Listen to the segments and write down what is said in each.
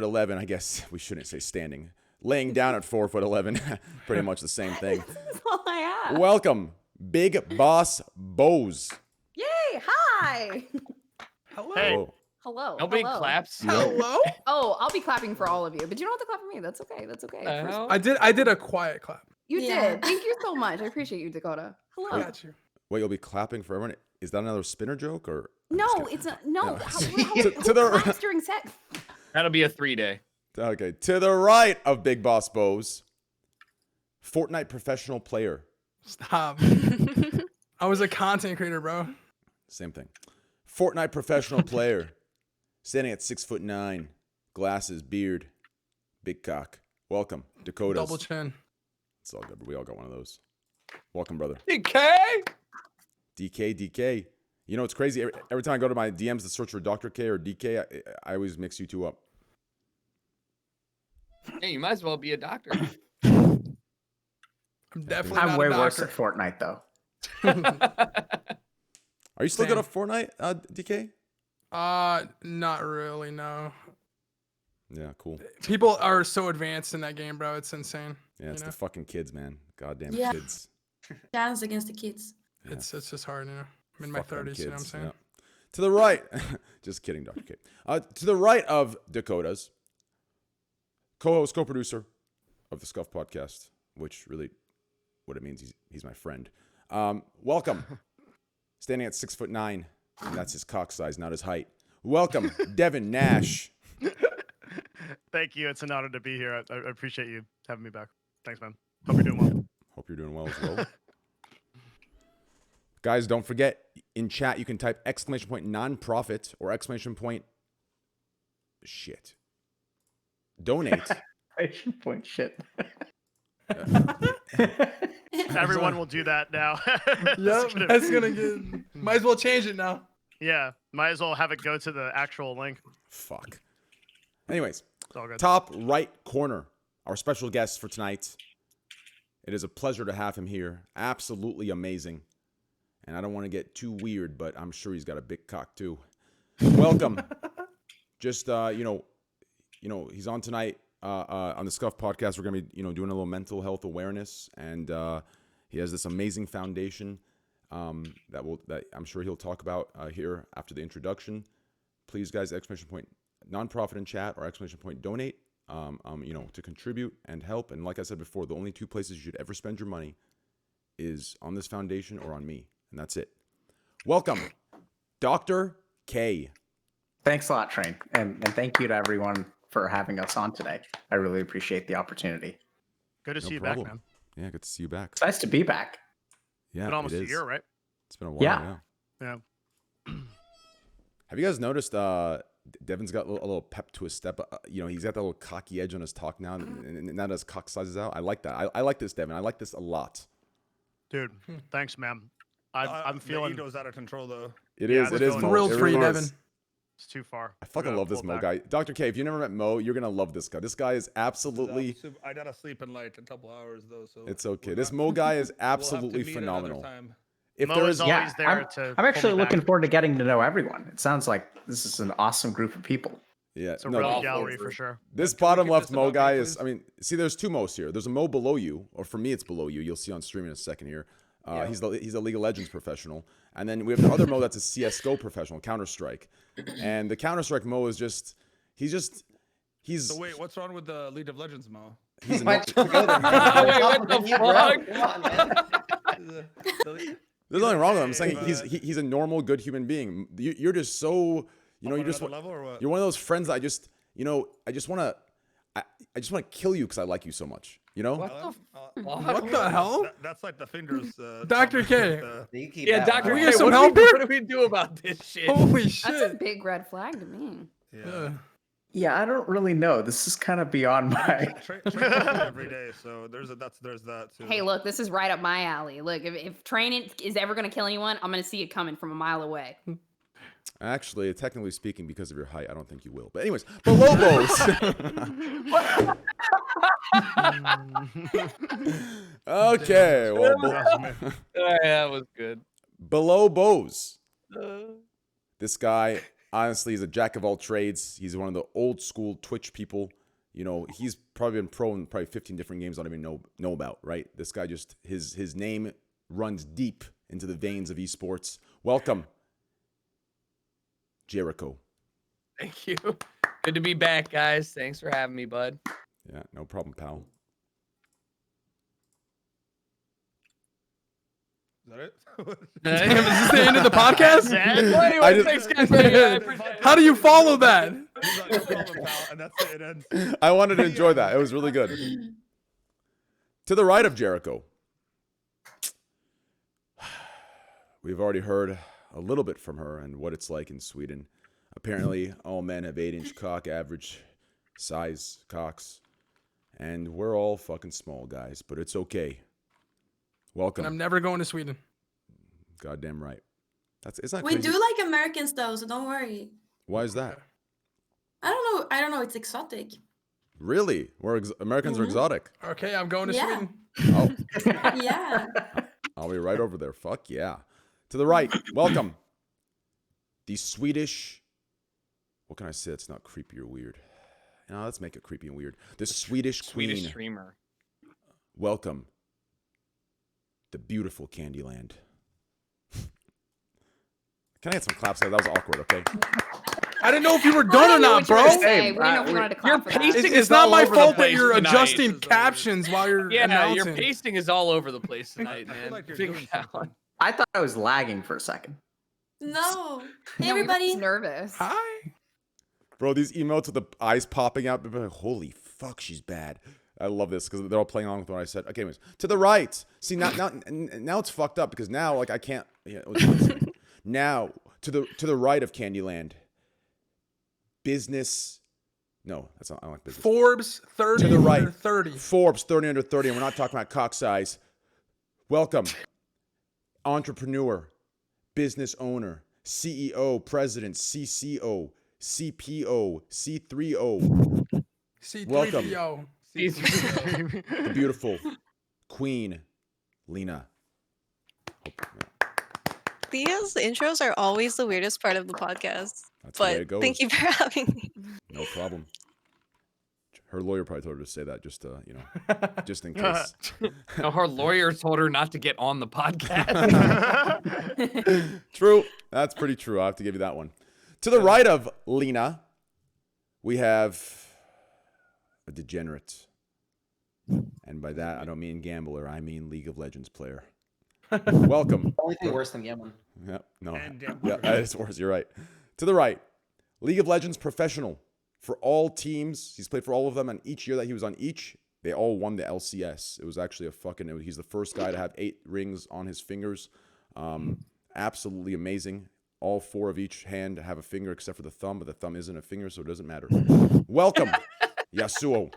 4'11", I guess we shouldn't say standing. Laying down at 4'11", pretty much the same thing. That's all I have. Welcome, Big Boss Bose. Yay! Hi. Hello. Hey. Oh. Hello. Nobody Hello. claps. Hello. Oh, I'll be clapping for all of you, but you don't have to clap for me. That's okay. That's okay. First- I did a quiet clap. You Yeah. did. Thank you so much. I appreciate you, Dakota. Hello. I got you. Wait, you'll be clapping for everyone? Is that another spinner joke or? I'm No, just kidding. it's a no. No. Who To the- claps during sex? That'll be a 3-day. Okay, to the right of Big Boss Bose, Fortnite professional player. Stop. I was a content creator, bro. Same thing. Fortnite professional player, standing at 6'9", glasses, beard, big cock. Welcome, Dakotas. Double chin. It's all good. We all got one of those. Welcome, brother. DK. DK. You know, it's crazy. Every time I go to my DMs to search for Dr. K or DK, I always mix you two up. Hey, you might as well be a doctor. I'm definitely I'm not way a worse doctor. at Fortnite though. Are you still Same. good at Fortnite, DK? Not really, no. Yeah, cool. People are so advanced in that game, bro. It's insane. Yeah, it's You know? the fucking kids, man. Goddamn Yeah. kids. Dance against the kids. Yeah. It's just hard, you know. I'm in my Fuck them 30s, you know what I'm kids, saying? yeah. To the right, just kidding, Dr. K. To the right of Dakotas, co-host, co-producer of the Scuffed podcast, which really, what it means, he's my friend. Welcome, standing at 6'9", and that's his cock size, not his height. Welcome, Devin Nash. Thank you. It's an honor to be here. I appreciate you having me back. Thanks, man. Hope you're doing well. Hope you're doing well as well. Guys, don't forget, in chat, you can type !nonprofit or shit. Donate. Point shit. Everyone will do that now. Yep, that's gonna get. Might as well change it now. Yeah, might as well have it go to the actual link. Fuck. Anyways, It's all good. top right corner, our special guest for tonight. It is a pleasure to have him here. Absolutely amazing. And I don't want to get too weird, but I'm sure he's got a big cock too. Welcome. Just he's on tonight on the Scuff podcast. We're gonna be doing a little mental health awareness, and he has this amazing foundation that I'm sure he'll talk about here after the introduction. Please, guys, !nonprofit in chat or !donate. To contribute and help. And like I said before, the only two places you should ever spend your money is on this foundation or on me. And that's it. Welcome, Dr. K. Thanks a lot, Train. And thank you to everyone for having us on today. I really appreciate the opportunity. Good to No see you problem. back, man. Yeah, good to see you back. It's nice to be back. Yeah, Been almost it a is. year, right? It's been a while, Yeah. yeah. Yeah. Have you guys noticed Devin's got a little pep to his step? He's got that little cocky edge on his talk now, and now that his cock sizes out. I like that. I like this, Devin. I like this a lot. Dude, thanks, man. I'm feeling. The ego's out of control, though. It Yeah, is. It we're is. feeling Mo. Thrilled It for you, really Devin. is. It's too far. I fucking We love gotta this pull Mo back. guy. Dr. K, if you never met Mo, you're gonna love this guy. This guy is absolutely. I gotta sleep in like a couple hours though, so It's okay. we're This not- Mo guy is we'll have to absolutely meet another phenomenal. time. If Mo there is is, always Yeah, there to. I'm actually pull me looking back. forward to getting to know everyone. It sounds like this is an awesome group of people. yeah, It's a no, real all gallery for for sure. this Can we bottom keep left this Mo about me, guy is. please? I mean, see, there's two Mo's here. There's a Mo below you, or for me, it's below you. You'll see on stream in a second here. He's a League of Legends professional, and then we have the other Mo that's a CS:GO professional, Counter Strike, and the Counter Strike Mo is just. He's. So wait, what's wrong with the League of Legends, Mo? He's a What? no- Wait, what the fuck? There's nothing wrong with him. I'm saying Hey, he's a normal, good human being. You're just so you're just level or what? you're one of those friends that I just want to kill you because I like you so much. You know? What the fuck? What the hell? That's like the fingers. Dr. K. Yeah, Dr. we K, get some what help do we- here? What do we do about this shit? Holy That's a shit. big red flag to me. Yeah. Yeah, I don't really know. This is kind of beyond my. Train every day, so there's that too. Hey, look, this is right up my alley. Look, if training is ever gonna kill anyone, I'm gonna see it coming from a mile away. Actually, technically speaking, because of your height, I don't think you will. But anyways, below Bose. Okay, well, Yeah, that was good. below Bose, this guy honestly, he's a jack of all trades. He's one of the old school Twitch people. You know, he's probably been pro in probably 15 different games I don't even know about, right? This guy just, his name runs deep into the veins of esports. Welcome, Jericho. Thank you. Good to be back, guys. Thanks for having me, bud. Yeah, no problem, pal. Is that it? Is this the end of the podcast? Well, anyway, thanks, guys. I appreciate it. How do you follow that? He's like, "No problem, pal," and that's it. It ends. I wanted to enjoy that. It was really good. To the right of Jericho, we've already heard a little bit from her and what it's like in Sweden. Apparently, all men have 8-inch cock average size cocks. And we're all fucking small guys, but it's okay. Welcome. And I'm never going to Sweden. Goddamn right. It's not We crazy. do like Americans though, so don't worry. Why is that? I don't know. I don't know. It's exotic. Really? Americans are exotic. Okay, I'm going to Yeah. Sweden. Oh, Yeah. I'll be right over there. Fuck yeah. To the right, welcome. The Swedish. What can I say? It's not creepy or weird. No, let's make it creepy and weird. The Swedish queen. Swedish streamer. Welcome. The beautiful KANDYLAND. Can I get some claps there? That was awkward, okay? I didn't know if you were I done or didn't know not, what you were bro. gonna say. We didn't know if you wanted to Your clap for that. pacing It's is not all my over the fault that place you're tonight. adjusting captions while you're Yeah, your announcing. pacing is all over the place tonight, I feel man. like you're Figure doing it out. something. I thought I was lagging for a second. No. Hey, No, everybody. everybody's nervous. Hi. Bro, these emotes with the eyes popping out, people are like, holy fuck, she's bad. I love this because they're all playing along with what I said. Okay, anyways, to the right. See, now it's fucked up because now, like, I can't. Yeah, now, to the right of KANDYLAND, business. No, that's not. I don't like business. Forbes 30 To the right. under 30. Forbes 30 under 30, and we're not talking about cock size. Welcome, entrepreneur, business owner, CEO, president, CCO, CPO, C3O. C3PO. The beautiful Queen Lena. These intros are always the weirdest part of the podcast. That's the way it But goes. thank you for having me. No problem. Her lawyer probably told her to say that just to, just in case. No, her lawyer told her not to get on the podcast. True. That's pretty true. I have to give you that one. To the right of Lena, we have a degenerate. And by that, I don't mean gambler. I mean League of Legends player. Welcome. Only thing worse than gambling. Yep. No. And Yeah, it's worse. You're right. To the right, League of Legends professional for all teams. He's played for all of them, and each year that he was on each, they all won the LCS. It was actually he's the first guy to have 8 rings on his fingers. Absolutely amazing. All 4 of each hand have a finger except for the thumb, but the thumb isn't a finger, so it doesn't matter. Welcome, Yasuo.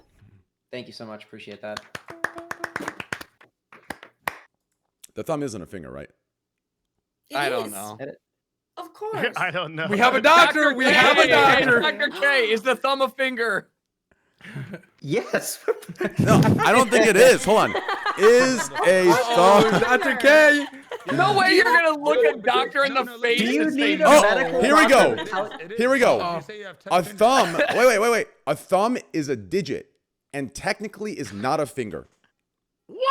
Thank you so much. Appreciate that. The thumb isn't a finger, right? It I don't is. know. Of course. I don't know. We have a doctor. We have a doctor. Dr. K, is the thumb a finger? Yes. No, I don't think it is. Hold on. Is a Oh, thumb? Dr. K. No way you're gonna look a doctor in the face Do you and say need a Oh, medical here we go. doctor? Here we go. You say you have 10 A fingers. thumb. Wait. A thumb is a digit, and technically is not a finger.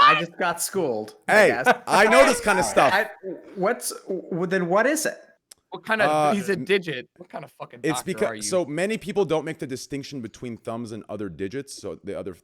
I just got schooled. Hey, I guess. I know this kind of stuff. Then what is it? What kind of? He's a digit. What kind of fucking doctor It's are you? because so many people don't make the distinction between thumbs and other digits, so the other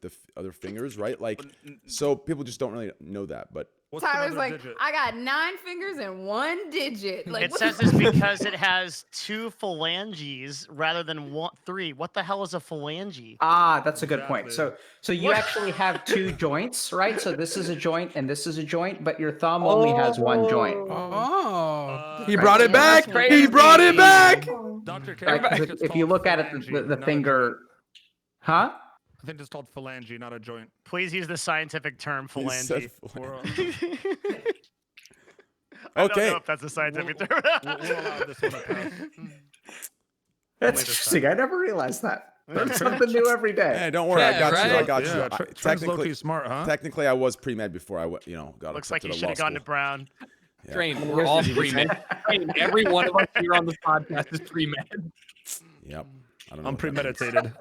fingers, right? Like, so people just don't really know that. But What's Tyler's another like, digit? I got 9 fingers and 1 digit. Like, It what says the it's fuck? because it has 2 phalanges rather than 3. What the hell is a phalange? Ah, that's a good point. Exactly. So you actually have 2 joints, right? So this is a joint and this is a joint, but your thumb only has 1 joint. Oh. He Right. brought it back. That's crazy. He brought it back. Dr. K, Right? I 'Cause think it's if you called look at it, phalange, the not a finger, joint. huh? I think it's called phalange, not a joint. Please use the scientific term He said phalange. Or, I don't Okay. know if that's a scientific term. we'll allow this one to pass. That's interesting. I never realized that. Learn something new every day. hey, don't worry, I Yeah, got you. I right? got Yeah, you. I- Trent's technically, low-key smart, huh? Technically, I was pre-med before I got Looks like accepted you to should law have gone to school. Brown. Yeah. Train. We're all free men. Train, every one of us here on this podcast is free men. Yep. I don't know I'm what that means. premeditated.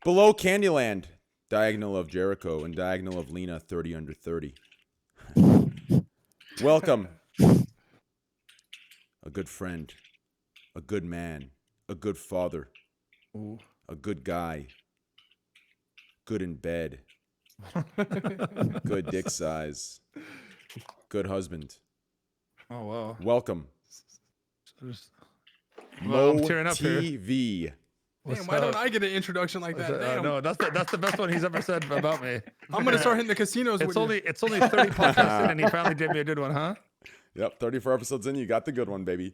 Below Candyland, diagonal of Jericho and diagonal of Lena, 30 under 30. Welcome. A good friend, a good man, a good father, Ooh. a good guy, good in bed, good dick size, good husband. Oh wow. Welcome. Well, I'm Mo tearing up here. TV. Damn, why don't I get an introduction like that? Damn. No, that's the best one he's ever said about me. I'm gonna start hitting the casinos with you. It's only 30 podcasts in, and he finally gave me a good one, huh? Yep, 34 episodes in, you got the good one, baby.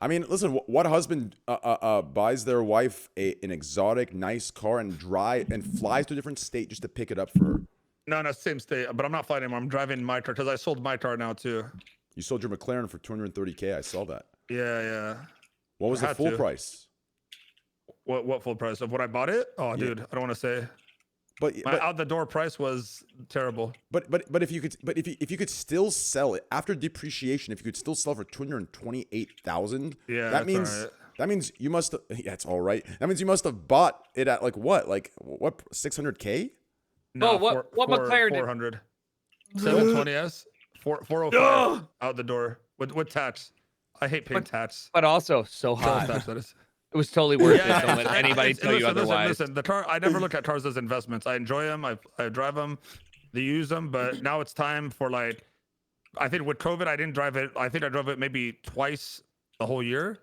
I mean, listen, what husband buys their wife an exotic, nice car and flies to a different state just to pick it up for her? No, same state, but I'm not flying anymore. I'm driving my car because I sold my car now too. You sold your McLaren for $230K. I saw that. Yeah. What was I the had full to. price? What full price of what I bought it? Oh, Yeah. dude, I don't want to say. But My out the door price was terrible. But if you could still sell it after depreciation, if you could still sell for 228,000, Yeah, that that's all right. means you must have, yeah, it's all right. That means you must have bought it at like what 600K? No, what McLaren did- 400. 720S, 405 out the door with tax. I hate paying tax. But also so hot. Tax, that is. It was totally worth it. Yeah, Don't let anybody tell you otherwise. Listen, the car. I never look at cars as investments. I enjoy them. I drive them. They use them. But now it's time for like. I think with COVID, I didn't drive it. I think I drove it maybe twice the whole year,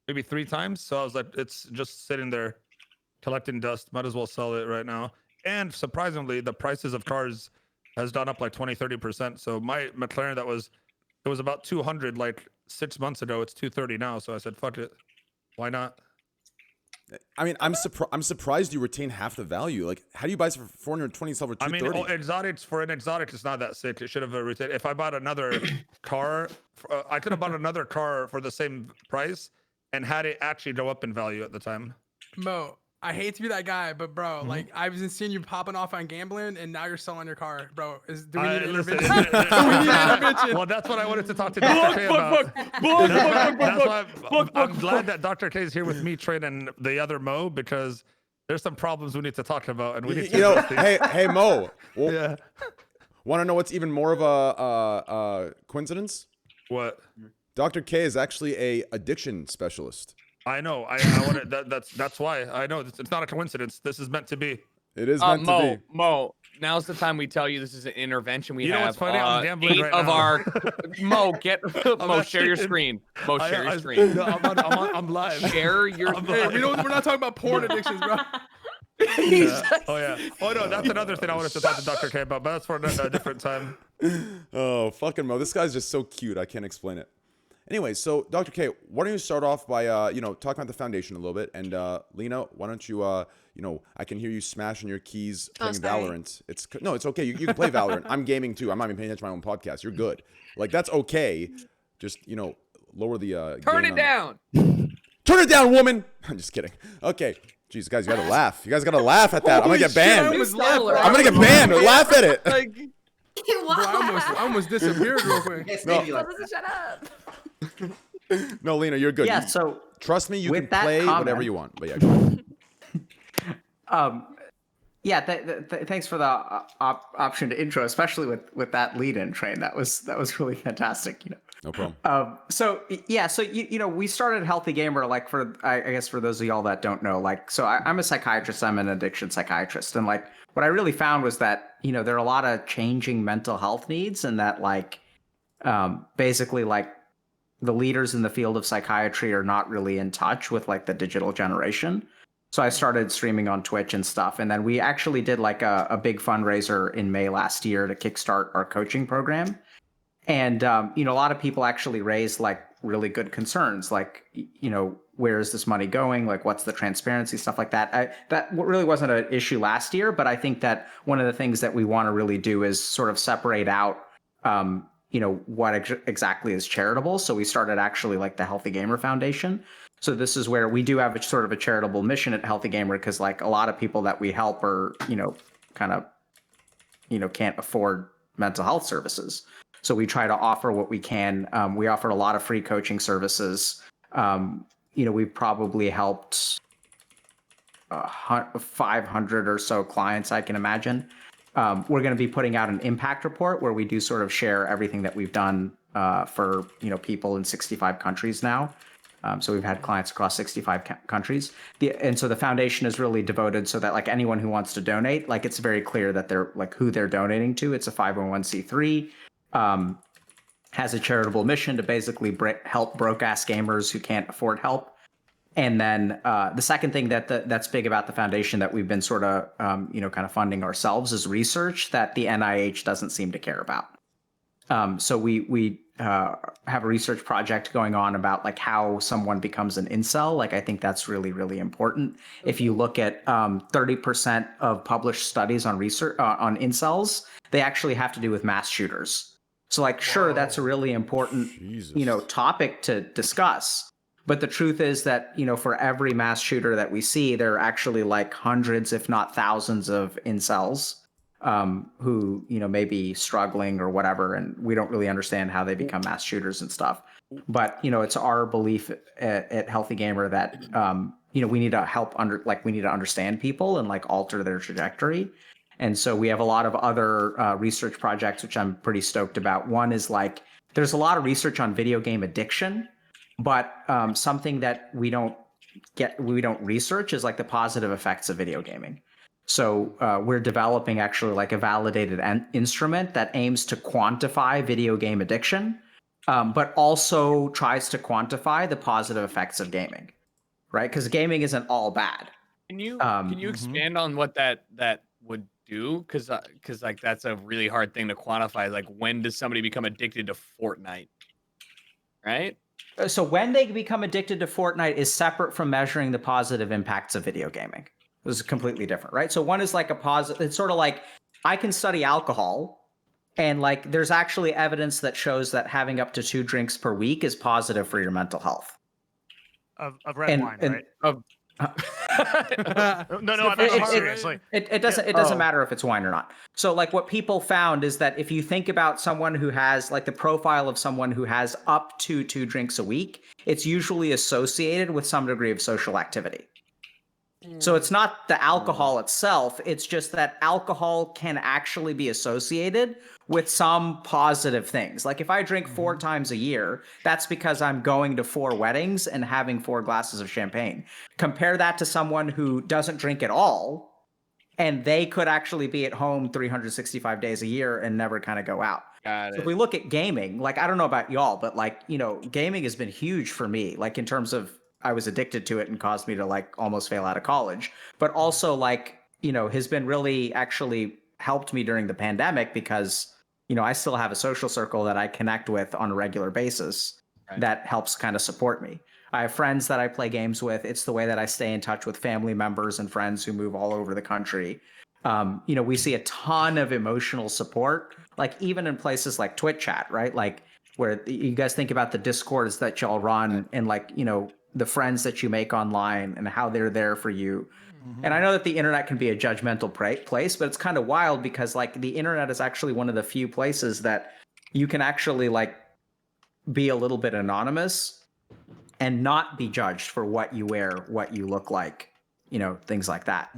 maybe 3 times. So I was like, it's just sitting there, collecting dust. Might as well sell it right now. And surprisingly, the prices of cars has gone up like 20-30%. So my McLaren it was about 200 like 6 months ago. It's 230 now. So I said, fuck it. Why not? I mean, I'm surprised you retain half the value. Like, how do you buy it for 420 sell for 230? I mean, exotics for an exotic, it's not that sick. It should have retained. If I bought another car, I could have bought another car for the same price and had it actually go up in value at the time. Mo, I hate to be that guy, but bro, like I've been seeing you popping off on gambling, and now you're selling your car, bro. Do we need an intervention? Do we need an intervention? Well, that's what I wanted to talk to Dr. K about. That's why I'm glad that Dr. K is here with me, Train, and the other Mo, because there's some problems we need to talk about, and we need to. You know, hey Mo. Well, yeah. Want to know what's even more of a coincidence? What? Dr. K is actually a addiction specialist. I know. I want to. That's why I know it's not a coincidence. This is meant to be. It is meant to be. Mo, now's the time we tell you this is an intervention. We You know have what's funny? I'm gambling 8 right of now. our Mo, share your screen. Mo, share your screen. No, I'm live. Share your. Hey, we're not talking about porn addictions, bro. Yeah. Oh yeah. Oh no, that's another thing I wanted to talk to Dr. K about, but that's for a different time. Oh, fucking Mo. This guy's just so cute. I can't explain it. Anyway, so Dr. K, why don't you start off by, talking about the foundation a little bit. And Lena, why don't you, I can hear you smashing your keys playing sorry. Valorant. It's okay. You can play Valorant. I'm gaming too. I'm not even paying attention to my own podcast. You're good. Like, that's okay. Just, lower the Turn gain it on- down. Turn it down, woman. I'm just kidding. Okay. Jeez, guys, you gotta laugh. You guys gotta laugh at that. I'm gonna get banned. I'm gonna get banned. Laugh at it. Bro, I almost disappeared real quick. Shut up. No, Lena, you're good. Yeah, so Trust me, you can with that play whatever comment- you want. But yeah, go ahead. yeah, thanks for the option to intro, especially with that lead-in, Train. That was really fantastic. No problem. So we started Healthy Gamer, like I guess for those of y'all that don't know, like, so I'm a psychiatrist. I'm an addiction psychiatrist, and like what I really found was that there are a lot of changing mental health needs, and that like basically like the leaders in the field of psychiatry are not really in touch with like the digital generation. So I started streaming on Twitch and stuff. And then we actually did like a big fundraiser in May last year to kickstart our coaching program. And, a lot of people actually raised like really good concerns, like, where is this money going? Like, what's the transparency, stuff like that. That really wasn't an issue last year, but I think that one of the things that we want to really do is sort of separate out, what exactly is charitable. So we started actually like the Healthy Gamer Foundation. So this is where we do have a sort of a charitable mission at Healthy Gamer, because like a lot of people that we help are, kind of, can't afford mental health services. So we try to offer what we can. We offer a lot of free coaching services. We've probably helped 500 or so clients, I can imagine. We're going to be putting out an impact report where we do sort of share everything that we've done for people in 65 countries now. So we've had clients across 65 countries. And so the foundation is really devoted so that like anyone who wants to donate, like it's very clear that they're like who they're donating to. It's a 501c3, has a charitable mission to basically help broke-ass gamers who can't afford help. And then the second thing that's big about the foundation that we've been sort of, kind of funding ourselves is research that the NIH doesn't seem to care about. So we have a research project going on about like how someone becomes an incel. Like I think that's really, really important. If you look at 30% of published studies on research on incels, they actually have to do with mass shooters. So like, sure, that's a really important, topic to discuss. But the truth is that, for every mass shooter that we see, there are actually like hundreds, if not thousands of incels who, may be struggling or whatever. And we don't really understand how they become mass shooters and stuff. But, it's our belief at Healthy Gamer that, we need to we need to understand people and like alter their trajectory. And so we have a lot of other research projects, which I'm pretty stoked about. One is like, there's a lot of research on video game addiction. But something that we don't research is like the positive effects of video gaming. So we're developing actually like a validated instrument that aims to quantify video game addiction, but also tries to quantify the positive effects of gaming, right? Because gaming isn't all bad. Can you expand on what that would do? Because like that's a really hard thing to quantify. Like when does somebody become addicted to Fortnite? Right? So when they become addicted to Fortnite is separate from measuring the positive impacts of video gaming. This is completely different, right? So one is like a positive, it's sort of like I can study alcohol and like there's actually evidence that shows that having up to 2 drinks per week is positive for your mental health. Of red wine, right? No, I'm actually serious. Like, it doesn't matter if it's wine or not. So like what people found is that if you think about someone who has like the profile of someone who has up to 2 drinks a week, it's usually associated with some degree of social activity. So it's not the alcohol itself, it's just that alcohol can actually be associated with some positive things. Like if I drink 4 times a year, that's because I'm going to 4 weddings and having 4 glasses of champagne. Compare that to someone who doesn't drink at all, and they could actually be at home 365 days a year and never kind of go out. Got it. So if we look at gaming, like I don't know about y'all, but like, gaming has been huge for me, like in terms of I was addicted to it and caused me to like almost fail out of college, but also like, has been really actually helped me during the pandemic because, I still have a social circle that I connect with on a regular basis that helps kind of support me. I have friends that I play games with. It's the way that I stay in touch with family members and friends who move all over the country. We see a ton of emotional support, like even in places like Twitch chat, right? Like where you guys think about the Discords that y'all run and like, the friends that you make online and how they're there for you. And I know that the internet can be a judgmental place, but it's kind of wild because like the internet is actually one of the few places that you can actually like be a little bit anonymous and not be judged for what you wear, what you look like, things like that.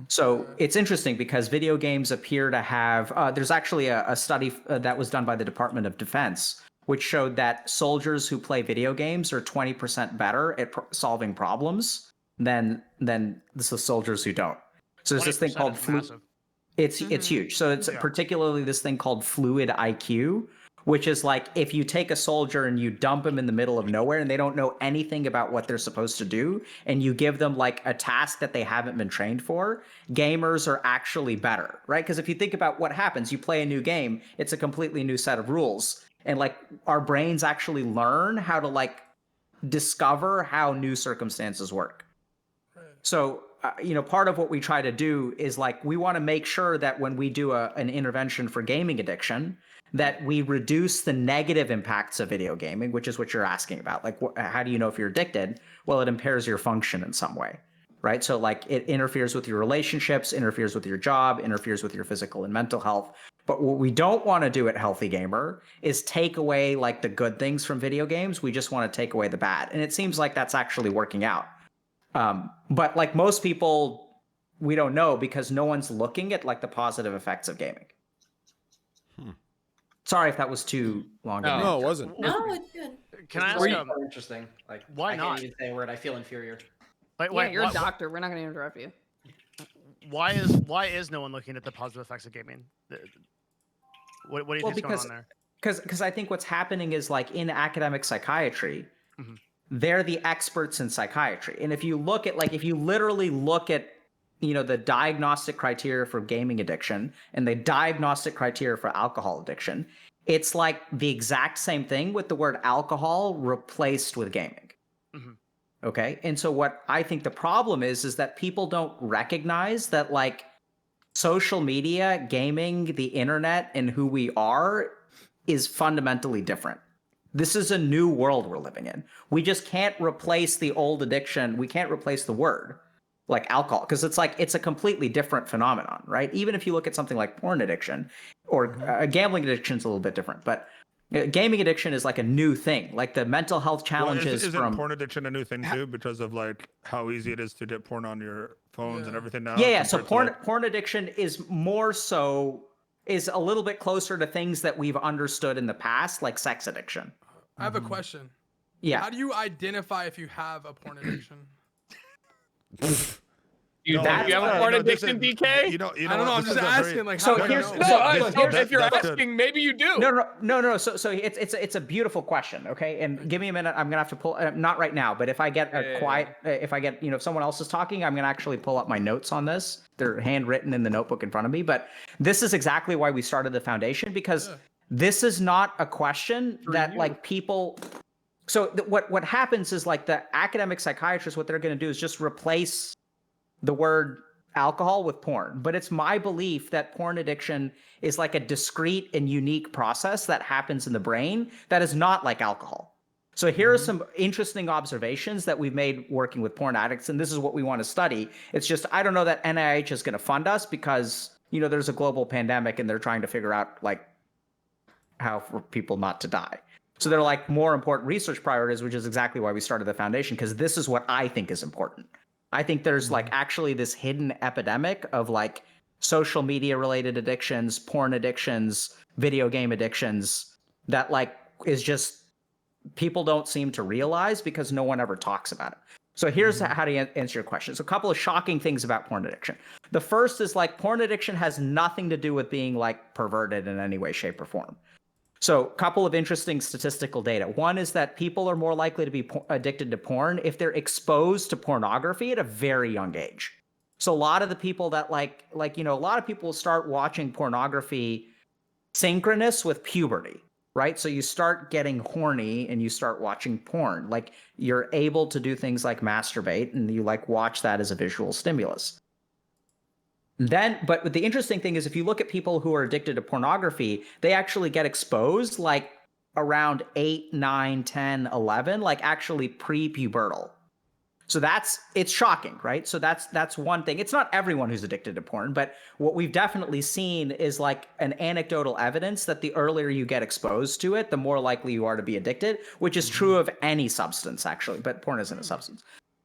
So it's interesting because video games appear to have, there's actually a study that was done by the Department of Defense, which showed that soldiers who play video games are 20% better at solving problems than the soldiers who don't. So there's this thing called it's huge. So it's particularly this thing called fluid IQ, which is like if you take a soldier and you dump them in the middle of nowhere and they don't know anything about what they're supposed to do, and you give them like a task that they haven't been trained for, gamers are actually better, right? Because if you think about what happens, you play a new game, it's a completely new set of rules. And like our brains actually learn how to like discover how new circumstances work. So, part of what we try to do is like, we want to make sure that when we do an intervention for gaming addiction, that we reduce the negative impacts of video gaming, which is what you're asking about. Like, how do you know if you're addicted? Well, it impairs your function in some way, right? So like it interferes with your relationships, interferes with your job, interferes with your physical and mental health. But what we don't want to do at Healthy Gamer is take away like the good things from video games. We just want to take away the bad. And it seems like that's actually working out. But like most people, we don't know because no one's looking at like the positive effects of gaming. Sorry if that was too long. No, it wasn't. No, it's good. Can I This is ask? so interesting. Like, why I not? can't even say a word. I feel inferior. Wait, Yeah, you're a doctor. We're not going to interrupt you. Why is no one looking at the positive effects of gaming? What do you think's going on there? Because I think what's happening is like in academic psychiatry, they're the experts in psychiatry. And if you look at if you literally look at the diagnostic criteria for gaming addiction and the diagnostic criteria for alcohol addiction, it's like the exact same thing with the word alcohol replaced with gaming. Okay. And so what I think the problem is that people don't recognize that like social media, gaming, the internet, and who we are is fundamentally different. This is a new world we're living in. We just can't replace the old addiction. We can't replace the word like alcohol because it's a completely different phenomenon, right? Even if you look at something like porn addiction or gambling addiction is a little bit different, but gaming addiction is like a new thing. Like the mental health challenges isn't porn addiction a new thing too because of like how easy it is to get porn on your phones and everything now? Yeah. So porn addiction is more so is a little bit closer to things that we've understood in the past, like sex addiction. I have a question. Yeah. How do you identify if you have a porn addiction? You have a porn addiction, DK? I don't know. I'm just asking. Like, so how do I here's know? If you're asking, maybe you do. No. So it's a beautiful question. Okay, and give me a minute. I'm gonna have to pull. Not right now, but if I get a quiet, if I get if someone else is talking, I'm gonna actually pull up my notes on this. They're handwritten in the notebook in front of me. But this is exactly why we started the foundation because this is not a question that like people. So what happens is like the academic psychiatrists, what they're gonna do is just replace the word alcohol with porn. But it's my belief that porn addiction is like a discrete and unique process that happens in the brain that is not like alcohol. So here are some interesting observations that we've made working with porn addicts, and this is what we want to study. It's just I don't know that NIH is going to fund us because there's a global pandemic and they're trying to figure out like how for people not to die. So they're like more important research priorities, which is exactly why we started the foundation, because this is what I think is important. I think there's like actually this hidden epidemic of like social media related addictions, porn addictions, video game addictions that like is just people don't seem to realize because no one ever talks about it. So here's how to answer your question. So a couple of shocking things about porn addiction. The first is like porn addiction has nothing to do with being like perverted in any way, shape, or form. So a couple of interesting statistical data. One is that people are more likely to be addicted to porn if they're exposed to pornography at a very young age. So a lot of the people that a lot of people start watching pornography synchronous with puberty, right? So you start getting horny and you start watching porn. Like you're able to do things like masturbate and you like watch that as a visual stimulus. But the interesting thing is if you look at people who are addicted to pornography, they actually get exposed like around 8, 9, 10, 11, like actually pre-pubertal. So it's shocking, right? So that's one thing. It's not everyone who's addicted to porn, but what we've definitely seen is like an anecdotal evidence that the earlier you get exposed to it, the more likely you are to be addicted, which is true of any substance actually, but porn isn't a substance.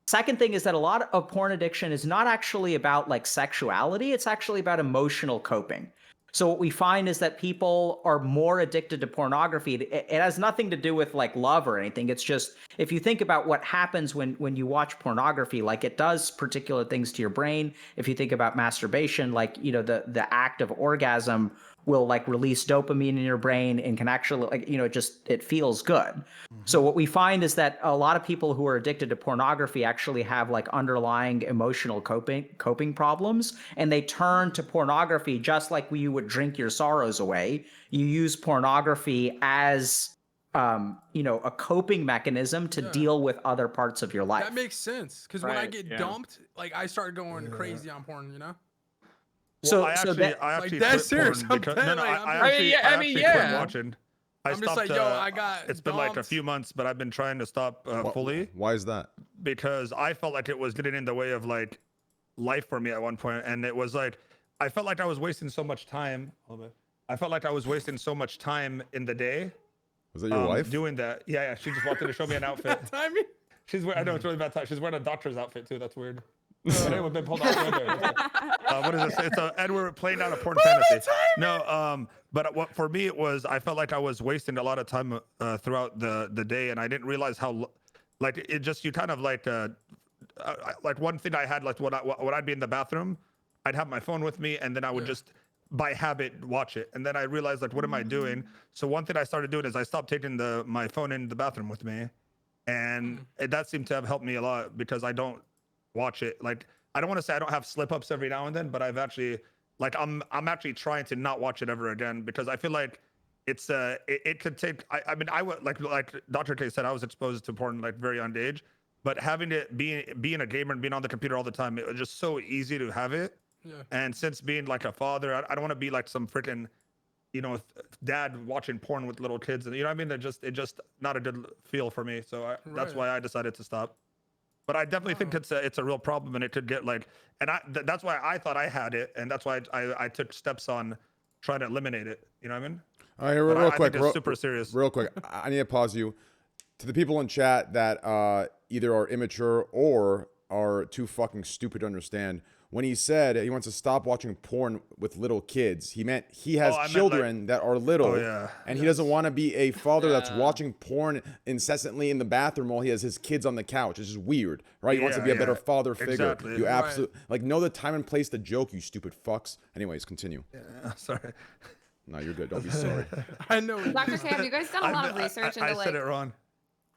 Second thing is that a lot of porn addiction is not actually about like sexuality. It's actually about emotional coping. So what we find is that people are more addicted to pornography. It has nothing to do with like love or anything. It's just if you think about what happens when you watch pornography, like it does particular things to your brain. If you think about masturbation, like the act of orgasm will like release dopamine in your brain and can actually like it feels good. So what we find is that a lot of people who are addicted to pornography actually have like underlying emotional coping problems, and they turn to pornography just like you would drink your sorrows away. You use pornography as a coping mechanism to deal with other parts of your life. That makes sense because when I get dumped, like I start going crazy on porn, Well, I actually that's serious. Quit watching. I'm just like, yo, I got. It's been like a few months, but I've been trying to stop fully. Why is that? Because I felt like it was getting in the way of like life for me at one point, and it was like I felt like I was wasting so much time. I felt like I was wasting so much time in the day. Was that your wife? Doing that? Yeah. She just walked in to show me an outfit. Timing. She's wearing. I know it's really bad time. She's wearing a doctor's outfit too. That's weird. Anyone's been pulled out right there. What is this? It's and we're playing down a porn fantasy. No, but what for me it was, I felt like I was wasting a lot of time throughout the day, and I didn't realize how, like, it just, you kind of like one thing I had, like when I'd be in the bathroom, I'd have my phone with me, and then I would just by habit watch it, and then I realized, like, what am I doing? So one thing I started doing is I stopped taking my phone in the bathroom with me, and that seemed to have helped me a lot because I don't watch it. Like, I don't want to say I don't have slip ups every now and then, but I've actually, like, I'm actually trying to not watch it ever again because I feel like it's it could take. I mean, I would like Dr. K said, I was exposed to porn like very young age, but having it being a gamer and being on the computer all the time, it was just so easy to have it. Yeah. And since being like a father, I don't want to be like some freaking, dad watching porn with little kids, and you know what I mean. It just not a good feel for me. So that's why I decided to stop. But I definitely think it's a real problem, and it could get like, and that's why I thought I had it, and that's why I took steps on trying to eliminate it. You know what I mean? All right, real quick, it's super serious. Real quick, I need to pause you. To the people in chat that either are immature or are too fucking stupid to understand, when he said he wants to stop watching porn with little kids, he meant he has children that are little, and he doesn't want to be a father that's watching porn incessantly in the bathroom while he has his kids on the couch. It's just weird, right? He wants to be a better father figure. Exactly. You absolutely like know the time and place to joke, you stupid fucks. Anyways, continue. Yeah, sorry. No, you're good. Don't be sorry. I know. Dr. K, have you guys done a lot of research into I said it wrong.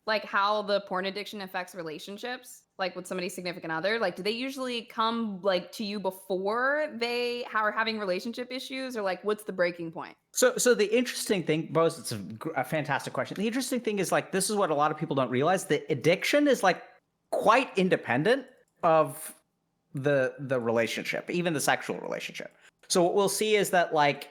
like how the porn addiction affects relationships, like with somebody's significant other? Like, do they usually come like to you before they are having relationship issues, or like what's the breaking point? So the interesting thing, Bose, it's a fantastic question. The interesting thing is, like, this is what a lot of people don't realize. The addiction is like quite independent of the relationship, even the sexual relationship. So what we'll see is that, like,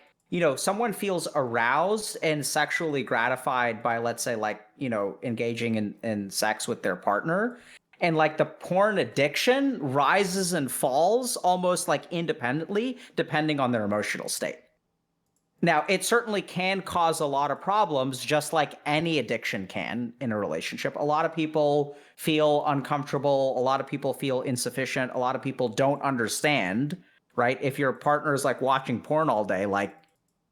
someone feels aroused and sexually gratified by, let's say, like, engaging in sex with their partner. And like the porn addiction rises and falls almost like independently, depending on their emotional state. Now, it certainly can cause a lot of problems, just like any addiction can in a relationship. A lot of people feel uncomfortable. A lot of people feel insufficient. A lot of people don't understand, right? If your partner is like watching porn all day, like,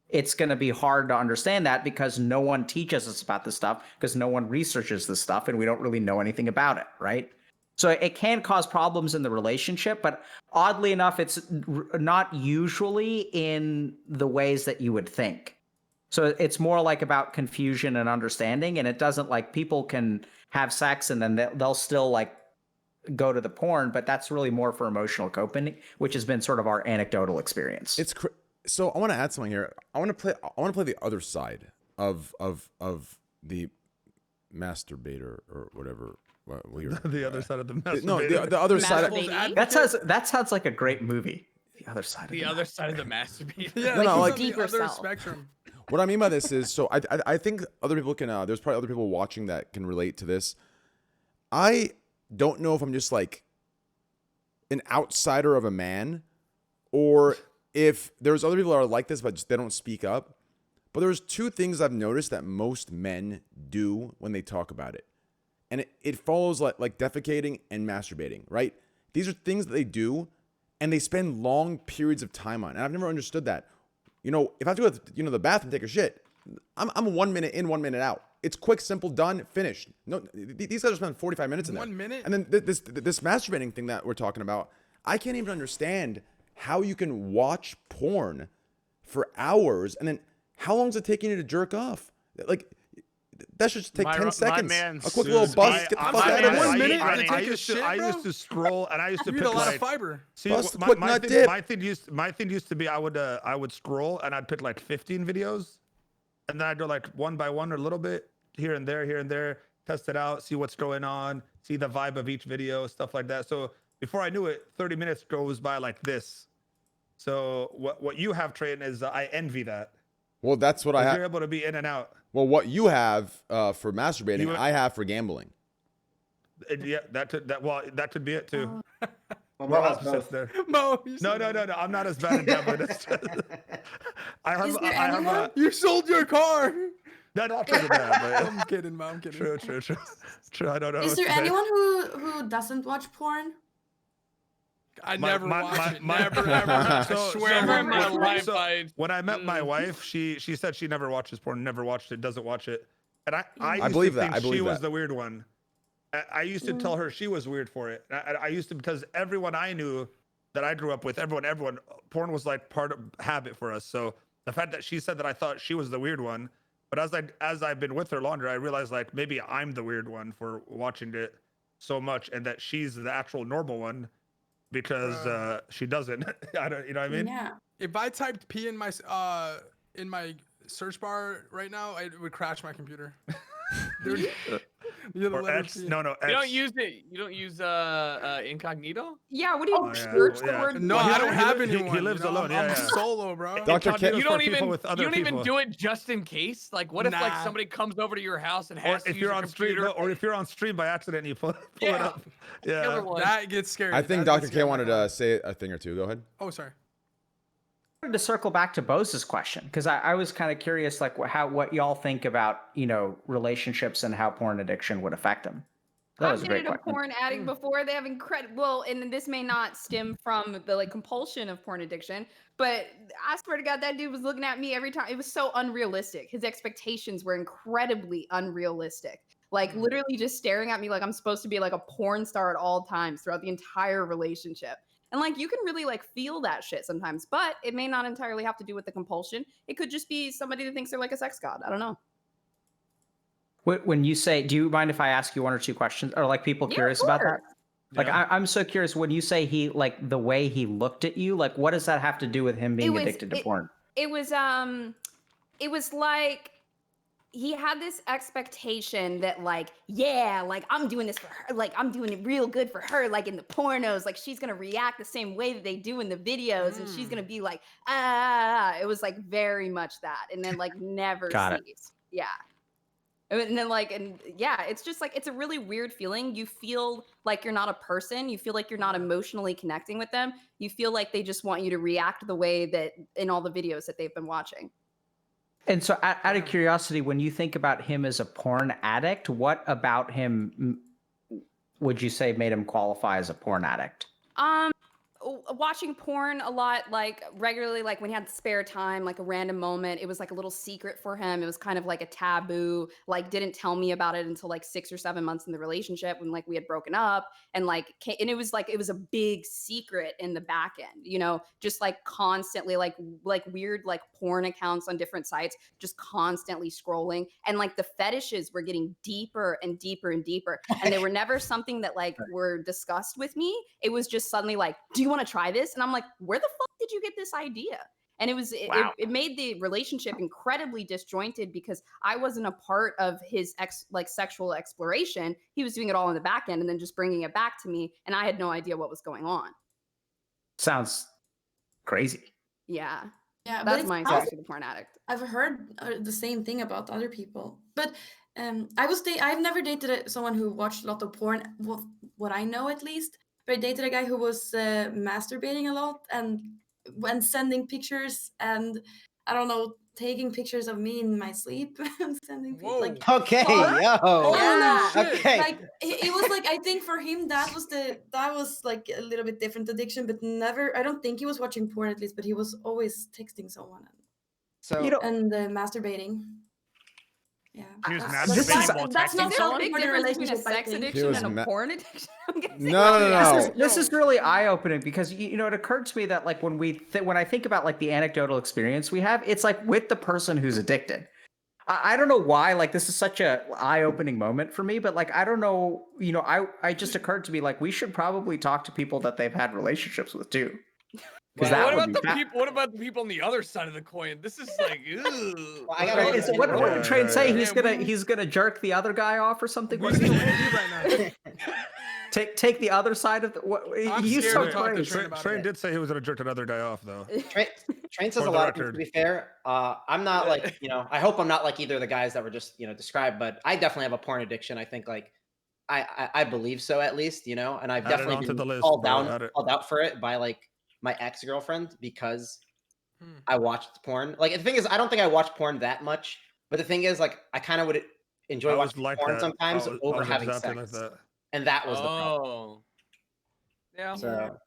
it's going to be hard to understand that because no one teaches us about this stuff, because no one researches this stuff, and we don't really know anything about it, right? So it can cause problems in the relationship, but oddly enough, it's not usually in the ways that you would think. So it's more like about confusion and understanding, and it doesn't, like, people can have sex and then they'll still like go to the porn, but that's really more for emotional coping, which has been sort of our anecdotal experience. So I want to add something here. I want to play the other side of the masturbator or whatever. The other side of the masturbator. No, the other side. That sounds like a great movie. The other side. The other side of the masturbator. Yeah, No, like the other spectrum. What I mean by this is, so I think other people can. There's probably other people watching that can relate to this. I don't know if I'm just like an outsider of a man, or if there's other people that are like this, but just, they don't speak up. But there's two things I've noticed that most men do when they talk about it. And it follows like defecating and masturbating, right? These are things that they do, and they spend long periods of time on. And I've never understood that. If I have to go to the bathroom, take a shit, I'm 1 minute in, 1 minute out. It's quick, simple, done, finished. No, these guys are spending 45 minutes in there. 1 minute? And then this masturbating thing that we're talking about, I can't even understand how you can watch porn for hours, and then how long is it taking you to jerk off? Like, that should just take 10 seconds. A quick little buzz, get the fuck out of there. 1 minute I to take a shit, I bro? used to scroll, and I used to You pick need a lot like, of fiber. See, Bust my, quick my, nut thing, dip. my thing used to be I would scroll, and I'd pick like 15 videos, and then I'd go like one by one, or a little bit here and there, test it out, see what's going on, see the vibe of each video, stuff like that. So before I knew it, 30 minutes goes by like this. So what you have, Train, is I envy that. Well, that's what I have. You're able to be in and out. Well, what you have for masturbating, I have for gambling. Yeah, that could be it too. Well, Mo has both. There. Mo, No. I'm not as bad at gambling. Is there anyone? You sold your car. No, not true to that, but I'm kidding, man. I'm kidding. True. I don't know. Is what there to say. anyone who doesn't watch porn? I My- never my- watch my- it. my- Never ever. I So- swear. so by when- my when- life. so when I met my wife, she said she never watches porn, never watched it, doesn't watch it, and I used believe to that. think I believe she was that. the weird one. I used to tell her she was weird for it. I used to, because everyone I knew that I grew up with, everyone, porn was like part of habit for us. So the fact that she said that, I thought she was the weird one. But as I've been with her longer, I realized like maybe I'm the weird one for watching it so much, and that she's the actual normal one because she doesn't. I don't, you know what I mean? Yeah. If I typed P in my search bar right now, it would crash my computer. Dude, you're the Or letter X? P. No, X. You don't use it. You don't use incognito. Yeah, what do you Oh, yeah. search the Yeah. word? No, Well, I don't have he anyone. lives you know? alone, I'm yeah. solo, bro. Dr. Incognito's K- for You don't people even with other people. do it just in case. Like, what if like Nah. somebody comes over to your house and Or has to if use you're your on stream, computer? or if you're on stream by accident, you pull it Yeah. up. The other Yeah. one. That gets scary. I think That Dr. gets K scary. wanted to say a thing or two. Go ahead. Oh, sorry. I wanted to circle back to Bose's question because I was kind of curious, like what y'all think about relationships and how porn addiction would affect them. That was I've a been great in a question. porn addict before. They have incredible. Well, and this may not stem from the like compulsion of porn addiction, but I swear to God, that dude was looking at me every time. It was so unrealistic. His expectations were incredibly unrealistic. Like literally just staring at me like I'm supposed to be like a porn star at all times throughout the entire relationship. And like you can really like feel that shit sometimes, but it may not entirely have to do with the compulsion. It could just be somebody that thinks they're like a sex god. I don't know. When you say, do you mind if I ask you one or two questions? Or like people Yeah, curious of about that? course. Like I'm so curious when you say he like the way he looked at you, like what does that have to do with him being addicted to porn? It was like he had this expectation that like, yeah, like I'm doing this for her, like I'm doing it real good for her, like in the pornos, like she's gonna react the same way that they do in the videos, and she's gonna be like, it was like very much that, and then like never Got it. ceased. Yeah. And then like, and yeah, it's just like, it's a really weird feeling. You feel like you're not a person. You feel like you're not emotionally connecting with them. You feel like they just want you to react the way that in all the videos that they've been watching. And so out of curiosity, when you think about him as a porn addict, what about him would you say made him qualify as a porn addict? Watching porn a lot, like regularly, like when he had spare time, like a random moment, it was like a little secret for him. It was kind of like a taboo, like didn't tell me about it until like 6 or 7 months in the relationship when like we had broken up, and like, and it was like, it was a big secret in the back end, you know, just like constantly like weird, like porn accounts on different sites, just constantly scrolling. And like the fetishes were getting deeper and deeper and deeper. And they were never something that like were discussed with me. It was just suddenly like, do you want to try this? And I'm like, where the fuck did you get this idea? And it made the relationship incredibly disjointed because I wasn't a part of his sexual exploration. He was doing it all in the back end and then just bringing it back to me, and I had no idea what was going on. Sounds crazy. Yeah, Yeah, that's but my experience with the porn addict. I've heard the same thing about other people, but I've never dated someone who watched a lot of porn. What I know, at least. But I dated a guy who was masturbating a lot and when sending pictures, and I don't know, taking pictures of me in my sleep and sending pictures. Like, Okay, what? yo. Yeah, Okay. like it was like, I think for him that was like a little bit different addiction, but never. I don't think he was watching porn, at least, but he was always texting someone So and masturbating. Yeah, He was that's masturbating while not texting Is there a someone? big for the difference between a relationship, I sex think. addiction was and ma- a porn addiction? I'm guessing. No. This is really eye-opening because it occurred to me that like when I think about like the anecdotal experience we have, it's like with the person who's addicted. I don't know why like this is such a eye-opening moment for me, but like I don't know, I just occurred to me like we should probably talk to people that they've had relationships with too. Because Well, that What would about be the people? What about the people on the other side of the coin? This is like, ew. Well, I gotta- what did Train say? Yeah, He's gonna jerk the other guy off or something? We What still did do he right now. take the other side of the what I'm he's scared so to talk to crazy. Train about Train it. did say he was gonna jerk another guy off though. Train says For a the lot of things, record. to be fair. I'm not like, I hope I'm not like either of the guys that were just, described, but I definitely have a porn addiction. I think like, I believe so, at least, and I've Add it definitely onto been the list, called bro, add it. out for it by like my ex-girlfriend because I watched porn. Like the thing is, I don't think I watch porn that much. But the thing is, like, I kind of would enjoy I was watching like porn that. sometimes I over was having exactly sex, like that. and that was the problem. Oh. Yeah. So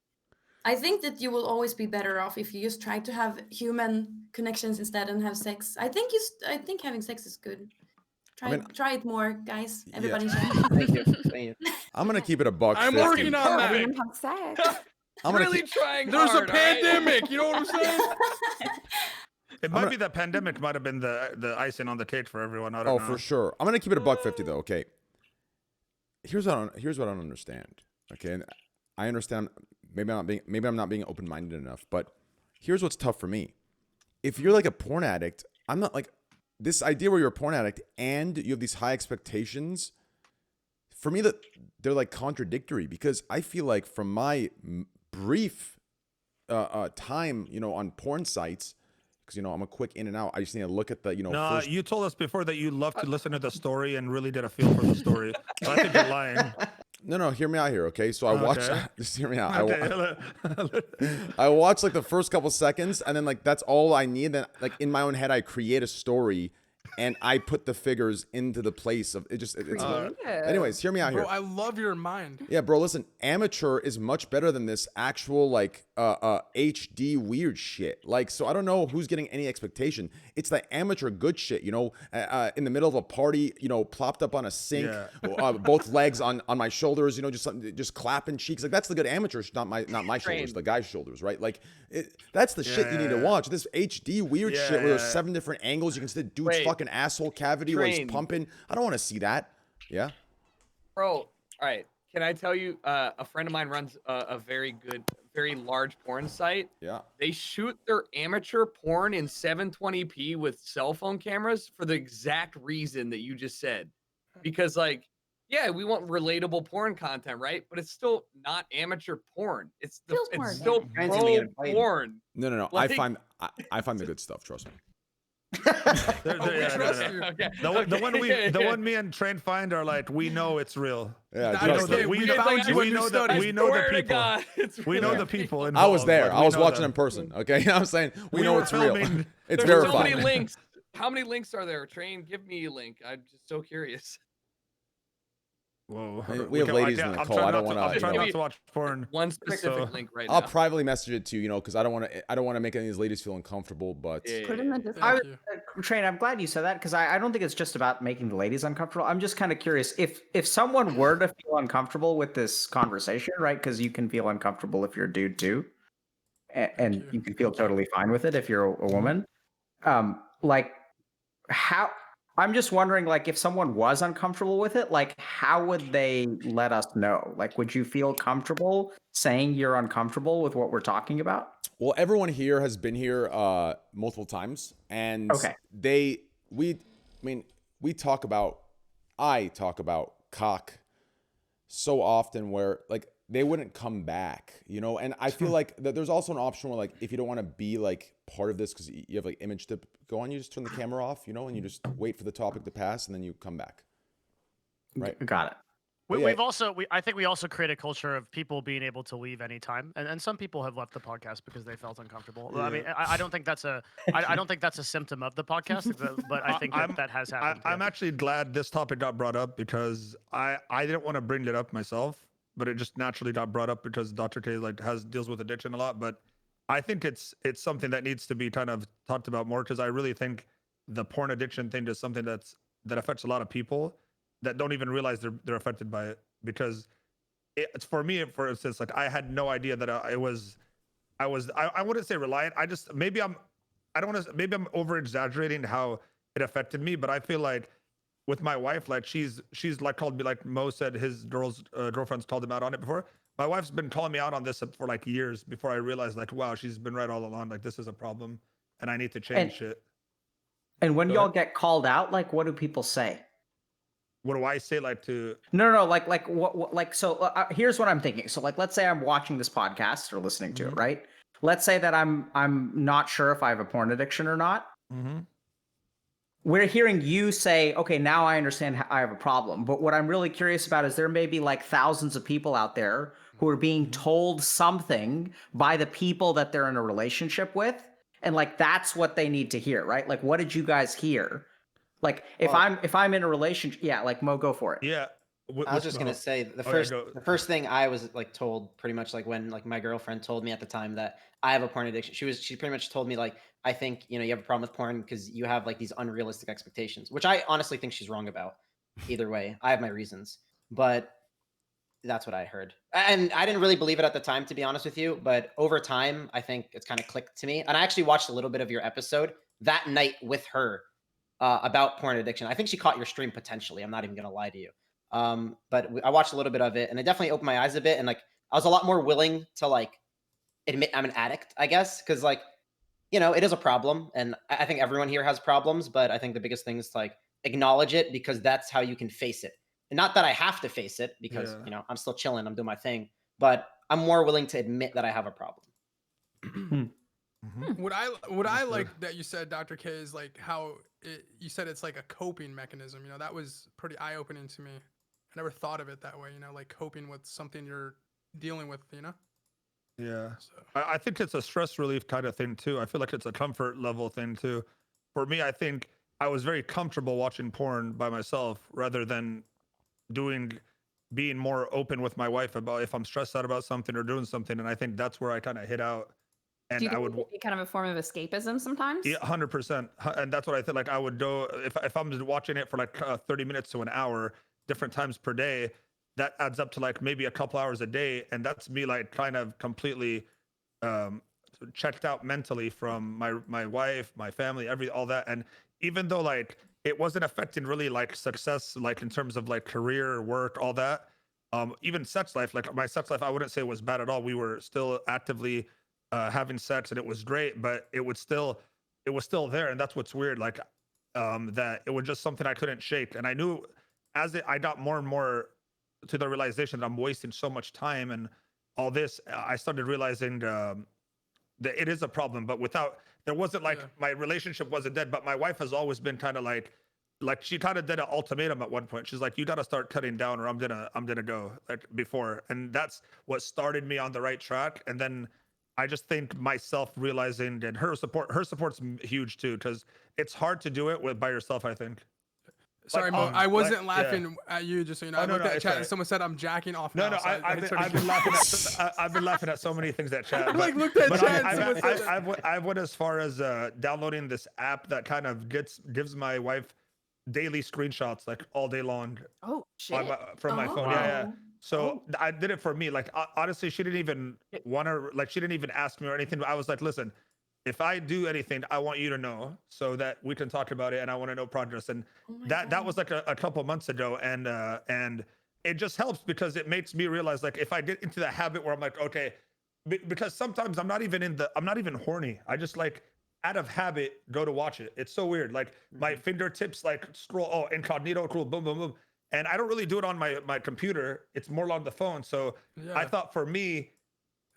I think that you will always be better off if you just try to have human connections instead and have sex. I think having sex is good. Try it more, guys. Everybody should. thank you. I'm gonna keep it a buck. I'm 50. working on that. Everyone have sex. I'm gonna really keep, trying There's hard, a all right? pandemic. You know what I'm saying? It might be the pandemic might have been the icing on the cake for everyone. I don't know. for sure. I'm gonna keep it a buck 50 though. Okay. Here's what I don't understand. Okay, and I understand. Maybe I'm not being open-minded enough. But here's what's tough for me. If you're like a porn addict, I'm not like this idea where you're a porn addict and you have these high expectations. For me, that they're like contradictory because I feel like from my brief time, on porn sites, because I'm a quick in and out. I just need to look at the No, first... you told us before that you love to listen to the story and really did a feel for the story. So I think you're lying. No, hear me out here, okay? So I watched. Okay. Just hear me out. Okay. I watched like the first couple seconds, and then like that's all I need. Then like in my own head, I create a story, and I put the figures into the place of it. Anyways, hear me out here. Bro, I love your mind. Yeah, bro. Listen, amateur is much better than this actual like HD weird shit. Like, so I don't know who's getting any expectation. It's the amateur good shit, in the middle of a party, plopped up on a sink, both legs on my shoulders, just clapping cheeks. Like that's the good amateur, not my shoulders, the guy's shoulders, right? Like that's the shit you need to watch. This HD weird shit where there's 7 different angles. You can see the dude's fucking asshole cavity where he's pumping. I don't want to see that. Yeah. Bro, all right. Can I tell you, a friend of mine runs a very large porn site. Yeah. They shoot their amateur porn in 720p with cell phone cameras for the exact reason that you just said. Because yeah, we want relatable porn content, right? But it's still not amateur porn. It's still pro porn. No. Like, I find the good stuff. Trust me. The one me and Train find are like, we know it's real. Yeah, we know the people. We know the people involved. I was there. I was watching in person. Okay, I'm saying we know it's real. It's verified. So many links. How many links are there? Train, give me a link. I'm just so curious. Whoa. We have ladies in the call. I don't want to. I'm trying not to watch porn. One specific link right now. I'll privately message it to you, because I don't want to make any of these ladies feel uncomfortable. But put in the Discord. Train, I'm glad you said that because I don't think it's just about making the ladies uncomfortable. I'm just kind of curious if someone were to feel uncomfortable with this conversation, right? Because you can feel uncomfortable if you're a dude too, and you can feel totally fine with it if you're a woman. How? I'm just wondering, if someone was uncomfortable with it, how would they let us know? Would you feel comfortable saying you're uncomfortable with what we're talking about? Well, everyone here has been here multiple times, and I talk about cock so often where they wouldn't come back, and I feel like that there's also an option where if you don't want to be part of this because you have image to go on, you just turn the camera off, and you just wait for the topic to pass and then you come back. Right. Got it. I think we also create a culture of people being able to leave anytime, and some people have left the podcast because they felt uncomfortable. Yeah. I mean, I don't think that's I don't think that's a symptom of the podcast, but I think that has happened. I'm actually glad this topic got brought up because I didn't want to bring it up myself, but it just naturally got brought up because Dr. K deals with addiction a lot. But I think it's something that needs to be kind of talked about more because I really think the porn addiction thing is something that affects a lot of people that don't even realize they're affected by it. Because it's for me, for instance, I had no idea that I wouldn't say reliant. Maybe I'm over exaggerating how it affected me, but I feel like with my wife, she's called me, Mo said his girlfriend's called him out on it before. My wife's been calling me out on this for years before I realized wow, she's been right all along. This is a problem and I need to change shit. And when y'all get called out, what do people say? What do I say to? No. So here's what I'm thinking. So let's say I'm watching this podcast or listening to it, right? Let's say that I'm not sure if I have a porn addiction or not. Mm-hmm. We're hearing you say, okay, now I understand I have a problem. But what I'm really curious about is there may be thousands of people out there who are being told something by the people that they're in a relationship with. and like that's what they need to hear, right? Like, what did you guys hear? Like, if Well- I'm in a relationship, yeah, like Mo, go for it. Yeah. I was just gonna say the Oh, yeah, first go. the first thing I was like told pretty much like when like my girlfriend told me at the time that I have a porn addiction. She pretty much told me like, I think you have a problem with porn because you have like these unrealistic expectations, which I honestly think she's wrong about. Either way, I have my reasons, but that's what I heard, and I didn't really believe it at the time, to be honest with you. But over time, I think it's kind of clicked to me, and I actually watched a little bit of your episode that night with her about porn addiction. I think she caught your stream potentially. I'm not even gonna lie to you. But I watched a little bit of it, and it definitely opened my eyes a bit. And like, I was a lot more willing to like admit I'm an addict, I guess, because like, it is a problem, and I think everyone here has problems. But I think the biggest thing is to like acknowledge it, because that's how you can face it. And not that I have to face it, because I'm still chilling, I'm doing my thing. But I'm more willing to admit that I have a problem. What I like that you said, Dr. K, is like how you said it's like a coping mechanism. That was pretty eye opening to me. I never thought of it that way. Like coping with something you're dealing with. Yeah. So. I think it's a stress relief kind of thing too. I feel like it's a comfort level thing too. For me, I think I was very comfortable watching porn by myself rather than being more open with my wife about if I'm stressed out about something or doing something. And I think that's where I kind of hit out. And Do you I think would it could be kind of a form of escapism sometimes? Yeah, 100%. And that's what I think. Like I would do if I'm just watching it for like 30 minutes to an hour, different times per day. That adds up to like maybe a couple hours a day, and that's me like kind of completely checked out mentally from my wife, my family, all that. And even though like it wasn't affecting really like success, like in terms of like career, work, all that. Even sex life, like my sex life, I wouldn't say was bad at all. We were still actively having sex, and it was great, but it was still there. And that's what's weird, like that it was just something I couldn't shake. And I knew I got more and more to the realization that I'm wasting so much time and all this, I started realizing that it is a problem. But there wasn't like my relationship wasn't dead, but my wife has always been kind of like she kind of did an ultimatum at one point. She's like, you got to start cutting down or I'm gonna go, like before. And that's what started me on the right track. And then I just think myself realizing, and her support's huge too, because it's hard to do it by yourself, I think. Sorry, Mo, I wasn't laughing at you, just so you know. I looked at chat and someone said I'm jacking off now. I've been laughing at so many things at chat. I looked at chat and someone said that. I went as far as downloading this app that kind of gives my wife daily screenshots like all day long. Oh shit! From my phone. Wow. Yeah. So I did it for me. Like honestly, she didn't even she didn't even ask me or anything. But I was like, listen, if I do anything, I want you to know so that we can talk about it, and I want to know progress. And that was like a couple months ago, and it just helps because it makes me realize like if I get into the habit where I'm like, okay, because sometimes I'm not even horny. I just like out of habit go to watch it. It's so weird. Like my fingertips like scroll, incognito, cool, boom, boom, boom. And I don't really do it on my computer. It's more on the phone. So I thought for me,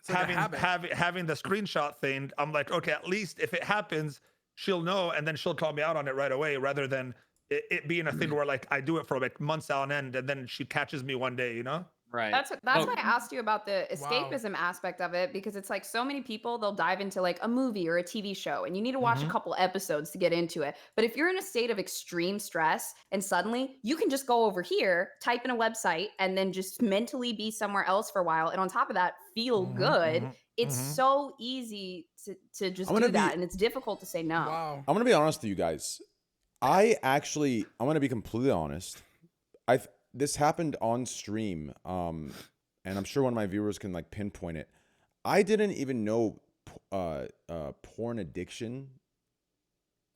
like having the screenshot thing, I'm like, okay, at least if it happens, she'll know, and then she'll call me out on it right away, rather than it being a thing where like I do it for like months on end, and then she catches me one day, Right. That's why I asked you about the escapism aspect of it, because it's like so many people, they'll dive into like a movie or a TV show and you need to watch a couple episodes to get into it. But if you're in a state of extreme stress and suddenly you can just go over here, type in a website, and then just mentally be somewhere else for a while, and on top of that feel good, it's so easy to just do that, and it's difficult to say no. Wow. I'm gonna be honest with you guys. I'm gonna be completely honest. This happened on stream, and I'm sure one of my viewers can like pinpoint it. I didn't even know porn addiction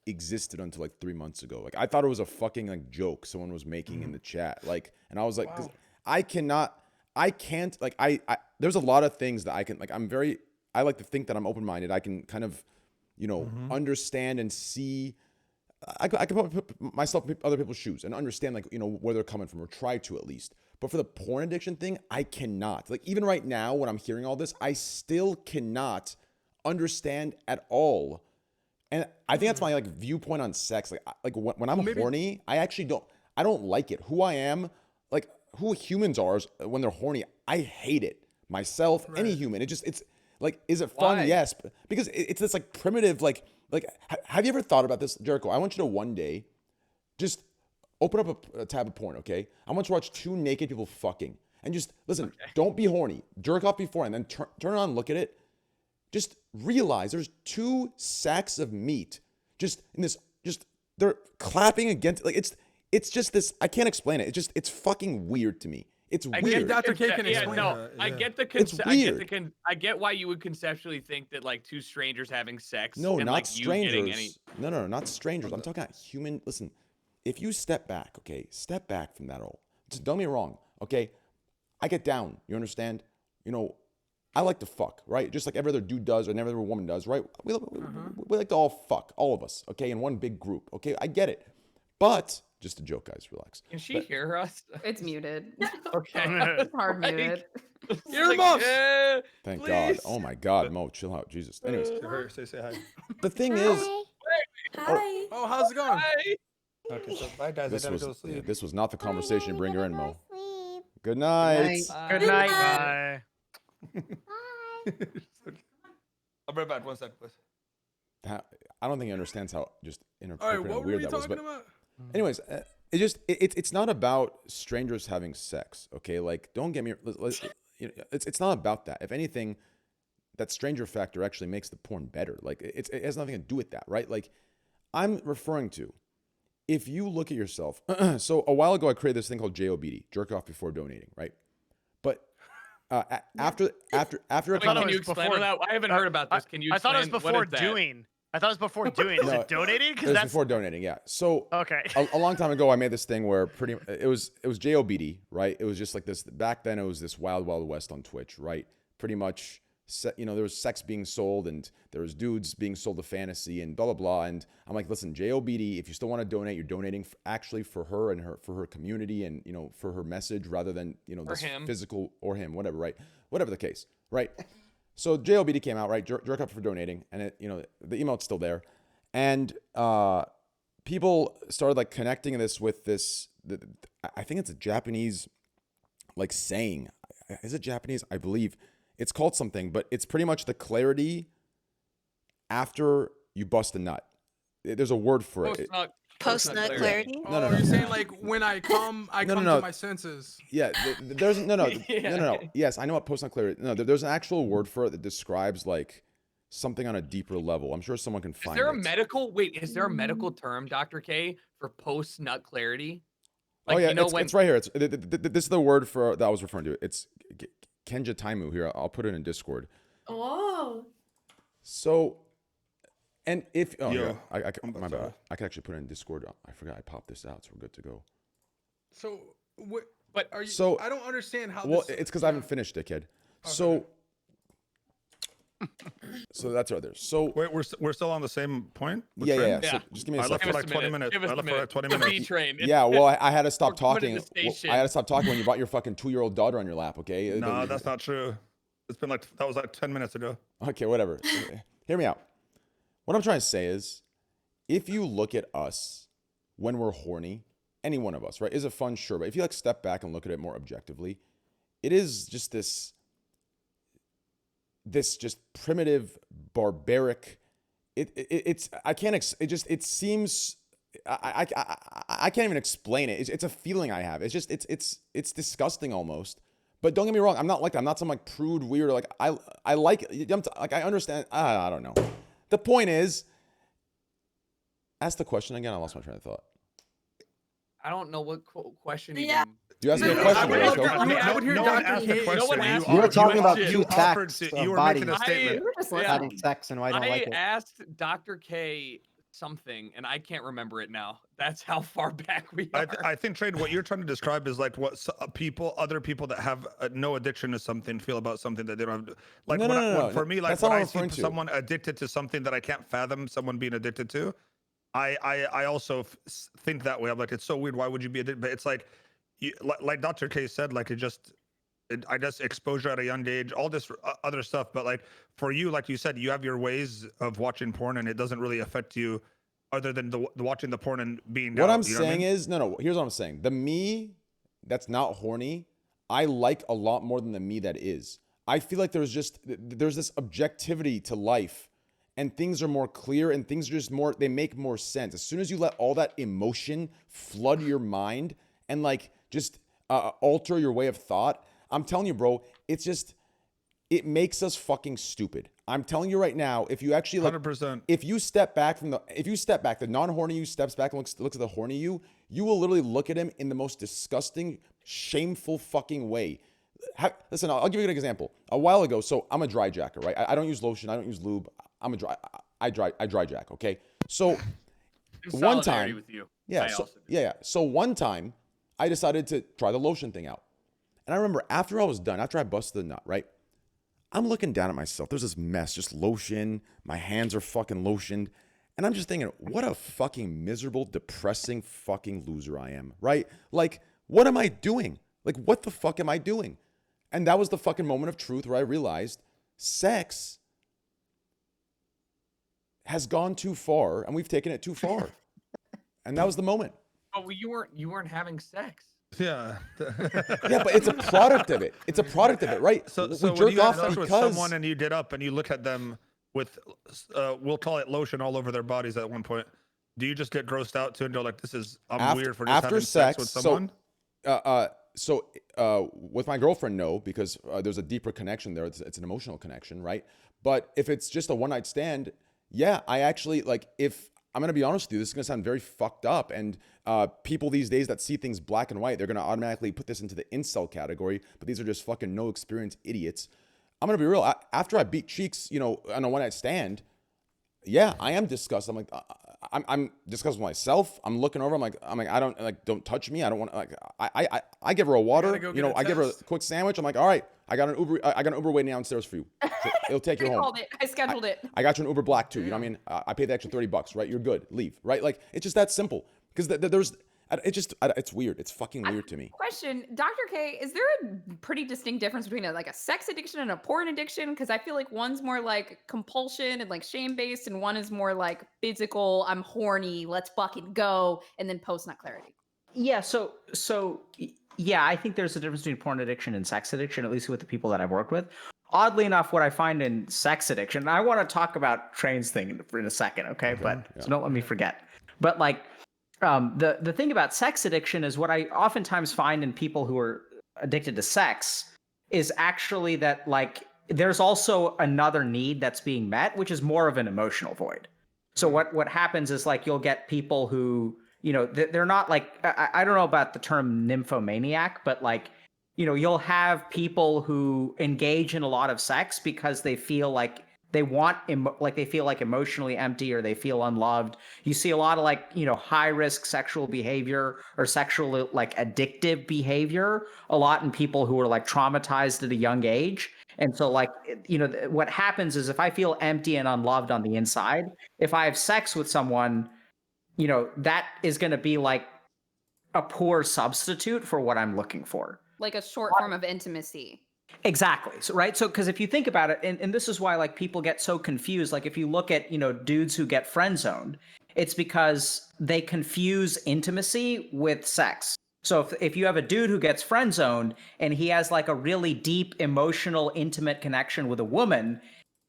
existed until like 3 months ago. Like I thought it was a fucking like joke someone was making in the chat. Like, and I was like, 'cause I can't like there's a lot of things that I can like. I like to think that I'm open-minded. I can kind of, understand and see. I can put myself in other people's shoes and understand like, where they're coming from, or try to at least. But for the porn addiction thing, I cannot. Like even right now when I'm hearing all this, I still cannot understand at all. And I think that's my like viewpoint on sex. Like when I'm horny, I don't like it. Who I am, like who humans are when they're horny, I hate it. Myself, any human. It's Like, is it fun? Why? Yes, because it's this like primitive, like have you ever thought about this, Jericho? I want you to one day just open up a tab of porn, okay? I want you to watch 2 naked people fucking, and just listen. Okay. Don't be horny. Jerk off before, and then turn it on, look at it. Just realize there's 2 sacks of meat just in this. Just they're clapping against. Like it's just this. I can't explain it. It's fucking weird to me. It's I weird. get Dr. K can yeah, explain no, I Yeah. get the It's weird. I get why you would conceptually think that like 2 strangers having sex. No, and, not like, you getting strangers. any- No, not strangers. I'm talking about human. Listen, if you step back, okay, step back from that all. Just don't get me wrong, okay? I get down. You understand? You know, I like to fuck, right? Just like every other dude does, or every other woman does, right? We like to all fuck, all of us, okay, in one big group, okay? I get it, but just a joke, guys. Relax. Can she But- hear us? It's muted. Okay. It's hard Like, muted. it's Hear like, them off. Thank please. God. Oh my God, Mo, chill out, Jesus. Anyways, Say hi. the thing is, Hi. Oh, how's it going? Hi. Okay, so bye guys. this I gotta go was to sleep. this was not the conversation to bring her in, Mo. Good night. Good Good night. night. Bye. I'll be right back. One second, please. I don't think he understands how just All right, inappropriate what and were weird we that was. talking But about? anyways, it's not about strangers having sex, okay? Like, don't get me, you know, it's not about that. If anything, that stranger factor actually makes the porn better. Like, it has nothing to do with that, right? Like, I'm referring to, if you look at yourself. So a while ago, I created this thing called JOBD, jerk off before donating, right? But after a thought Can it you was explain before- that? I haven't heard about this. Can you? I thought it was explain before what is that? doing. I thought it was before doing. Is No, it donating? it Because was that's before donating, yeah. So okay. a long time ago, I made this thing where it was JOBD, right? It was just like this. Back then, it was this wild, wild west on Twitch, right? Pretty much, you know, there was sex being sold, and there was dudes being sold to fantasy, and blah blah blah. And I'm like, listen, JOBD, if you still want to donate, you're donating actually for her and for her community, and you know, for her message, rather than this him. physical or him, whatever, right? Whatever the case, right? So JOBD came out, right? Jerk up for donating, and it, you know, the email's still there. And people started like connecting this with this. I think it's a Japanese like saying. Is it Japanese? I believe it's called something, but it's pretty much the clarity after you bust a nut. There's a word for it. Post-nut clarity? Oh, No. you're saying like when I come, I come No. to my senses. Yeah, there's no. Yeah. Yes, I know what post-nut clarity. No, there's an actual word for it that describes like something on a deeper level. I'm sure someone can Is find there a it. is there a medical term, Dr. K, for post nut clarity? Oh yeah, you know it's right here. This is the word for that I was referring to. It's Kenja Taimu here. I'll put it in Discord. Oh. So, and if Yo, yeah, my that's bad. all right. I can actually put it in Discord. I forgot I popped this out, so we're good to go. So what? But Are you? So- I don't understand how. Well, this, it's because I haven't finished, dickhead. So, so that's right there. So Wait, we're still on the same point? with yeah. Train? So Yeah. just give me a I left second. for like 20 minutes. Give us I a left for minute. like 20 The B minutes. train. Yeah, well, I had to stop We're coming to talking. the station. I had to stop talking when you brought your fucking 2-year-old daughter on your lap. Okay. No, that's not true. It's been like that was like 10 minutes ago. Okay, whatever. Hear me out. What I'm trying to say is, if you look at us when we're horny, any one of us, right? Is it fun? Sure. But if you like step back and look at it more objectively, it is just this just primitive, barbaric. It's I can't. It seems. I can't even explain it. It's a feeling I have. It's just it's disgusting almost. But don't get me wrong. I'm not like that. I'm not some like prude weird. Like I like I understand. I don't know. The point is, ask the question again. I lost my train of thought. I don't know what question Yeah. even. You asked me a I question. would, Jericho. I would hear No one Dr. asked the K. question. No one asked You were talking about shit. two You offered facts to- of you were bodies making a statement. We were just listening. having sex and why I don't like it. asked Dr. K something, and I can't remember it now. That's how far back we are. I think, Trade, what you're trying to describe is like what other people that have no addiction to something feel about something that they don't have. Like No. for me, like That's not when what I I'm see referring to. someone addicted to something that I can't fathom someone being addicted to, I also think that way. I'm like, it's so weird. Why would you be addicted? But it's like, like Dr. K said, like I guess exposure at a young age, all this other stuff. But like for you, like you said, you have your ways of watching porn, and it doesn't really affect you, other than the watching the porn and being. What down, I'm you know what I saying mean? is, no. Here's what I'm saying. The me that's not horny, I like a lot more than the me that is. I feel like there's this objectivity to life, and things are more clear, and things are just more, they make more sense. As soon as you let all that emotion flood your mind and like just alter your way of thought, I'm telling you, bro, it makes us fucking stupid. I'm telling you right now, if you actually like, 100%. if you step back, the non-horny you steps back and looks at the horny you will literally look at him in the most disgusting, shameful fucking way. Listen, I'll give you an example. A while ago, so I'm a dry jacker, right? I don't use lotion, I don't use lube. I dry jack, okay? So one time, with you. So one time, I decided to try the lotion thing out, and I remember after I was done, after I busted the nut, right? I'm looking down at myself. There's this mess, just lotion. My hands are fucking lotioned. And I'm just thinking, what a fucking miserable, depressing fucking loser I am, right? Like, what am I doing? Like, what the fuck am I doing? And that was the fucking moment of truth where I realized sex has gone too far and we've taken it too far. And that was the moment. Oh, well, you weren't having sex. Yeah. Yeah, but it's a product of it. It's a product of it, right? So We when jerk you have off sex with because someone and you get up and you look at them with, we'll call it lotion all over their bodies at one point, do you just get grossed out too and go like, I'm weird for just having sex with someone? With my girlfriend, no, because there's a deeper connection there. It's an emotional connection, right? But if it's just a one-night stand, yeah, I actually, like, if I'm going to be honest with you, this is going to sound very fucked up. And people these days that see things black and white, they're going to automatically put this into the incel category. But these are just fucking no experience idiots. I'm going to be real. After I beat cheeks, on a one-night stand, yeah, I am disgusted. I'm like, I'm disgusted with myself. I'm looking over. I'm like, don't touch me. I don't want, like, I give her a water. I give her a quick sandwich. I'm like, all right, I got an Uber waiting downstairs for you. So it'll take you I home. called it. I scheduled it. I got you an Uber Black too. You know what I mean? I paid the extra $30, right? You're good. Leave, right? Like, it's just that simple. Because it's weird. It's fucking weird to me. Question, Dr. K, is there a pretty distinct difference between a sex addiction and a porn addiction? Because I feel like one's more like compulsion and like shame based, and one is more like physical. I'm horny. Let's fucking go, and then post nut clarity. Yeah. So yeah, I think there's a difference between porn addiction and sex addiction, at least with the people that I've worked with. Oddly enough, what I find in sex addiction, and I want to talk about Train's thing in a second, okay? So don't let me forget. But like, the thing about sex addiction is what I oftentimes find in people who are addicted to sex is actually that, like, there's also another need that's being met, which is more of an emotional void. So what happens is, like, you'll get people who, they're not like, I don't know about the term nymphomaniac, but like, you'll have people who engage in a lot of sex because they feel like they feel like emotionally empty, or they feel unloved. You see a lot of, like, high risk sexual behavior or sexual, like, addictive behavior a lot in people who are, like, traumatized at a young age. And so, like, what happens is, if I feel empty and unloved on the inside, if I have sex with someone, that is going to be like a poor substitute for what I'm looking for. Like a short form of intimacy. Exactly. So, right. So, because if you think about it, and this is why, like, people get so confused. Like, if you look at, dudes who get friend zoned, it's because they confuse intimacy with sex. So if you have a dude who gets friend zoned and he has, like, a really deep, emotional, intimate connection with a woman,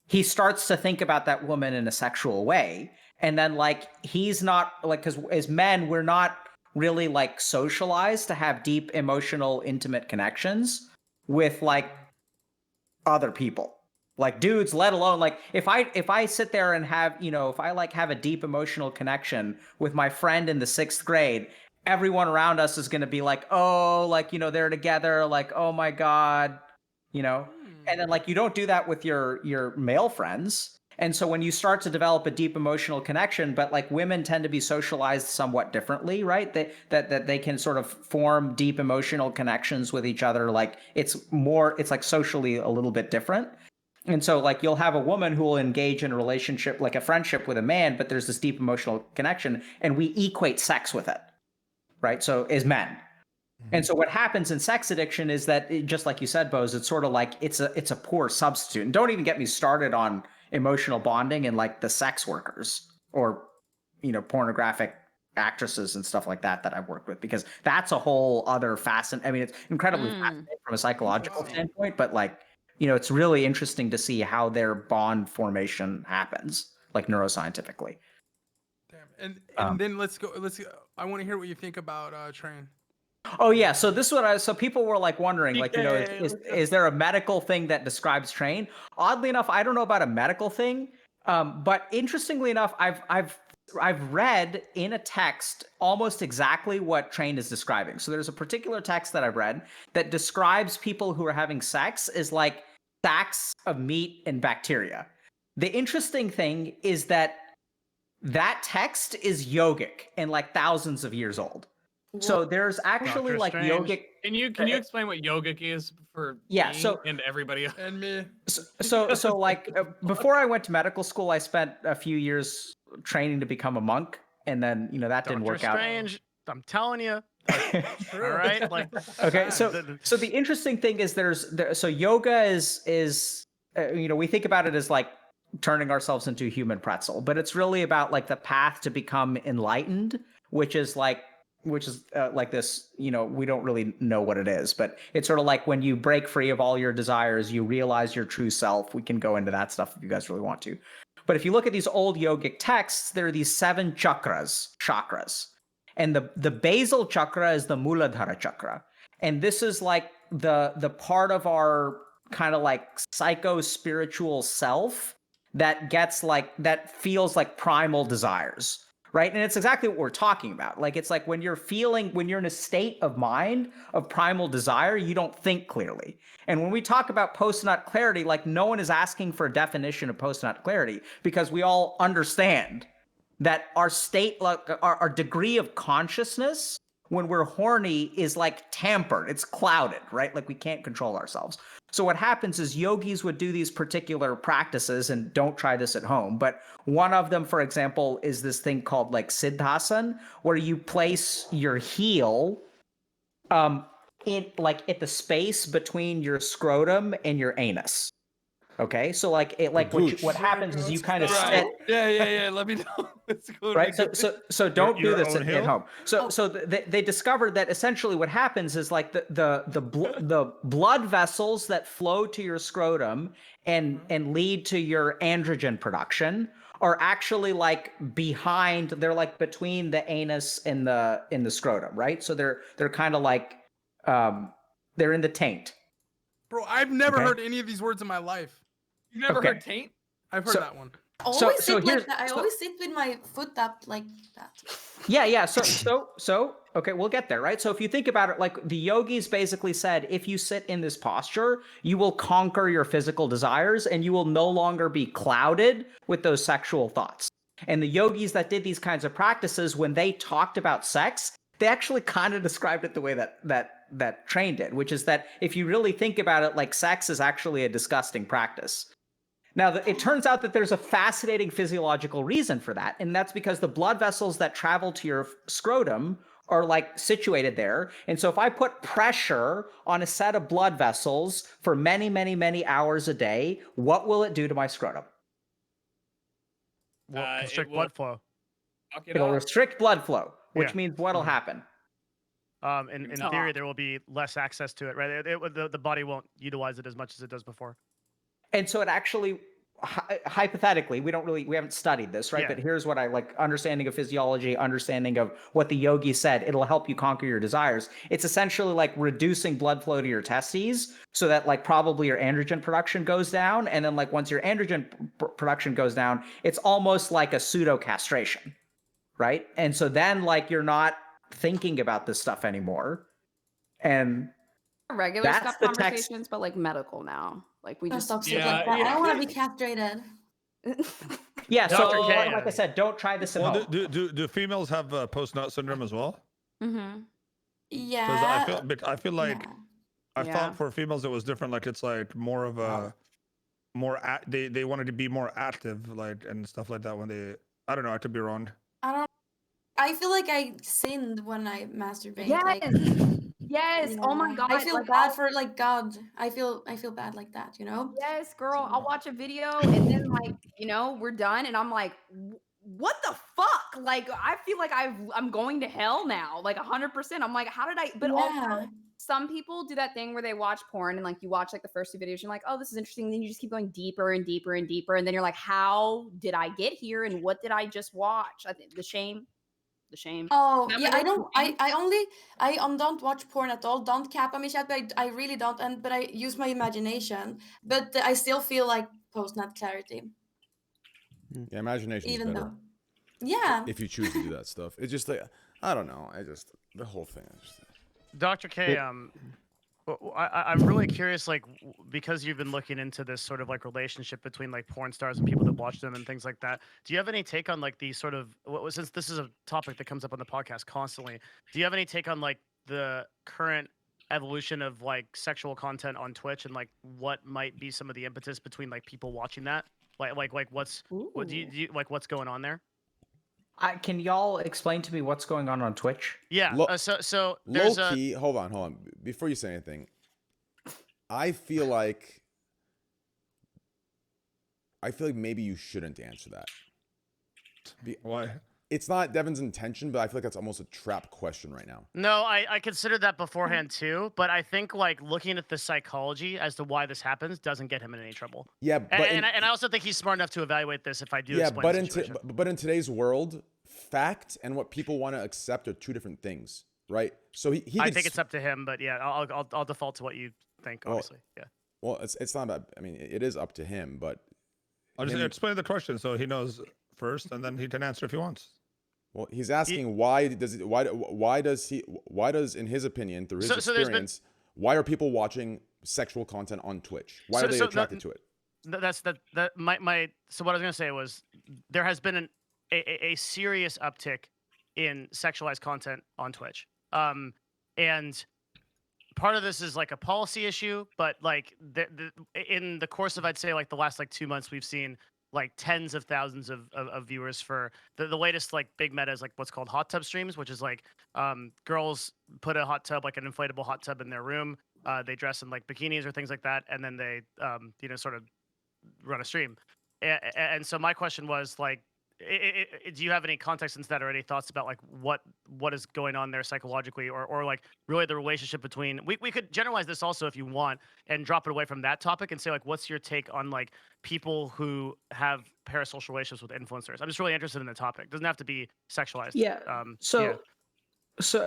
he starts to think about that woman in a sexual way. And then, like, he's not, like, because as men, we're not really, like, socialized to have deep, emotional, intimate connections with, like, other people, like dudes, let alone, like, if I sit there and have, if I, like, have a deep emotional connection with my friend in the 6th grade, everyone around us is going to be like, oh, like, they're together, like, oh my God, and then, like, you don't do that with your male friends. And so when you start to develop a deep emotional connection, but, like, women tend to be socialized somewhat differently, right? That they can sort of form deep emotional connections with each other. Like, it's like socially a little bit different. And so, like, you'll have a woman who will engage in a relationship, like a friendship with a man, but there's this deep emotional connection, and we equate sex with it, right? So as men. And so what happens in sex addiction is that, just like you said, Bose, it's sort of like it's a poor substitute. And don't even get me started on emotional bonding and, like, the sex workers or, pornographic actresses and stuff like that I've worked with, because that's a whole other it's incredibly fascinating from a psychological standpoint, but, like, it's really interesting to see how their bond formation happens, like neuroscientifically. Damn. And then let's go. I want to hear what you think about Train. Oh yeah, so this is what so people were like wondering, like, is there a medical thing that describes Train? Oddly enough, I don't know about a medical thing, but interestingly enough, I've read in a text almost exactly what Train is describing. So there's a particular text that I've read that describes people who are having sex as like sacks of meat and bacteria. The interesting thing is that text is yogic and like thousands of years old. So there's actually Dr. like Strange. yogic. Can you explain what yogic is for me and everybody else? And me. So like before I went to medical school, I spent a few years training to become a monk, and then that didn't work out. Strange. I'm telling you. All right. Like okay. So the interesting thing is so yoga is we think about it as like turning ourselves into a human pretzel, but it's really about like the path to become enlightened, which is like this, we don't really know what it is, but it's sort of like when you break free of all your desires, you realize your true self. We can go into that stuff if you guys really want to. But if you look at these old yogic texts, there are these 7 chakras. And the basal chakra is the Muladhara chakra. And this is like the part of our kind of like psycho-spiritual self that feels like primal desires. Right. And it's exactly what we're talking about. Like, it's like when you're in a state of mind of primal desire, you don't think clearly. And when we talk about post-nut clarity, like, no one is asking for a definition of post-nut clarity, because we all understand that our state, like our degree of consciousness when we're horny is like tampered. It's clouded, right? Like, we can't control ourselves. So what happens is yogis would do these particular practices, and don't try this at home, but one of them, for example, is this thing called like Siddhasana, where you place your heel in like at the space between your scrotum and your anus. Okay, so like what happens is you kind of sit. Yeah. Let me know. It's cool. Right. So don't do this at home. So they discovered that essentially what happens is like the blood vessels that flow to your scrotum and lead to your androgen production are actually like behind. They're like between the anus and the scrotum. Right. So they're kind of like they're in the taint. Bro, I've never heard any of these words in my life. You've never heard taint? I've heard that one. I always sit with my foot up like that. Yeah. So okay, we'll get there, right? So if you think about it, like the yogis basically said, if you sit in this posture, you will conquer your physical desires and you will no longer be clouded with those sexual thoughts. And the yogis that did these kinds of practices, when they talked about sex, they actually kind of described it the way that Train did, which is that if you really think about it, like, sex is actually a disgusting practice. Now, it turns out that there's a fascinating physiological reason for that, and that's because the blood vessels that travel to your scrotum are like situated there. And so if I put pressure on a set of blood vessels for many, many, many hours a day, what will it do to my scrotum? Restrict blood flow. It'll restrict blood flow, which means what'll happen? In theory, there will be less access to it, right? The body won't utilize it as much as it does before. And so it actually, hypothetically, we haven't studied this, right? But here's what I like: understanding of physiology, understanding of what the yogi said. It'll help you conquer your desires. It's essentially like reducing blood flow to your testes, so that like probably your androgen production goes down. And then like once your androgen production goes down, it's almost like a pseudo castration, right? And so then like you're not thinking about this stuff anymore. And regular stuff conversations, but like medical now. Like we just like that. I don't want to be castrated. Yeah, so like I said, don't try this at home. Do females have post-nut syndrome as well? Mm-hmm. Yeah. I feel like I thought for females it was different. Like it's like more of a they wanted to be more active, like, and stuff like that when they. I don't know. I could be wrong. I feel like I sinned when I masturbate. Yes. Like, yes. Oh my god. I feel bad for like God. I feel bad like that, you know? Yes, girl. I'll watch a video and then like, we're done and I'm like, what the fuck? Like I feel like I'm going to hell now. Like 100%. I'm like, how did I also some people do that thing where they watch porn and like you watch like the first 2 videos, you're like, oh, this is interesting. Then you just keep going deeper and deeper and deeper. And then you're like, how did I get here? And what did I just watch? I think the shame. Oh That yeah, might I be don't. shame. I don't watch porn at all. Don't cap on me, chat. But I really don't. And but I use my imagination. But I still feel like post-nut clarity, Yeah, imagination is even better though. Yeah. if you choose to do that stuff. It's just like I don't know. The whole thing. Dr. K, I'm really curious, like, because you've been looking into this sort of like relationship between like porn stars and people that watch them and things like that. Do you have any take on like the sort of since this is a topic that comes up on the podcast constantly? Do you have any take on like the current evolution of like sexual content on Twitch and like what might be some of the impetus between like people watching that? Like what do you like what's going on there? Can y'all explain to me what's going on Twitch? Yeah. So there's low key. Hold on. Before you say anything, I feel like maybe you shouldn't answer that. Why? It's not Devin's intention, but I feel like that's almost a trap question right now. No, I considered that beforehand too, but I think like looking at the psychology as to why this happens doesn't get him in any trouble. Yeah, but and I also think he's smart enough to evaluate this if I do. Yeah, explain the situation. but in today's world, fact and what people want to accept are two different things, right? So I think it's up to him, but yeah, I'll default to what you think. Obviously, yeah. Well, it's not about. I mean, it is up to him, but I'll just explain the question so he knows first, and then he can answer if he wants. Well, he's asking why does in his opinion through his experience why are people watching sexual content on Twitch? Why are they attracted to it? So what I was gonna say was there has been a serious uptick in sexualized content on Twitch, and part of this is like a policy issue, but like in the course of I'd say like the last like 2 months we've seen like tens of thousands of viewers for the latest like big meta is like what's called hot tub streams, which is like girls put a hot tub, like an inflatable hot tub in their room. They dress in like bikinis or things like that, and then they sort of run a stream. And so my question was like, do you have any context into that or any thoughts about like what is going on there psychologically or like really the relationship between we could generalize this also if you want and drop it away from that topic and say like what's your take on like people who have parasocial relationships with influencers? I'm just really interested in the topic. It doesn't have to be sexualized. Yeah. So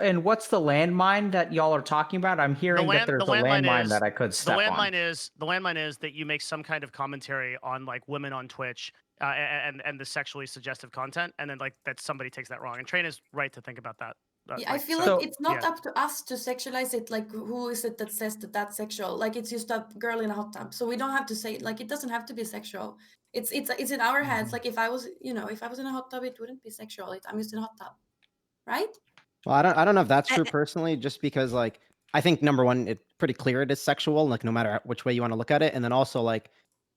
and what's the landmine that y'all are talking about? I'm hearing that there's a landmine that I could step on. The landmine is that you make some kind of commentary on like women on Twitch and the sexually suggestive content, and then like that somebody takes that wrong. And Train is right to think about that. Yeah, I feel like it's not up to us to sexualize it. Like, who is it that says that that's sexual? Like, it's just a girl in a hot tub, so we don't have to say like it doesn't have to be sexual. It's in our heads. Like, if I was in a hot tub, it wouldn't be sexual. I'm just in a hot tub, right? Well, I don't know if that's true personally, just because like I think number one, it's pretty clear it is sexual, like no matter which way you want to look at it, and then also like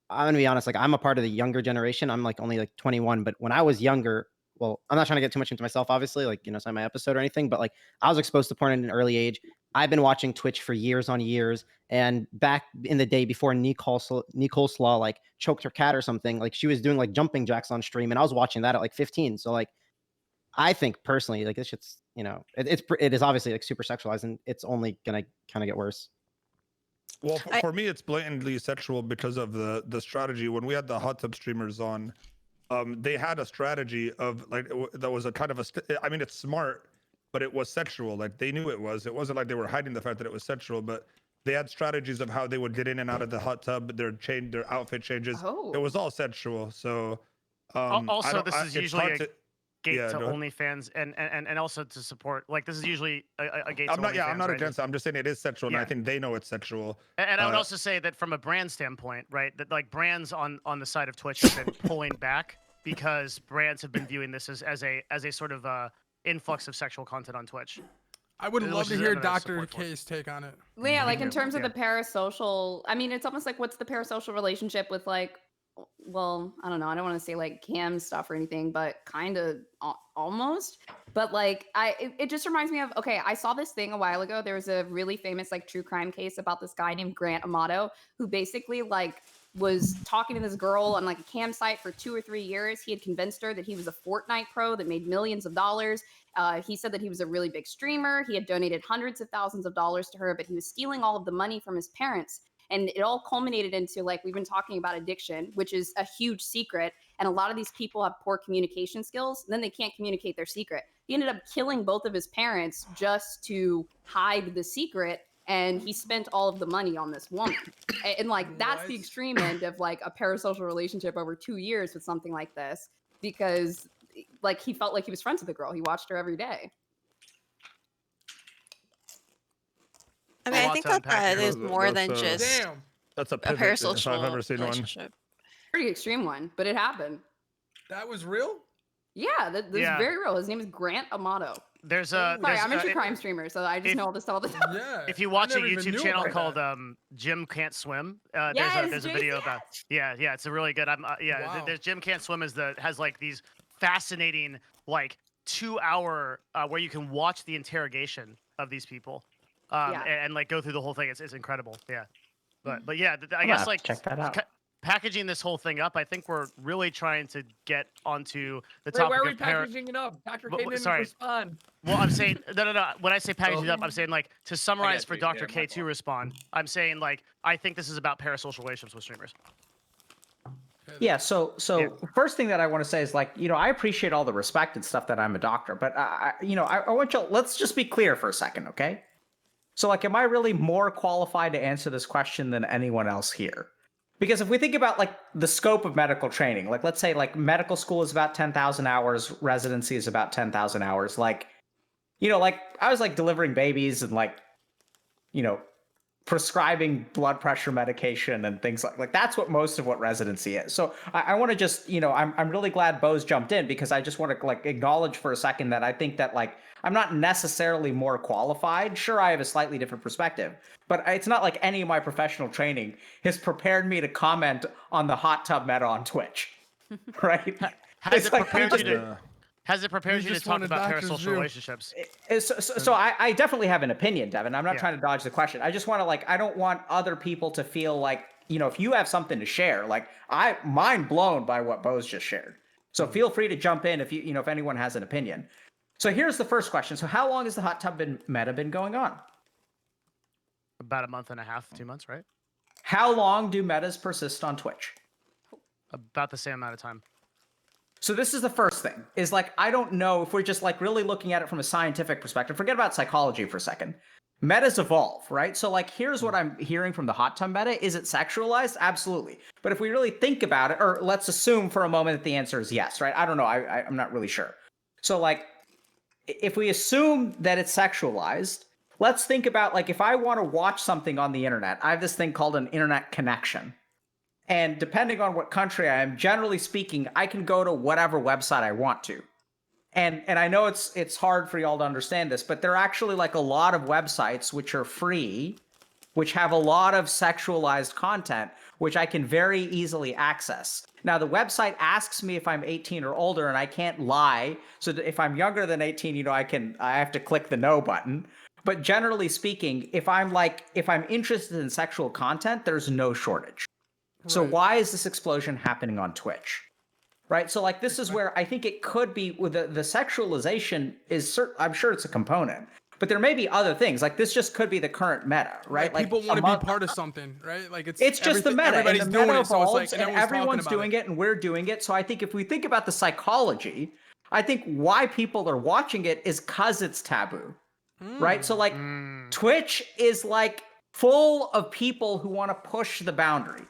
I'm gonna be honest, like I'm a part of the younger generation. I'm like only like 21, but when I was younger, well, I'm not trying to get too much into myself, obviously, like it's not my episode or anything, but like I was exposed to porn at an early age. I've been watching Twitch for years on years, and back in the day before Nicole Slaw like choked her cat or something, like she was doing like jumping jacks on stream, and I was watching that at like 15. So like I think personally, like this shit's it is obviously like super sexualized, and it's only gonna kind of get worse. Well, for me, it's blatantly sexual because of the strategy. When we had the hot tub streamers on, they had a strategy of like that was a kind of I mean, it's smart, but it was sexual. Like they knew it was. It wasn't like they were hiding the fact that it was sexual, but they had strategies of how they would get in and out of the hot tub. Their outfit changes. Oh. It was all sexual. So also, this is usually gate Yeah, to go ahead. OnlyFans and also to support, like, this is usually a gate to I'm not. OnlyFans, Yeah, I'm not right? against it. I'm just saying it is sexual, and Yeah. I think they know it's sexual. And I would also say that from a brand standpoint, right, that like brands on the side of Twitch have been pulling back because brands have been viewing this as a sort of influx of sexual content on Twitch. I would Which love is to hear evidence to Dr. support for it. K's take on it. Yeah, like in terms of the parasocial, I mean, it's almost like what's the parasocial relationship with like, well, I don't know. I don't want to say like cam stuff or anything, but kind of almost. But like, it just reminds me of, okay, I saw this thing a while ago. There was a really famous like true crime case about this guy named Grant Amato who basically like was talking to this girl on like a campsite for 2 or 3 years. He had convinced her that he was a Fortnite pro that made millions of dollars. He said that he was a really big streamer. He had donated hundreds of thousands of dollars to her, but he was stealing all of the money from his parents. And it all culminated into, like, we've been talking about addiction, which is a huge secret. And a lot of these people have poor communication skills, and then they can't communicate their secret. He ended up killing both of his parents just to hide the secret. And he spent all of the money on this woman. And like, that's the extreme end of like a parasocial relationship over 2 years with something like this, because like he felt like he was friends with the girl. He watched her every day. I mean, I think that is more than That's just That's a a pivot if parasocial I've ever seen one. relationship. Pretty extreme one, but it happened. That was real? Yeah, this is Yeah. very real. His name is Grant Amato. There's a Sorry, there's I'm a true it- crime streamer, so I just know all this stuff all the time. Yeah. if you watch a never even YouTube knew channel about called that. Jim Can't Swim, Yes, there's a JC, video about yeah it's a really good Wow. there's Jim Can't Swim has like these fascinating like 2 hour where you can watch the interrogation of these people Yeah. and like go through the whole thing. It's incredible. Yeah, but yeah, I I'm guess gonna like check that out. packaging this whole thing up, I think we're really trying to get onto the Wait, topic why are we of packaging it up? Dr. K Well, didn't sorry. respond. Well, I'm saying no. When I say packaging up, I'm saying like to summarize got for you. Dr. Yeah, K my to fault. respond. I'm saying like I think this is about parasocial relationships with streamers. Yeah, so Yeah. first thing that I want to say is like, I appreciate all the respect and stuff that I'm a doctor, but I want you, let's just be clear for a second, okay? So like, am I really more qualified to answer this question than anyone else here? Because if we think about like the scope of medical training, like let's say like medical school is about 10,000 hours, residency is about 10,000 hours. Like, like I was like delivering babies and like, prescribing blood pressure medication and things like that's what most of what residency is. So I want to just, I'm really glad Bo's jumped in because I just want to like acknowledge for a second that I think that like I'm not necessarily more qualified. Sure, I have a slightly different perspective, but it's not like any of my professional training has prepared me to comment on the hot tub meta on Twitch, right? Has it like, prepared you to? Yeah. Has it prepared You you to just talk want a about doctor's parasocial view. relationships? So I definitely have an opinion, Devin. I'm not Yeah. trying to dodge the question. I just want to like, I don't want other people to feel like, if you have something to share, like I'm mind blown by what Bo's just shared. So feel free to jump in if if anyone has an opinion. So here's the first question. So how long has the hot tub meta been going on? About a month and a half, 2 months, right? How long do metas persist on Twitch? About the same amount of time. So this is the first thing, is like, I don't know if we're just like really looking at it from a scientific perspective. Forget about psychology for a second. Metas evolve, right? So like, here's what I'm hearing from the hot tub meta. Is it sexualized? Absolutely. But if we really think about it, or let's assume for a moment that the answer is yes, right? I don't know. I'm not really sure. So like, if we assume that it's sexualized, let's think about like, if I want to watch something on the internet, I have this thing called an internet connection. And depending on what country I am, generally speaking, I can go to whatever website I want to. And I know it's hard for y'all to understand this, but there are actually like a lot of websites which are free, which have a lot of sexualized content, which I can very easily access. Now, the website asks me if I'm 18 or older, and I can't lie. So that if I'm younger than 18, I have to click the no button. But generally speaking, if I'm interested in sexual content, there's no shortage. So why is this explosion happening on Twitch? Right? So like, this is where I think it could be with the sexualization is I'm sure it's a component, but there may be other things. Like this just could be the current meta, right? Like people want to be part of something, right? Like it's just the meta, and everybody's the doing meta it, so it's like evolves, and everyone's talking doing about it, and we're doing it. So I think if we think about the psychology, I think why people are watching it is because it's taboo, right? So like, Twitch is like full of people who want to push the boundary.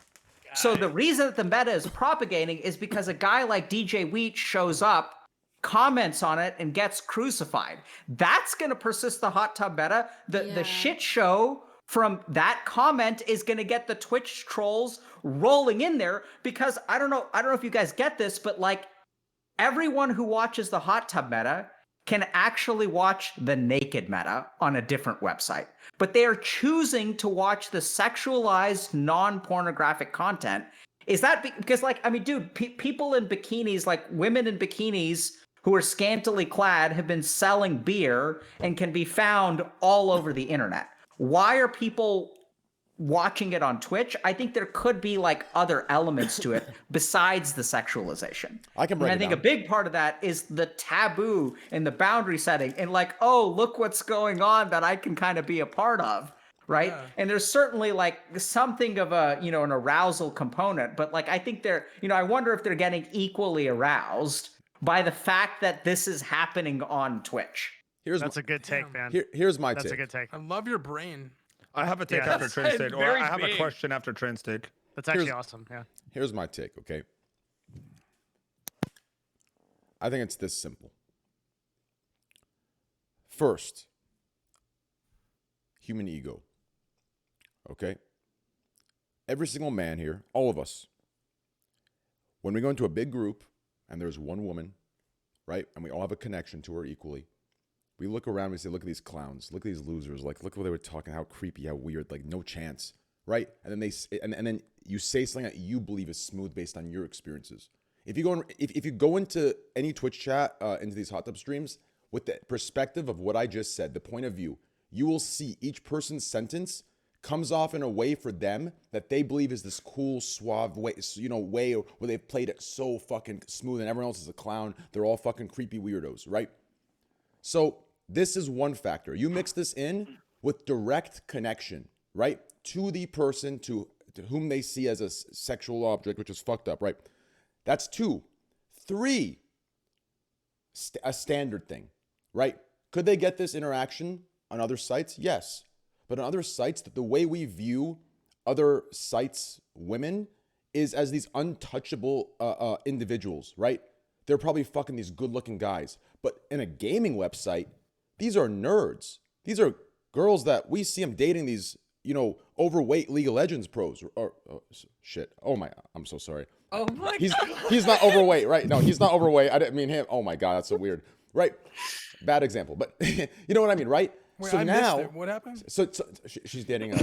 So the reason that the meta is propagating is because a guy like DJ Wheat shows up, comments on it, and gets crucified. That's going to persist the hot tub meta. The shit show from that comment is going to get the Twitch trolls rolling in there, because I don't know if you guys get this, but like, everyone who watches the hot tub meta can actually watch the naked meta on a different website, but they are choosing to watch the sexualized, non-pornographic content. Is that because, like, I mean, dude, people in bikinis, like women in bikinis who are scantily clad, have been selling beer and can be found all over the internet. Why are people watching it on Twitch, I think there could be like other elements to it besides the sexualization. I can break And I it think down. a big part of that is the taboo and the boundary setting and like, oh, look what's going on that I can kind of be a part of. Right. Yeah. And there's certainly like something of a, you know, an arousal component, but like, I think they're, you know, I wonder if they're getting equally aroused by the fact that this is happening on Twitch. That's a good take, man. Here's my That's take. a good take. I love your brain. I have a take Yeah. after Train's take, or Very I have big. a question after Train's take. That's actually Here's- awesome. Yeah. Here's my take, okay? I think it's this simple. First, human ego. Okay? Every single man here, all of us, when we go into a big group and there's one woman, right? And we all have a connection to her equally. We look around and we say, look at these clowns, look at these losers, like look what they were talking, how creepy, how weird, like no chance, right? And then and then you say something that you believe is smooth based on your experiences. If you go into any Twitch chat, into these hot tub streams with the perspective of what I just said, the point of view, you will see each person's sentence comes off in a way for them that they believe is this cool, suave way, you know, way where they've played it so fucking smooth and everyone else is a clown. They're all fucking creepy weirdos, right? So this is one factor. You mix this in with direct connection, right? To the person to whom they see as a sexual object, which is fucked up, right? That's 2. 3, a standard thing, right? Could they get this interaction on other sites? Yes. But on other sites, the way we view other sites' women is as these untouchable individuals, right? They're probably fucking these good-looking guys. But in a gaming website, these are nerds. These are girls that we see them dating these, you know, overweight League of Legends pros. Shit. Oh my, I'm so sorry. Oh my He's god. he's not overweight, right? No, he's not overweight. I didn't mean him. Oh my god, that's so weird, right? Bad example, but you know what I mean, right? Wait, so I now, missed it. What happened? so she's dating.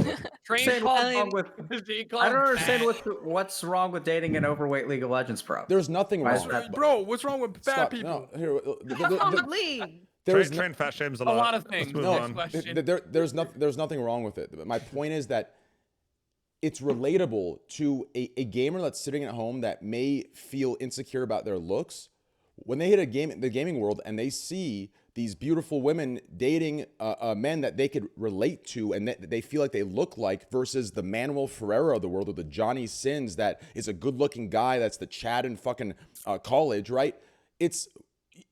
Train Saying called what's wrong him. with- He I called don't understand fat. what's wrong with dating an overweight League of Legends pro. There's nothing Why is wrong. that- Bro, what's wrong with bad Stop. people? No, here, League. there's Train fat shames a A lot. lot of Let's things. move no, on. Question. there's nothing wrong with it. But my point is that it's relatable to a gamer that's sitting at home that may feel insecure about their looks. When they hit the gaming world and they see these beautiful women dating men that they could relate to and that they feel like they look like versus the Manuel Ferreira of the world or the Johnny Sins that is a good-looking guy that's the Chad in fucking college, right?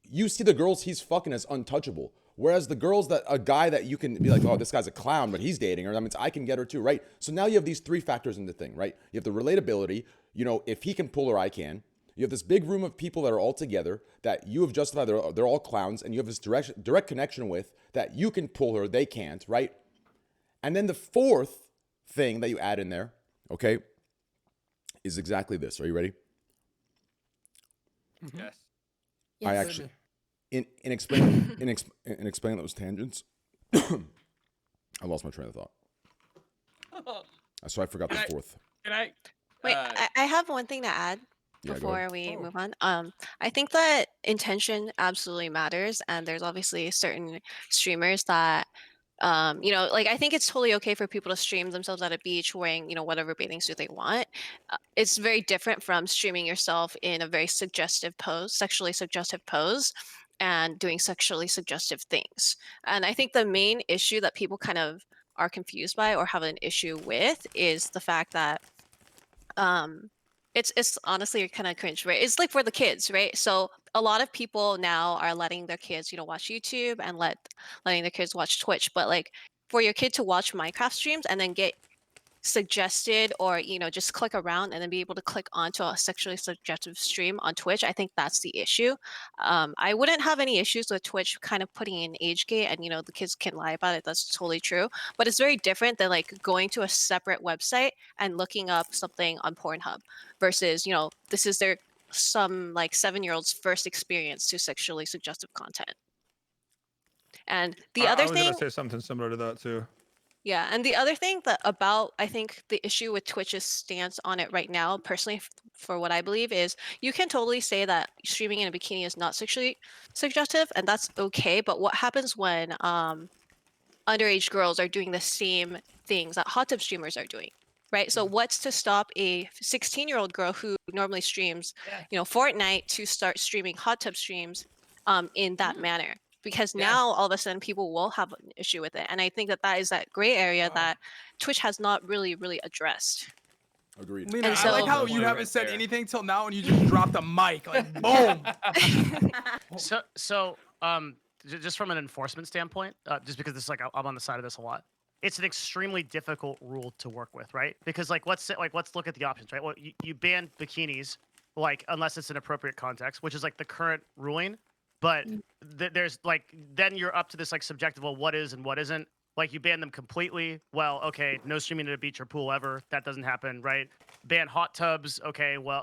You see the girls he's fucking as untouchable. Whereas the girls a guy that you can be like, oh, this guy's a clown, but he's dating her. That means I can get her too, right? So now you have these 3 factors in the thing, right? You have the relatability, you know, if he can pull her, I can. You have this big room of people that are all together that you have justified, they're all clowns, and you have this direct connection with that you can pull her, they can't, right? And then the 4th thing that you add in there, okay, is exactly this. Are you ready? Yes. I Yes. actually, in explaining those tangents, I lost my train of thought. So I forgot the 4th. Can I? Wait, I have one thing to add Yeah, go before ahead. we Oh. move on. I think that intention absolutely matters, and there's obviously certain streamers that, you know, like I think it's totally okay for people to stream themselves at a beach wearing, you know, whatever bathing suit they want. It's very different from streaming yourself in a very suggestive pose, sexually suggestive pose, and doing sexually suggestive things. And I think the main issue that people kind of are confused by or have an issue with is the fact that it's honestly kind of cringe, right? It's like for the kids, right? So a lot of people now are letting their kids, you know, watch YouTube and letting their kids watch Twitch, but like for your kid to watch Minecraft streams and then get suggested or, you know, just click around and then be able to click onto a sexually suggestive stream on Twitch, I think that's the issue. I wouldn't have any issues with Twitch kind of putting an age gate and, you know, the kids can lie about it. That's totally true. But it's very different than like going to a separate website and looking up something on Pornhub versus, you know, this is some like 7-year-old's first experience to sexually suggestive content. And the other I was thing, gonna say something similar to that too. yeah, and the other thing that about I think the issue with Twitch's stance on it right now, personally, for what I believe, is you can totally say that streaming in a bikini is not sexually suggestive, and that's okay. But what happens when underage girls are doing the same things that hot tub streamers are doing, right? So what's to stop a 16-year-old girl who normally streams, Fortnite to start streaming hot tub streams in that manner? Because now all of a sudden people will have an issue with it. And I think that is that gray area that Twitch has not really Oh. addressed. Agreed. Lena, And I like so- how you haven't said anything till now, and you just dropped a mic, like boom. Just from an enforcement standpoint, just because this is like I'm on the side of this a lot, it's an extremely difficult rule to work with, right? Because let's look at the options, right? Well, you ban bikinis, unless it's an appropriate context, which is like the current ruling, but there's then you're up to this subjective, well, what is and what isn't. You ban them completely. Well, okay, no streaming at a beach or pool ever. That doesn't happen, right? Ban hot tubs. Okay, well,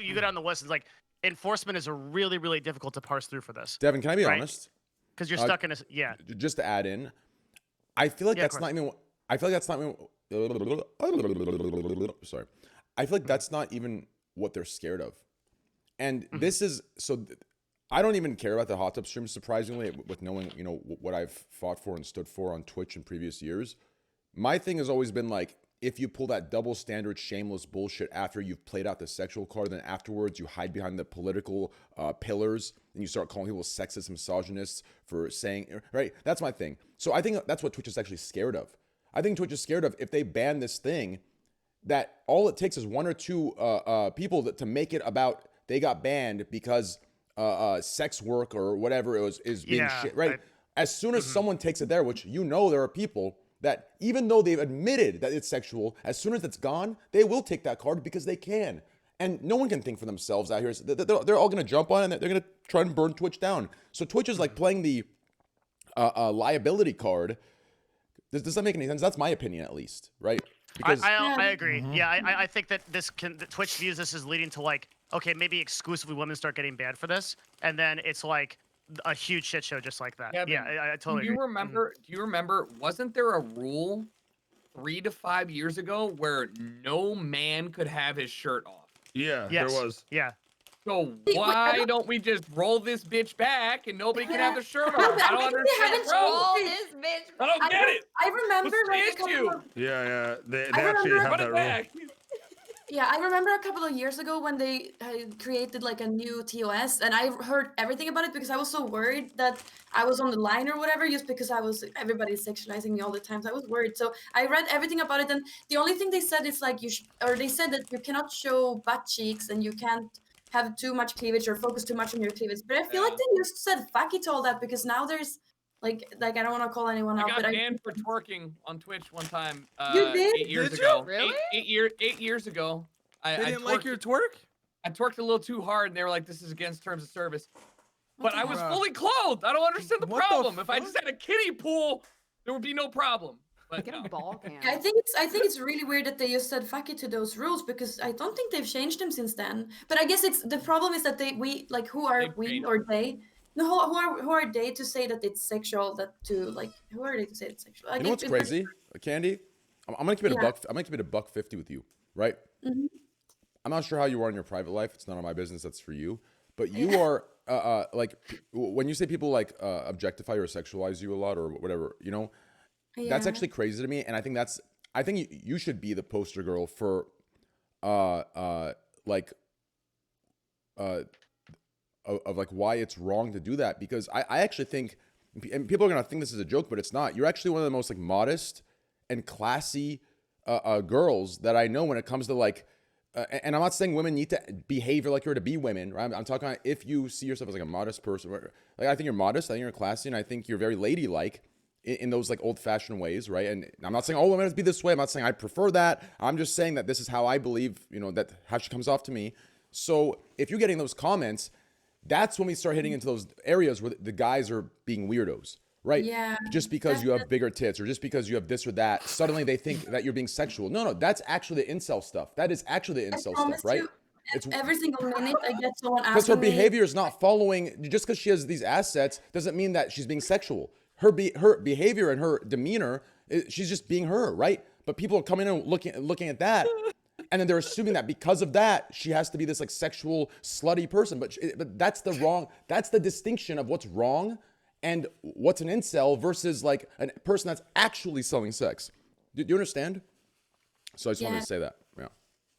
you go down the list. It's enforcement is a really, really difficult to parse through for this. Devin, can I be honest? Because you're stuck in a Just to add in, I feel like that's not even. I feel like that's not even. Sorry, I feel like that's not even what they're scared of, and this is so. I don't even care about the hot tub streams, surprisingly, with knowing, what I've fought for and stood for on Twitch in previous years. My thing has always been if you pull that double standard, shameless bullshit after you've played out the sexual card, then afterwards you hide behind the political pillars and you start calling people sexist, misogynists for saying, right? That's my thing. So I think that's what Twitch is actually scared of. I think Twitch is scared of, if they ban this thing, that all it takes is one or two people to make it about they got banned because sex work or whatever is being shit, right? As soon as someone takes it there, which there are people that even though they've admitted that it's sexual, as soon as it's gone, they will take that card because they can. And no one can think for themselves out here. They're all going to jump on and they're going to try and burn Twitch down. So Twitch is playing the liability card. Does that make any sense? That's my opinion, at least, right? Because I agree. Yeah, I think that that Twitch views this as leading to okay, maybe exclusively women start getting banned for this, and then it's a huge shit show just like that. Kevin, I totally do you agree. remember? Do you remember? Wasn't there a rule 3 to 5 years ago where no man could have his shirt off? Yeah, Yes. there was. Yeah. So why don't we just roll this bitch back and nobody can have their shirt on? I don't understand, bro. Roll this bitch. I don't get it. I remember What's the issue? Yeah. They I actually remember- have Run that it rule. back. Yeah, I remember a couple of years ago when they created a new TOS, and I heard everything about it because I was so worried that I was on the line or whatever, just because everybody's sexualizing me all the time. So I was worried. So I read everything about it, and the only thing they said is they said that you cannot show butt cheeks and you can't have too much cleavage or focus too much on your cleavage. But I feel like they just said fuck it to all that, because now there's I don't want to call anyone I out, got but banned for twerking on Twitch one time. You did? 8 years Did ago. you? Really? 8 years ago. They didn't like your twerked- twerk? I twerked a little too hard, and they were like, "This is against terms of service." But I was Bruh. fully clothed. I don't understand the What the problem. If I fuck? just had a kiddie pool, there would be no problem. But Get no. a ball can. I think it's really weird that they just said fuck it to those rules, because I don't think they've changed them since then. But I guess the problem is that who are They've we changed or they? No, who are they to say that it's sexual? Who are they to say it's sexual? you know what's crazy, Candy? I'm gonna keep it a buck. I'm gonna keep it a $1.50 with you, right? Mhm. I'm not sure how you are in your private life. It's none of my business. That's for you. But you are when you say people objectify or sexualize you a lot or whatever, that's actually crazy to me. And I think you should be the poster girl for why it's wrong to do that, because I actually think, and people are gonna think this is a joke, but it's not. You're actually one of the most modest and classy girls that I know when it comes to and I'm not saying women need to behave like you're to be women, right? I'm talking about if you see yourself as a modest person. I think you're modest, I think you're classy, and I think you're very ladylike in those old-fashioned ways, right? And I'm not saying all women have to be this way. I'm not saying I prefer that. I'm just saying that this is how I believe, that how she comes off to me. So if you're getting those comments, that's when we start hitting into those areas where the guys are being weirdos, right? Yeah, Just because you have bigger tits or just because you have this or that, suddenly they think that you're being sexual. No, that's actually the incel stuff. That is actually the incel stuff, right? It's every single minute I get someone asking because her me. behavior is not following. Just because she has these assets doesn't mean that she's being sexual. Her behavior and her demeanor, she's just being her, right? But people are coming in and looking at that, and then they're assuming that because of that, she has to be this sexual slutty person. But that's that's the distinction of what's wrong and what's an incel versus a person that's actually selling sex. Do you understand? So I just wanted Yeah. to say that. Yeah.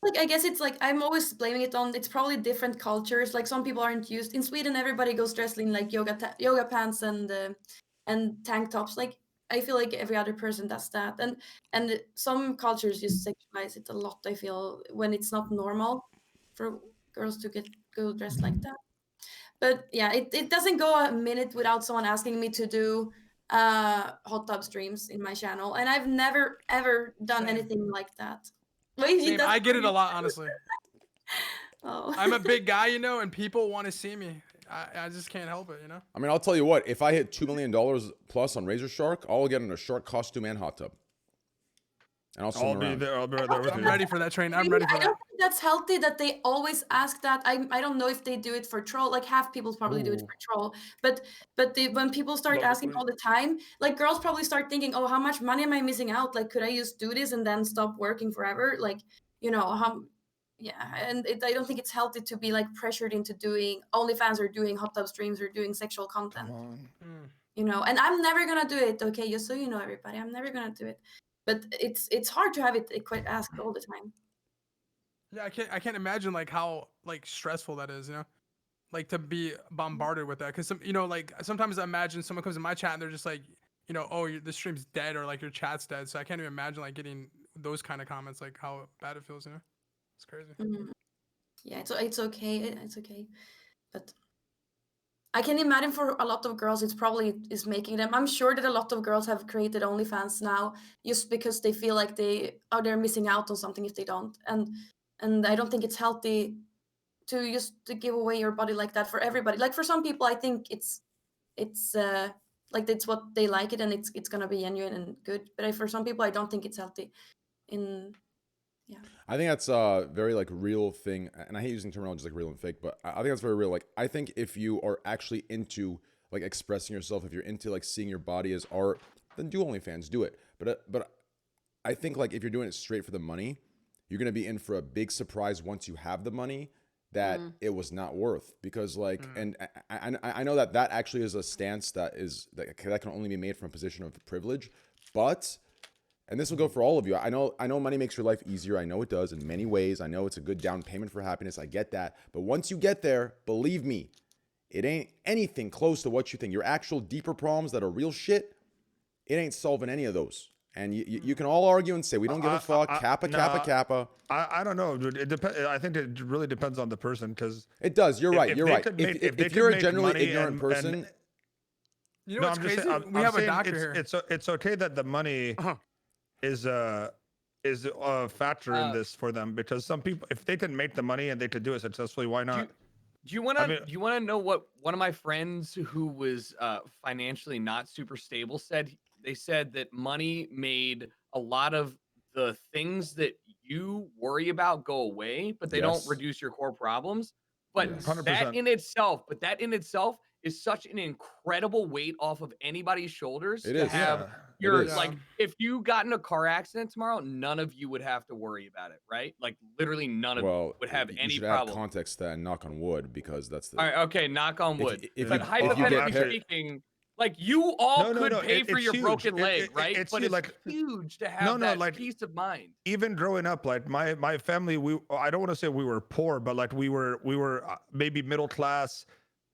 Like, I guess it's like I'm always blaming it on, it's probably different cultures. Like some people aren't used. In Sweden, everybody goes dressed in like yoga pants and tank tops. Like I feel like every other person does that. And some cultures just sexualize it a lot. I feel when it's not normal for girls to go dressed like that. But yeah, it doesn't go a minute without someone asking me to do hot tub streams in my channel, and I've never ever done Same. anything like that. Wait, he Same. I doesn't get it a really- lot, honestly. Oh. I'm a big guy, you know, and people want to see me. I just can't help it, you know. I mean, I'll tell you what. If I hit $2 million plus on Razor Shark, I'll get in a shark costume and hot tub, and I'll swim I'll be around. there. I'll be right there with I'm you. ready for that train. I'm Maybe ready for I that. don't think that's healthy that they always ask that. I don't know if they do it for troll. Like half people probably do it Ooh. for troll. But when people start Love it, asking please. all the time, like girls probably start thinking, oh, how much money am I missing out? Like, could I just do this and then stop working forever? Like, you know, yeah. And I don't think it's healthy to be like pressured into doing OnlyFans or doing hot tub streams or doing sexual content. Come on. You know, and I'm never gonna do it. Okay, just so you know, everybody, I'm never gonna do it. But it's hard to have it quite asked all the time. Yeah, I can't imagine like how like stressful that is, you know, like to be bombarded with that. Because some, you know, like sometimes I imagine someone comes in my chat and they're just like, you know, oh, the stream's dead or like your chat's dead. So I can't even imagine like getting those kind of comments, like how bad it feels, you know. It's crazy. Yeah, it's okay. It's okay. But I can imagine for a lot of girls, it's probably is making them. I'm sure that a lot of girls have created OnlyFans now just because they feel like they're missing out on something if they don't. And I don't think it's healthy to just to give away your body like that for everybody. Like for some people, I think it's like it's what they like it and it's gonna be genuine and good. But for some people, I don't think it's healthy. I think that's a very like real thing, and I hate using terminology like real and fake, but I think that's very real. Like I think if you are actually into like expressing yourself, if you're into like seeing your body as art, then do OnlyFans, do it. But I think like if you're doing it straight for the money, you're gonna be in for a big surprise once you have the money that it was not worth, because like and I know that actually is a stance that can only be made from a position of privilege, but. And this will go for all of you. I know money makes your life easier. I know it does in many ways. I know it's a good down payment for happiness. I get that. But once you get there, believe me, it ain't anything close to what you think. Your actual deeper problems that are real shit, it ain't solving any of those. And you can all argue and say, we don't give a fuck, kappa. I don't know, dude. It depends. I think it really depends on the person, because it does. You're right. You're right. If you're a generally money ignorant person. You know what's crazy? We have a doctor here. It's okay that the money is a factor in this for them, because some people, if they can make the money and they could do it successfully, why not? Do you want to do you want to know what one of my friends who was financially not super stable said? They said that money made a lot of the things that you worry about go away, but they don't reduce your core problems. But that in itself is such an incredible weight off of anybody's shoulders to have like, if you got in a car accident tomorrow, none of you would have to worry about it, right? Like literally none of you would have any problem. Add context to that and knock on wood, because that's the. All right, okay, knock on wood. But if hypothetically speaking, like you all could pay for your broken leg, right? But it's like huge to have that like, peace of mind. Even growing up, like my family, I don't want to say we were poor, but like we were maybe middle class.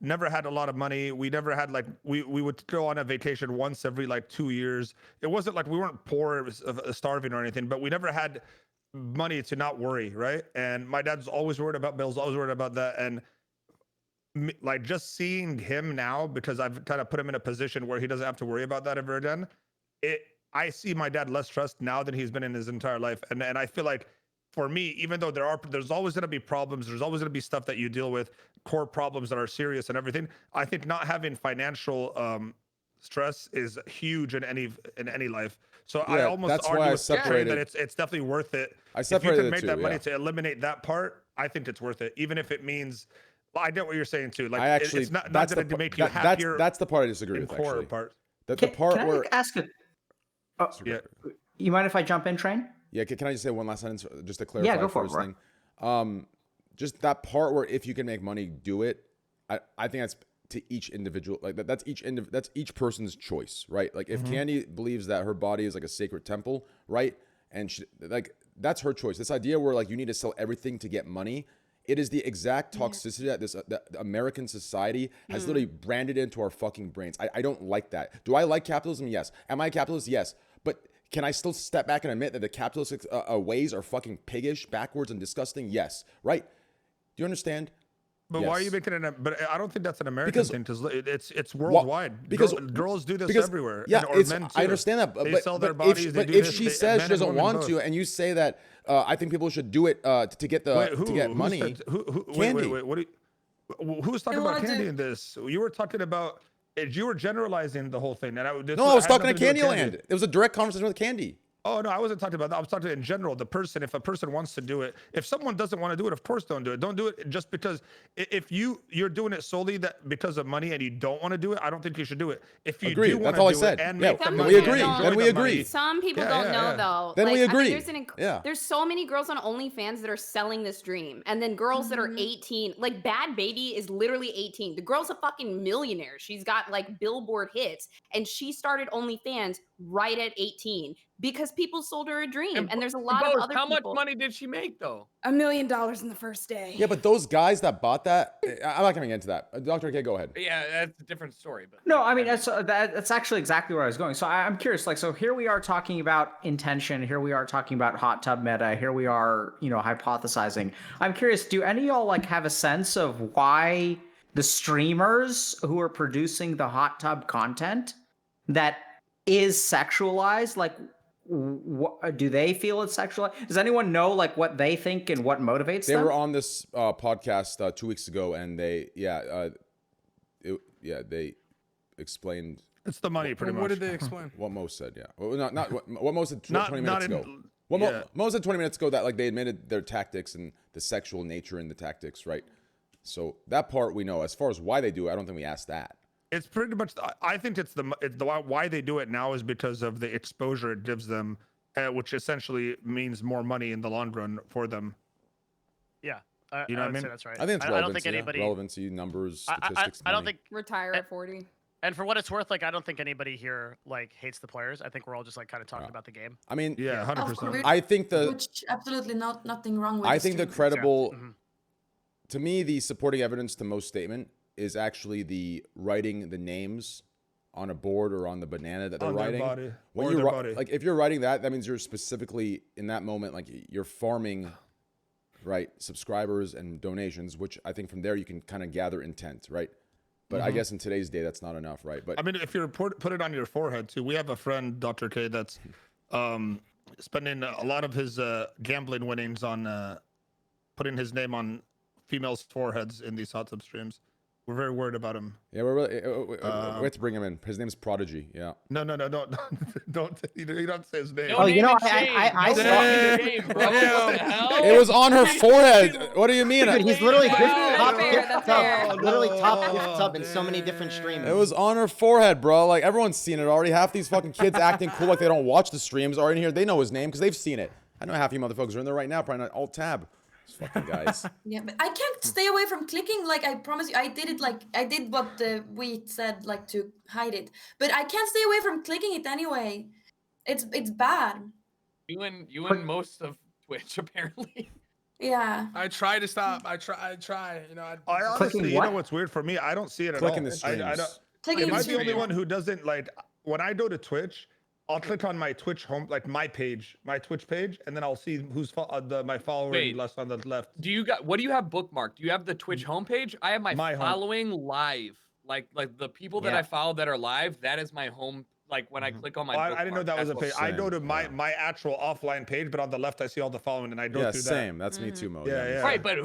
Never had a lot of money. We never had like we would go on a vacation once every like 2 years. It wasn't like we weren't poor, it was starving or anything, but we never had money to not worry, right? And my dad's always worried about bills, always worried about that. And like just seeing him now, because I've kind of put him in a position where he doesn't have to worry about that ever again. I see my dad less stressed now than he's been in his entire life, and I feel like, for me, even though there's always going to be problems, there's always going to be stuff that you deal with, core problems that are serious and everything. I think not having financial stress is huge in any life. So I almost argue with Train that it's definitely worth it. If you can make that money to eliminate that part, I think it's worth it, even if it means. Well, I get what you're saying too. Like it's not going to make you happier. That's the part I disagree with. Core actually, part. the part can where. I ask it? Oh, yeah. You mind if I jump in, Train? Yeah, can I just say one last sentence just to clarify? Yeah, go for it, thing. Just that part where if you can make money, do it. I think that's to each individual. Like that's each person's choice, right? Like if Candy believes that her body is like a sacred temple, right? And she, like that's her choice. This idea where like you need to sell everything to get money, it is the exact toxicity that that American society has literally branded into our fucking brains. I don't like that. Do I like capitalism? Yes. Am I a capitalist? Yes. But can I still step back and admit that the capitalist ways are fucking piggish, backwards, and disgusting? Yes. Right? Do you understand? But why are you making it? But I don't think that's an American Because- thing. Because it's worldwide. because- girls do this because- everywhere. Yeah, or men too. I understand that. They But, sell their but bodies. if, they but do if this, she they- says men she doesn't and women want both. to, and you say that I think people should do it to get Who money. said, who, Candy. Wait. What? Who's talking I about wanna Candy do- in this? You were talking about. You were generalizing the whole thing. And No, I was talking to Candyland. It was a direct conversation with Candy. Oh no, I wasn't talking about that. I was talking in general. The person, if a person wants to do it, if someone doesn't want to do it, of course don't do it. Don't do it just because. If you're doing it solely that because of money and you don't want to do it, I don't think you should do it. If you Agreed. do want That's all I to do said. it and Yeah, make the then money, we and agree. enjoy Then we the agree. money- Some people Yeah, don't yeah, know yeah. though. Then we Like, I agree. mean, Yeah. there's so many girls on OnlyFans that are selling this dream, and then girls that are 18. Like Bad Baby is literally 18. The girl's a fucking millionaire. She's got like Billboard hits, and she started OnlyFans right at 18 because people sold her a dream. And there's a lot of Both, other how much people. money did she make though? $1 million in the first day. Yeah, but those guys that bought that, I'm not coming into that. Dr. K, go ahead. Yeah, that's a different story. But No, I mean that's actually exactly where I was going. So I'm curious. Like, so here we are talking about intention. Here we are talking about hot tub meta. Here we are, hypothesizing. I'm curious. Do any of y'all like have a sense of why the streamers who are producing the hot tub content that is sexualized, like, do they feel it's sexualized? Does anyone know like what they think and what motivates They them? were on this podcast 2 weeks ago, and they they explained It's the money, pretty much. What did they explain? what Mo said. Yeah, well, not what Mo said 20 Not minutes in- ago. Well, yeah. Mo said 20 minutes ago that like they admitted their tactics and the sexual nature in the tactics, right? So that part we know. As far as why they do it, I don't think we asked that. It's pretty much. I think it's the why they do it now is because of the exposure it gives them, which essentially means more money in the long run for them. Yeah, You know what I would mean? say that's right. I think it's I relevancy. don't think anybody. Relevancy, numbers, I, statistics. I don't money. think, Retire at 40. and for what it's worth, like I don't think anybody here like hates the players. I think we're all just like kind of talking about the game. I mean, Yeah, 100%. Of course. I think Which absolutely nothing wrong with. I think the streamers. credible, Mhm. to me, the supporting evidence to Mo's statement is actually the writing the names on a board or on the banana that they're On their writing. body, When or you their ri- body. like if you're writing that means you're specifically in that moment, like you're farming, right, subscribers and donations, which I think from there you can kind of gather intent, right? But I guess in today's day that's not enough, right? But I mean, if you put it on your forehead too. We have a friend, Dr. K, that's spending a lot of his gambling winnings on putting his name on females' foreheads in these hot tub streams. We're very worried about him. yeah, we're really we have to bring him in. His name's Prodigy. Yeah. No, don't. You don't have to say his name. Oh, you know, I Don't saw. name the game, bro. What the hell? It was on her forehead. What do you mean? Dude, he's literally Wow, top that's fair, gift that's sub, fair. literally top gift sub in so many different streams. It was on her forehead, bro. Like everyone's seen it already. Half these fucking kids acting cool like they don't watch the streams are in here. They know his name because they've seen it. I know half you motherfuckers are in there right now, probably not alt tab. These fucking guys. Yeah, but I can't stay away from clicking. Like I promise you, I did it. Like I did what we said, like to hide it. But I can't stay away from clicking it anyway. It's bad. You and most of Twitch apparently. Yeah. I try to stop. I try. You know, I Clicking honestly, you what? know what's weird for me? I don't see it at Clicking all. the streams. I don't, Clicking am the I the only stream. one who doesn't like when I go to Twitch? I'll click on my Twitch home, like my page, my Twitch page, and then I'll see who's my follower Wait. list on the left. What do you have bookmarked? Do you have the Twitch homepage? I have my My home. following live. Like the people that Yeah. I follow that are live, that is my home. Like when I click on my Oh, I didn't know bookmark, that was a that's page. what- I go to Same, my yeah. my actual offline page, but on the left I see all the following, and I go Yeah, through same. That's me too, Mo. Yeah, yeah. Right, but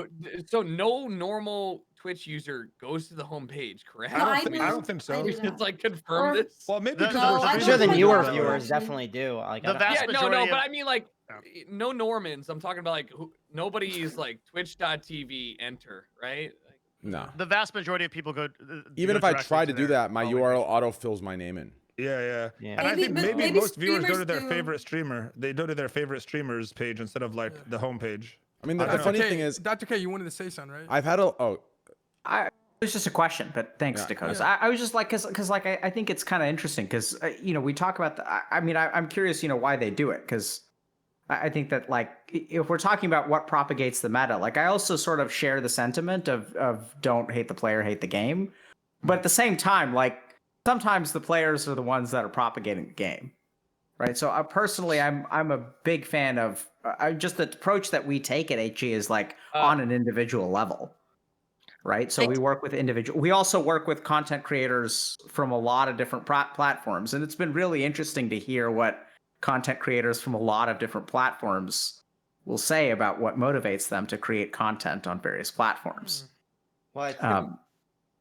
so no normal Twitch user goes to the homepage, correct? No, I do. don't think so. I do It's that. like confirm Or- this. Well, maybe No, because no, we're I I'm do sure the think newer so. viewers definitely do. Like, The I don't- vast Yeah, no, majority but of- I mean like no Normans. I'm talking about like nobody is like twitch.tv enter, right? Like, No. The vast majority of people go. Even go if I directly try to do their that, my following URL page. auto fills my name in. Yeah. Yeah. And I Maybe- think but maybe maybe most viewers go to their streamers do. favorite streamer. They go to their favorite streamer's page instead of like the homepage. I mean, I the don't know. funny Dr. K, thing is, Dr. K, you wanted to say something, right? I've had a. Oh, I It's just a question, but thanks, Yeah. Dakota. Yeah. I was just like, because like I think it's kind of interesting because we talk about I'm curious, why they do it, because I think that like if we're talking about what propagates the meta, like I also sort of share the sentiment of don't hate the player, hate the game, but at the same time, like sometimes the players are the ones that are propagating the game, right? So personally, I'm a big fan of just the approach that we take at HG is like on an individual level. Right. So we work with we also work with content creators from a lot of different platforms. And it's been really interesting to hear what content creators from a lot of different platforms will say about what motivates them to create content on various platforms. Well, I think,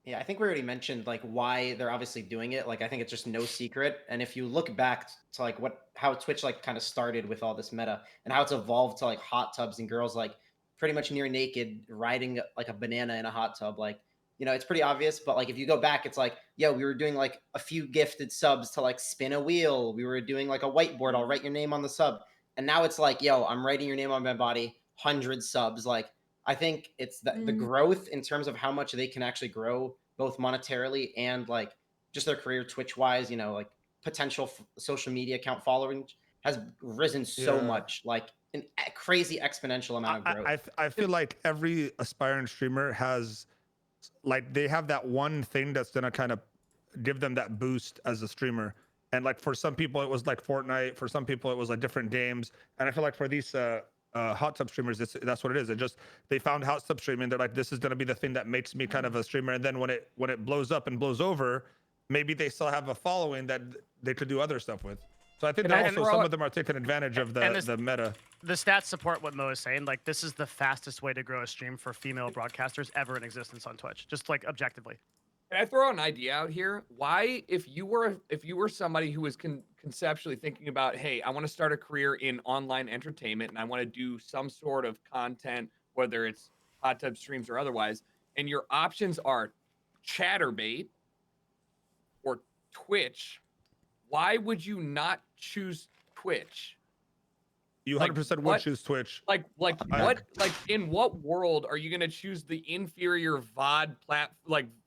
yeah, I think we already mentioned like why they're obviously doing it. Like, I think it's just no secret. And if you look back to like how Twitch like kind of started with all this meta and how it's evolved to like hot tubs and girls like pretty much near naked riding like a banana in a hot tub, like, it's pretty obvious. But like if you go back, it's like, yeah, we were doing like a few gifted subs to like spin a wheel. We were doing like a whiteboard. I'll write your name on the sub. And now it's like, yo, I'm writing your name on my body, 100 subs. Like, I think it's the growth in terms of how much they can actually grow, both monetarily and like just their career Twitch wise, like potential social media account following has risen so much, like an crazy exponential amount of growth. I feel like every aspiring streamer has, like, they have that one thing that's gonna kind of give them that boost as a streamer. And like for some people it was like Fortnite, for some people it was like different games. And I feel like for these hot tub streamers, that's what it is. They found hot tub streaming. They're like, this is gonna be the thing that makes me kind of a streamer. And then when it blows up and blows over, maybe they still have a following that they could do other stuff with. So I think that also some of them are taking advantage of the meta. The stats support what Mo is saying. Like, this is the fastest way to grow a stream for female broadcasters ever in existence on Twitch. Just like objectively. Can I throw an idea out here? Why, if you were somebody who was conceptually thinking about, hey, I want to start a career in online entertainment and I want to do some sort of content, whether it's hot tub streams or otherwise, and your options are Chatterbait or Twitch, why would you not choose Twitch? You 100% would choose Twitch. Like in what world are you gonna choose the inferior VOD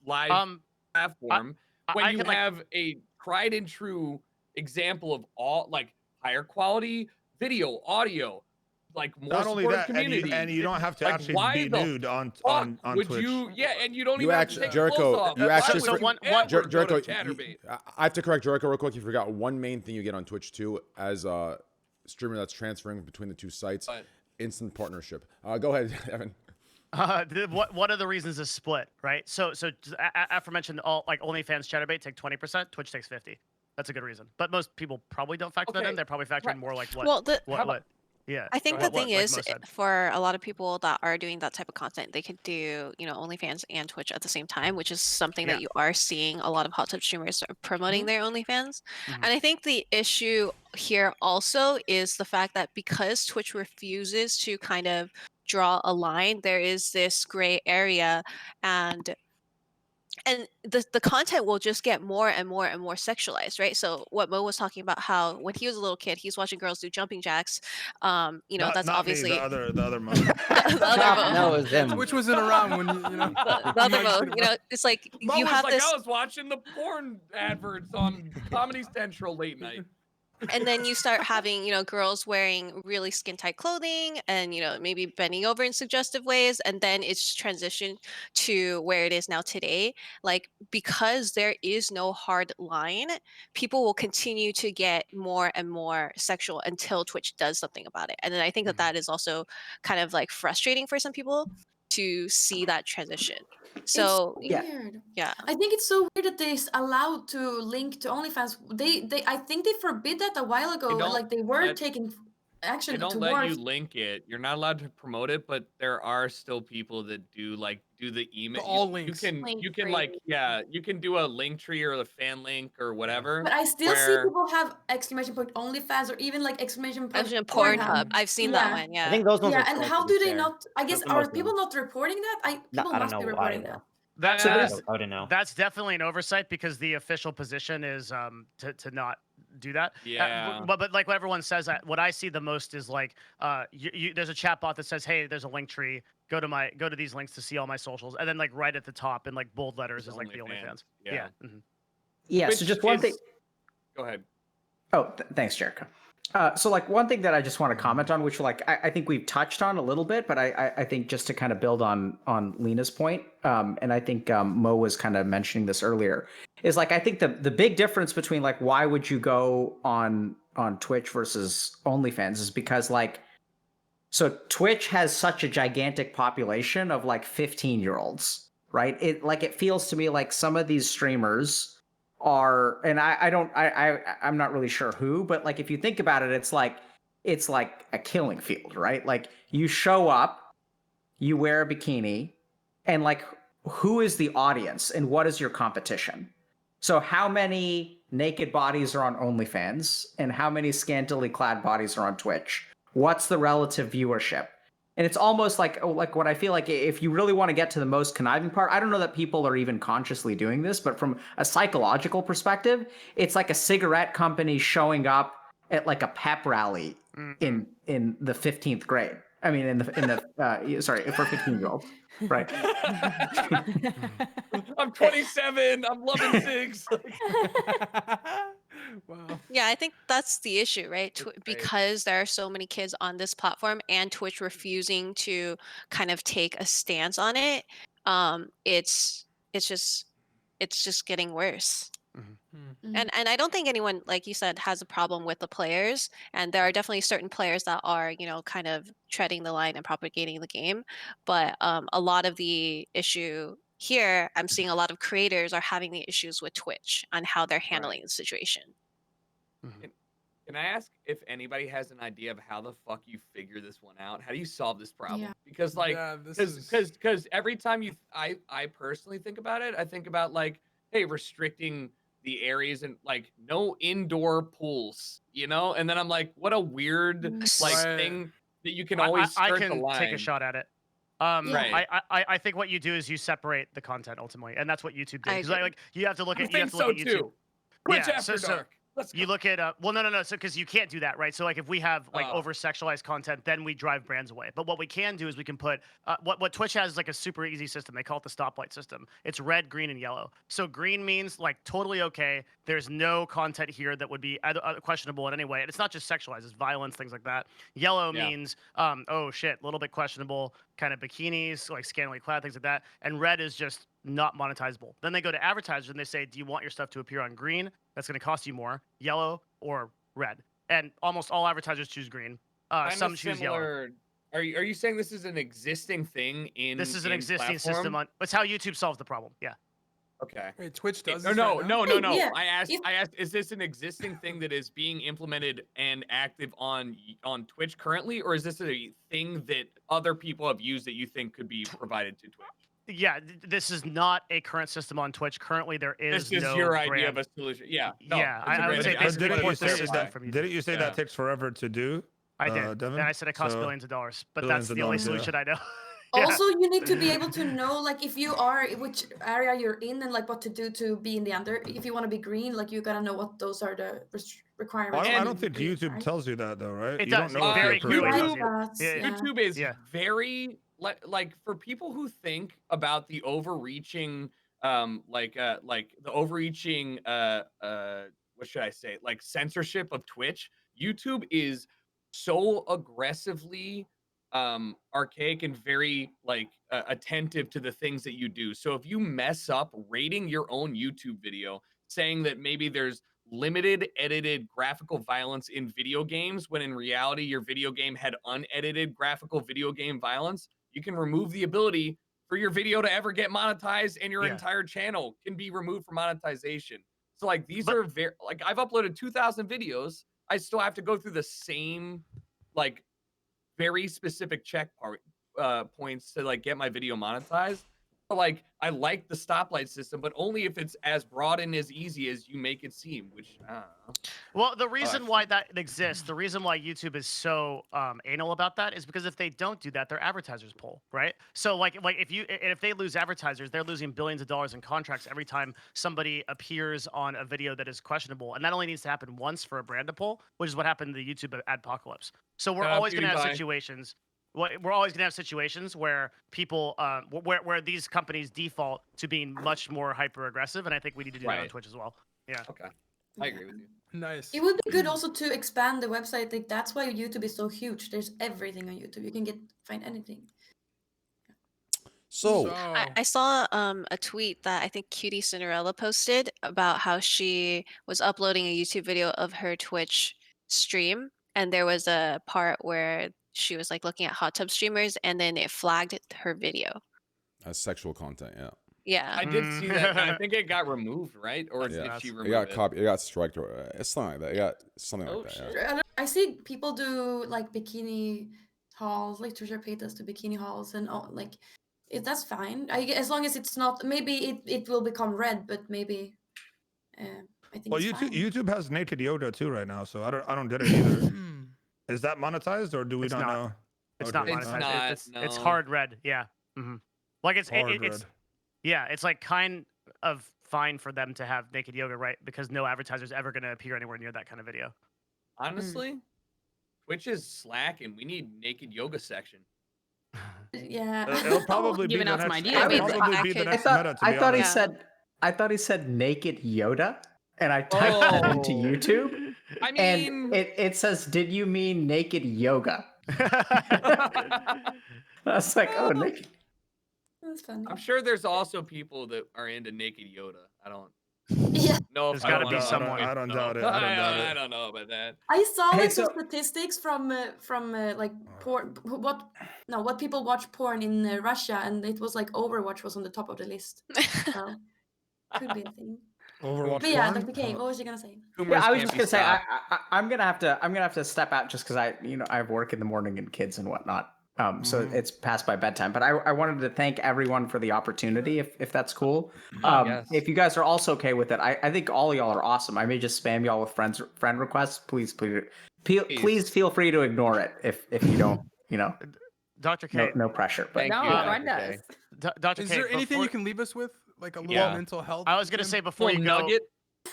live platform when you have a tried and true example of all like higher quality video, audio, like more not only that, community, and you don't have to like, actually why be the nude on would Twitch. And you don't You even actually, have to take Jericho, clothes off. you Why actually, would you ever go to Jericho, Chatterbait? I have to correct Jericho real quick. You forgot one main thing you get on Twitch too, as a streamer that's transferring between the two sites. Instant partnership. Go ahead, Evan. One of the reasons is split, right? So aforementioned, all like OnlyFans, Chatterbait take 20%, Twitch takes 50%. That's a good reason. But most people probably don't factor that in. They're probably factoring more like what. Well, yeah. I think the thing is, like for a lot of people that are doing that type of content, they could do, OnlyFans and Twitch at the same time, which is something that you are seeing a lot of hot tub streamers promoting their OnlyFans. And I think the issue here also is the fact that because Twitch refuses to kind of draw a line, there is this gray area, and the content will just get more and more and more sexualized, right? So what Mo was talking about, how when he was a little kid, he's watching girls do jumping jacks. That's not obviously me, the other Mo. the other Mo. No, it was him. Which wasn't around when the other Mo. It's like Mo you was have like, this. I was watching the porn adverts on Comedy Central late night. And then you start having, girls wearing really skin tight clothing and, maybe bending over in suggestive ways. And then it's transitioned to where it is now today. Like, because there is no hard line, people will continue to get more and more sexual until Twitch does something about it. And then I think that is also kind of like frustrating for some people to see that transition. So it's weird. Yeah. I think it's so weird that they allowed to link to OnlyFans. I think they forbid that a while ago. Like they were taking action They don't towards. let you link it. You're not allowed to promote it, but there are still people that do the email. All links. You can like, yeah, you can do a link tree or a fan link or whatever. But I still see people have exclamation point OnlyFans or even like exclamation point Pornhub. I've seen that one. Yeah. I think those ones are and trolled, how to be do they fair. not? I guess Those are are most people not reporting that? People I don't must know be why, reporting though. that. That I wouldn't know. That's definitely an oversight because the official position is to not do that. Yeah. But like what everyone says, what I see the most is like, there's a chat bot that says, hey, there's a link tree. Go to these links to see all my socials, and then like right at the top in like bold letters is like the OnlyFans. Yeah. Yeah. So Which just one thing. is- Go ahead. Oh, thanks, Jericho. So like one thing that I just want to comment on, which like I think we've touched on a little bit, but I think just to kind of build on Lena's point, and I think Mo was kind of mentioning this earlier, is like I think the big difference between like why would you go on Twitch versus OnlyFans is because like, so Twitch has such a gigantic population of like 15-year-olds, right? It feels to me like some of these streamers are, and I'm not really sure who, but like if you think about it, it's like a killing field, right? Like you show up, you wear a bikini, and like who is the audience and what is your competition? So how many naked bodies are on OnlyFans and how many scantily clad bodies are on Twitch? What's the relative viewership? And it's almost like what I feel like if you really want to get to the most conniving part, I don't know that people are even consciously doing this, but from a psychological perspective, it's like a cigarette company showing up at like a pep rally in the 15th grade. I mean, in the sorry, for 15-year-olds, right? I'm 27. I'm loving six. Wow. Yeah, I think that's the issue, right? Because there are so many kids on this platform and Twitch refusing to kind of take a stance on it, it's just getting worse. And I don't think anyone, like you said, has a problem with the players. And there are definitely certain players that are, kind of treading the line and propagating the game. But a lot of the issue here, I'm seeing a lot of creators are having the issues with Twitch on how they're handling the situation. Can I ask if anybody has an idea of how the fuck you figure this one out? How do you solve this problem? Yeah. Because like, Yeah, this because every time I personally think about it, I think about like, hey, restricting the areas and like no indoor pools, and then I'm like, what a weird like Right. thing that you can always I skirt the can line. take a shot at it. Right. I think what you do is you separate the content ultimately, and that's what YouTube did. I Because agree. like you have to look I at you have think to look so at YouTube. too. Twitch Yeah, After Dark. Let's You go. look at well, no. So because you can't do that, right? So like if we have like Oh. over sexualized content, then we drive brands away. But what we can do is we can put what Twitch has is like a super easy system. They call it the stoplight system. It's red, green, and yellow. So green means like totally okay. There's no content here that would be questionable in any way. And it's not just sexualized; it's violence, things like that. Yellow means oh shit, a little bit questionable, kind of bikinis, like scantily clad, things like that. And red is just not monetizable. Then they go to advertisers and they say, do you want your stuff to appear on green? That's going to cost you more, yellow, or red. And almost all advertisers choose green. Some choose yellow. Are you saying this is an existing thing in This is an in existing platform? system. That's how YouTube solves the problem. Yeah. Okay. Wait, Twitch does No, this no, right now? no, no, no. Yeah, I asked, if- is this an existing thing that is being implemented and active on Twitch currently, or is this a thing that other people have used that you think could be provided to Twitch? Yeah, this is not a current system on Twitch. Currently, there is This is no your idea of brand. a solution. Yeah. No, Yeah, it's a I great would say idea. But basically didn't you port the say system that? from YouTube. Didn't you say Yeah. that takes forever to do? I did, Devin? and I said it costs So- billions of dollars, but Billions that's of the only dollars, yeah. solution I know. Yeah. Also, you need to be able to know, like, if you are, which area you're in, and like what to do to be in the under. If you want to be green, like you gotta know what those are the requirements. Well, I to don't be think green, YouTube right? tells you that though, right? It You does. don't know It if you're very clearly approved. tells you. That's- Yeah, yeah. YouTube is Yeah. very like for people who think about the overreaching like the overreaching what should I say, like censorship of Twitch. YouTube is so aggressively archaic and very like attentive to the things that you do. So if you mess up rating your own YouTube video saying that maybe there's limited edited graphical violence in video games when in reality your video game had unedited graphical video game violence, you can remove the ability for your video to ever get monetized, and your Yeah. entire channel can be removed from monetization. So like these But- are very like I've uploaded 2,000 videos. I still have to go through the same like very specific check points to like get my video monetized. Like, I like the stoplight system, but only if it's as broad and as easy as you make it seem, which I don't know. Well, the reason why that exists, the reason why YouTube is so anal about that is because if they don't do that, their advertisers pull, right? So like if they lose advertisers, they're losing billions of dollars in contracts every time somebody appears on a video that is questionable, and that only needs to happen once for a brand to pull, which is what happened in the YouTube adpocalypse. So we're always going to have situations. We're always going to have situations where people, where these companies default to being much more hyper aggressive, and I think we need to do that on Twitch as well. Yeah. Okay. I agree with you. Nice. It would be good also to expand the website. Like that's why YouTube is so huge. There's everything on YouTube. You can find anything. So I saw a tweet that I think Cutie Cinderella posted about how she was uploading a YouTube video of her Twitch stream, and there was a part where she was like looking at hot tub streamers, and then it flagged her video. as sexual content, yeah. Yeah. I did see that. And I think it got removed, right? Or did she remove it? It got striked, or it's something like that. It got something like that. shit. Yeah. I see people do like bikini hauls, like Trisha Paytas do bikini hauls, and all, like that's fine. As long as it's not. Maybe it will become red, but maybe. I think. Well, it's fine. YouTube has naked Yoda too right now, so I don't get it either. Is that monetized or do we not know? It's Okay. not monetized. It's hard red. Yeah. Like it's yeah. It's like kind of fine for them to have naked yoga, right? Because no advertiser's ever going to appear anywhere near that kind of video. Honestly, Twitch is slack, and we need naked yoga section. Yeah. It'll probably be the Giving out some next. ideas. It'll probably be the next meta. To be honest. I thought he said naked Yoda, and I typed that into YouTube. I mean, and it says, "Did you mean naked yoga?" I was like, "Oh, naked." That's funny. I'm sure there's also people that are into naked Yoda. I don't Yeah. know There's if gotta I be wanna- someone. I don't doubt it. I don't know about that. I saw Hey, like so- some statistics from like porn. What people watch porn in Russia, and it was like Overwatch was on the top of the list. So could be a thing. Overwatch. But yeah, porn? Dr. K, what was you gonna say? Yeah, I was just gonna say I'm gonna have to step out just because I have work in the morning and kids and whatnot. So it's past my bedtime. But I wanted to thank everyone for the opportunity, if that's cool. Yes. If you guys are also okay with it, I think all of y'all are awesome. I may just spam y'all with friend requests. Please feel free to ignore it if you don't. Dr. K. No pressure. But Thank No, you, friend Dr. us. K. Dr. Is K, there anything before- you can leave us with, like a little Yeah. mental health? I was gonna Tim? say before you Little go, nugget.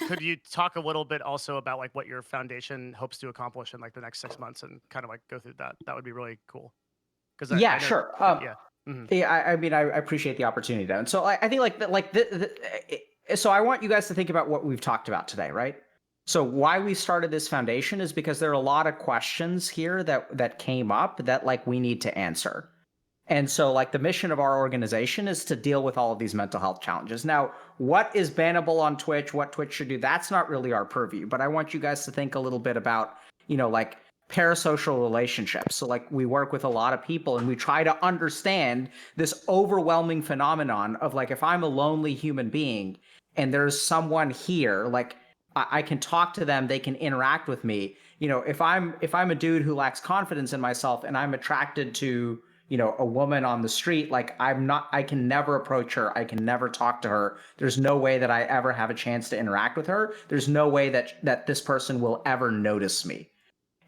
could you talk a little bit also about like what your foundation hopes to accomplish in like the next 6 months and kind of like go through that? That would be really cool. Because yeah, sure. Yeah. Yeah, I mean, I appreciate the opportunity, though. And so I think so I want you guys to think about what we've talked about today, right? So why we started this foundation is because there are a lot of questions here that came up that like we need to answer. And so like the mission of our organization is to deal with all of these mental health challenges. Now, what is bannable on Twitch, what Twitch should do, that's not really our purview. But I want you guys to think a little bit about, like parasocial relationships. So like we work with a lot of people and we try to understand this overwhelming phenomenon of like, if I'm a lonely human being and there's someone here, like I can talk to them, they can interact with me. If I'm a dude who lacks confidence in myself and I'm attracted to, a woman on the street, like I can never approach her. I can never talk to her. There's no way that I ever have a chance to interact with her. There's no way that this person will ever notice me.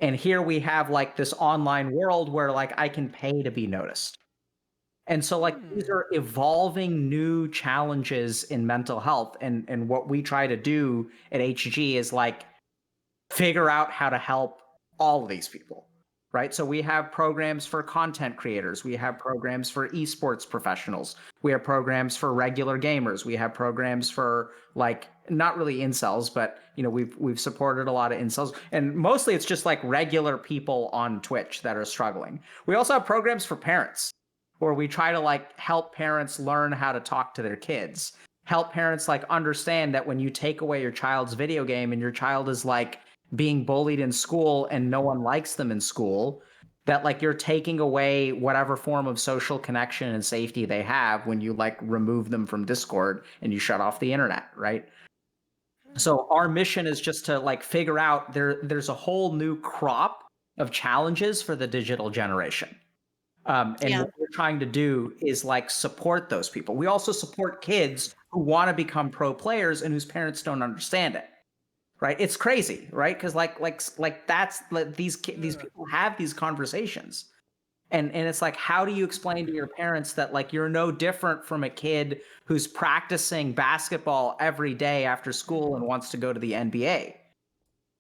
And here we have like this online world where like I can pay to be noticed. And so like these are evolving new challenges in mental health. And what we try to do at HG is like figure out how to help all of these people, right? So we have programs for content creators. We have programs for esports professionals. We have programs for regular gamers. We have programs for like, not really incels, but we've supported a lot of incels, and mostly it's just like regular people on Twitch that are struggling. We also have programs for parents where we try to like help parents learn how to talk to their kids, help parents like understand that when you take away your child's video game and your child is like being bullied in school and no one likes them in school, that like you're taking away whatever form of social connection and safety they have when you like remove them from Discord and you shut off the internet, right? So our mission is just to like figure out there's a whole new crop of challenges for the digital generation. And Yeah. what we're trying to do is like support those people. We also support kids who want to become pro players and whose parents don't understand it. Right? It's crazy, right? Because that's like these people have these conversations. And it's like, how do you explain to your parents that like you're no different from a kid who's practicing basketball every day after school and wants to go to the NBA?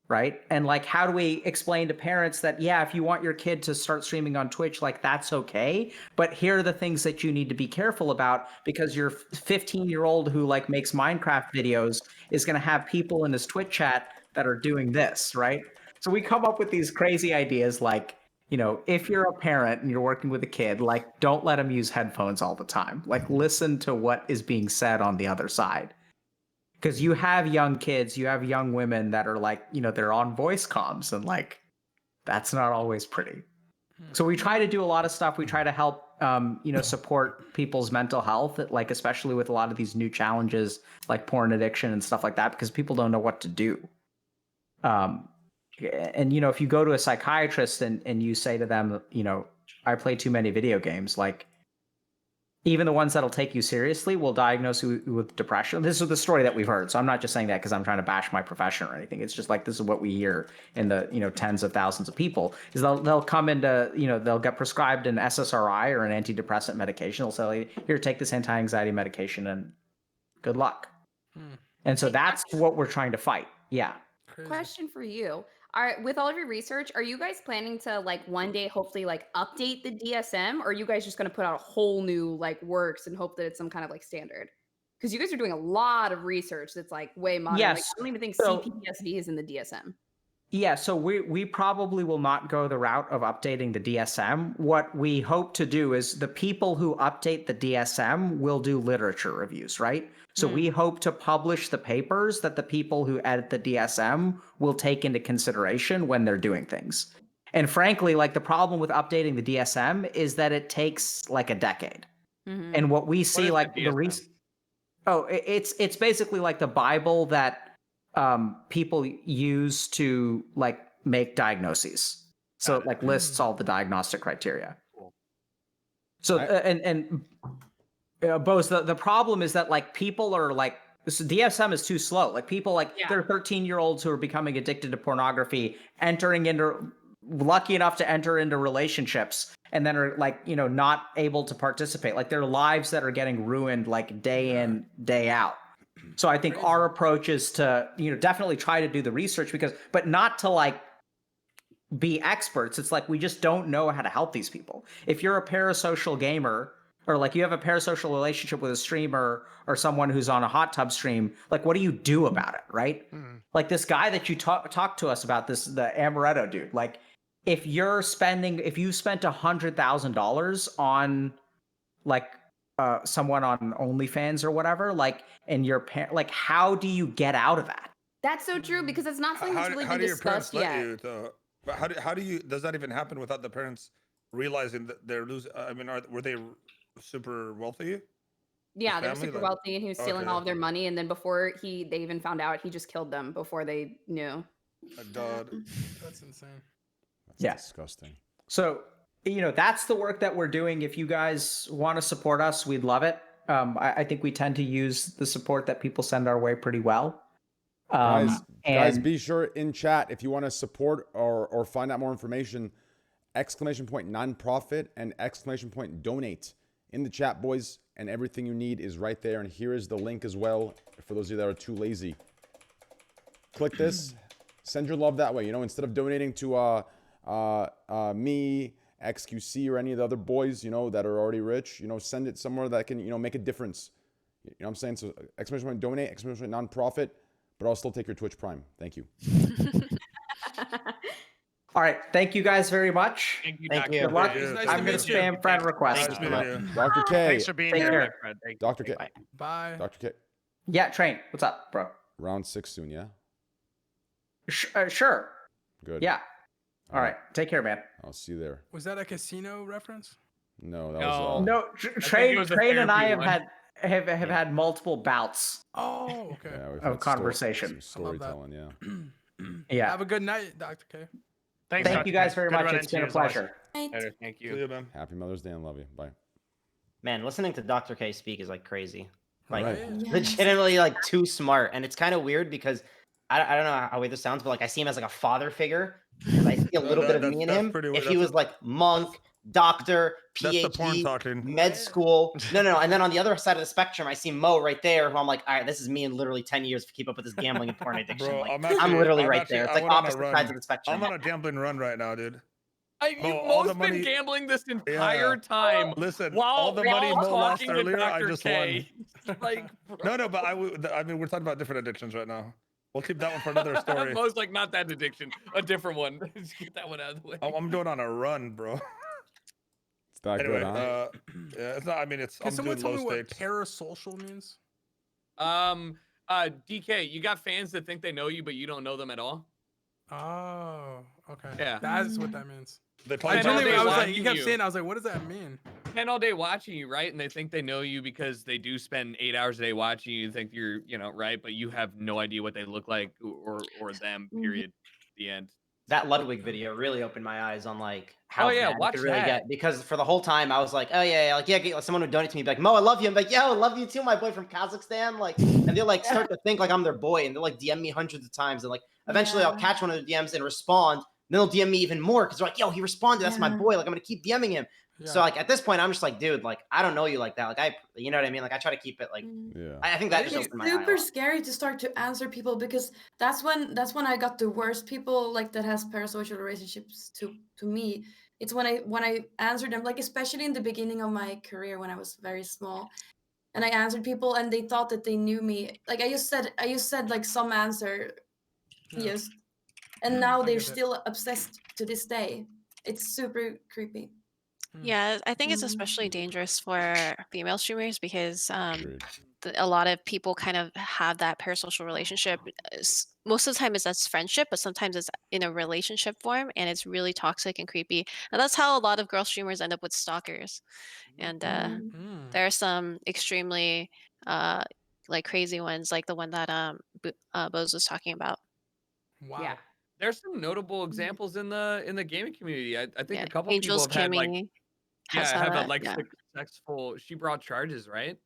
Right? And like, how do we explain to parents that, yeah, if you want your kid to start streaming on Twitch, like that's okay, but here are the things that you need to be careful about, because your 15-year-old who like makes Minecraft videos is going to have people in his Twitch chat that are doing this, right? So we come up with these crazy ideas like, you know, if you're a parent and you're working with a kid, like don't let them use headphones all the time. Like listen to what is being said on the other side. Because you have young kids, you have young women that are like, you know, they're on voice comms, and like, that's not always pretty. So we try to do a lot of stuff. We try to help, you know, support people's mental health, like especially with a lot of these new challenges, like porn addiction and stuff like that, because people don't know what to do. And you know, if you go to a psychiatrist and you say to them, you know, I play too many video games, like, even the ones that'll take you seriously will diagnose you with depression. This is the story that we've heard. So I'm not just saying that because I'm trying to bash my profession or anything. It's just like, this is what we hear in the, you know, tens of thousands of people is they'll come into, you know, they'll get prescribed an SSRI or an antidepressant medication. They'll say, here, take this anti-anxiety medication and good luck. And so that's what we're trying to fight. Yeah. Crazy. Question for you. With all of your research, are you guys planning to like one day hopefully like update the DSM, or are you guys just going to put out a whole new like works and hope that it's some kind of like standard? Because you guys are doing a lot of research that's like way modern. Like, Yes. I don't even think So- CPTSD is in the DSM. Yeah, so we probably will not go the route of updating the DSM. What we hope to do is the people who update the DSM will do literature reviews, right? So we hope to publish the papers that the people who edit the DSM will take into consideration when they're doing things. And frankly, like the problem with updating the DSM is that it takes like a decade. Mhm. And what we What see is like the the DSM? it's basically like the Bible that people use to like make diagnoses. So it like lists all the diagnostic criteria. So Bose, the problem is that like people are like, so DSM is too slow. Like people like there are 13-year-olds who are becoming addicted to pornography, lucky enough to enter into relationships, and then are like, you know, not able to participate. Like their lives that are getting ruined like day in, day out. So I think our approach is to, you know, definitely try to do the research but not to like be experts. It's like we just don't know how to help these people. If you're a parasocial gamer, or like you have a parasocial relationship with a streamer or someone who's on a hot tub stream, like what do you do about it, right? Like this guy that you talked to us about, the Amaretto dude, like if you spent $100,000 on like someone on OnlyFans or whatever, like, and your like, how do you get out of that? That's so true, because it's not something that's really How been do your parents discussed let yet. you though? But how do you, does that even happen without the parents realizing that they're losing? I mean, were they super wealthy? Yeah, they were family, super like- wealthy, and he was stealing all of their money. And then before they even found out, he just killed them before they knew. My God. That's insane. That's disgusting. So, you know, that's the work that we're doing. If you guys want to support us, we'd love it. I think we tend to use the support that people send our way pretty well. Guys, and be sure in chat if you want to support or find out more information, !nonprofit and !donate in the chat, boys, and everything you need is right there. And here is the link as well for those of you that are too lazy. Click this, send your love that way. You know, instead of donating to me, XQC, or any of the other boys, you know, that are already rich, you know, send it somewhere that can, you know, make a difference. You know what I'm saying? So !donate, !nonprofit, but I'll still take your Twitch Prime. Thank you. all right, thank you guys very much. Thank you, Thank Dr. you. Good luck. It was nice I'm to going meet to you. spam friend requests. Thank you so much. Dr. K. Thanks for being Take here. care. Fred. Thank Dr. you. K. Bye. Dr. K. Yeah, Train, what's up, bro? Round 6 soon, yeah? Sure. Good. Yeah. All right. Take care, man. I'll see you there. Was that a casino reference? No, that No. was No, think it Train was a and I therapy have one. had multiple bouts Oh, okay. yeah, we've of had conversation. some I love that. storytelling, yeah. Yeah. Have a good night, Dr. K. Thanks, Thank Dr. you guys very Good much. running It's to been you a as always. pleasure. Right. Better, thank See you. you, man. Happy Mother's Day and love you. Bye. Man, listening to Dr. K speak is like crazy. Like Right. Yes. legitimately like too smart. And it's kind of weird because I don't know how weird this sounds, but like I see him as like a father figure because I see a little bit of me in That's him. pretty If weird. he was like monk, doctor, That's the porn PhD, talking. med school. No. And then on the other side of the spectrum, I see Mo right there who I'm like, all right, this is me in literally 10 years to keep up with this gambling and porn addiction. Bro, Like, I'm literally I'm right actually, there. It's I like went on a opposite run. sides of the spectrum. I'm on a gambling run right now, dude. You've all the most been money- gambling this entire Yeah. time. Listen, while all the money while Mo lost talking to earlier, I Dr. just K. won. Like, No, but I mean, we're talking about different addictions right now. We'll keep that one for another story. Mo's like, not that addiction, a different one. Just get that one out of the way. I'm doing on a run, bro. It's that Anyway, good, huh? yeah, it's not. I mean, it's. Can I'm someone doing tell low me what stakes. parasocial means? DK, you got fans that think they know you, but you don't know them at all. Oh, okay. Yeah. That's what that means. They I talk about genuinely, I was like, watching you kept you. saying, I was like, what does that mean? 10 all day watching you, right? And they think they know you because they do spend 8 hours a day watching you. Think you're, right? But you have no idea what they look like or them. Period. The end. That Ludwig video really opened my eyes on like how Oh, yeah, bad it watch could really that. get. Because for the whole time I was like, oh yeah, like someone would donate to me, be like, Mo, I love you. I'm like, yo, I love you too, my boy from Kazakhstan. Like, and they'll like start to think like I'm their boy, and they'll like DM me hundreds of times, and like eventually I'll catch one of the DMs and respond. And then they'll DM me even more because they're like, yo, he responded. That's my boy. Like I'm gonna keep DMing him. So like at this point, I'm just like, dude, like I don't know you like that. Like you know what I mean? Like I try to keep it like. Yeah. I think that just It's opened my eye. a super lot. scary to start to answer people because that's when I got the worst people like that has parasocial relationships to me. It's when I answered them, like especially in the beginning of my career when I was very small, and I answered people and they thought that they knew me. Like I just said like some answer, Yeah. just, and now I they're get it. still obsessed to this day. It's super creepy. Yeah, I think it's Mm. especially dangerous for female streamers because Agreed. a lot of people kind of have that parasocial relationship. Most of the time, it's that's friendship, but sometimes it's in a relationship form, and it's really toxic and creepy. And that's how a lot of girl streamers end up with stalkers. And there are some extremely like crazy ones, like the one that Bose was talking about. Wow. Yeah. There's some notable examples in the gaming community. I think Yeah, a couple Angel's people have had like Kimmy has have a yeah. successful. She brought charges, right?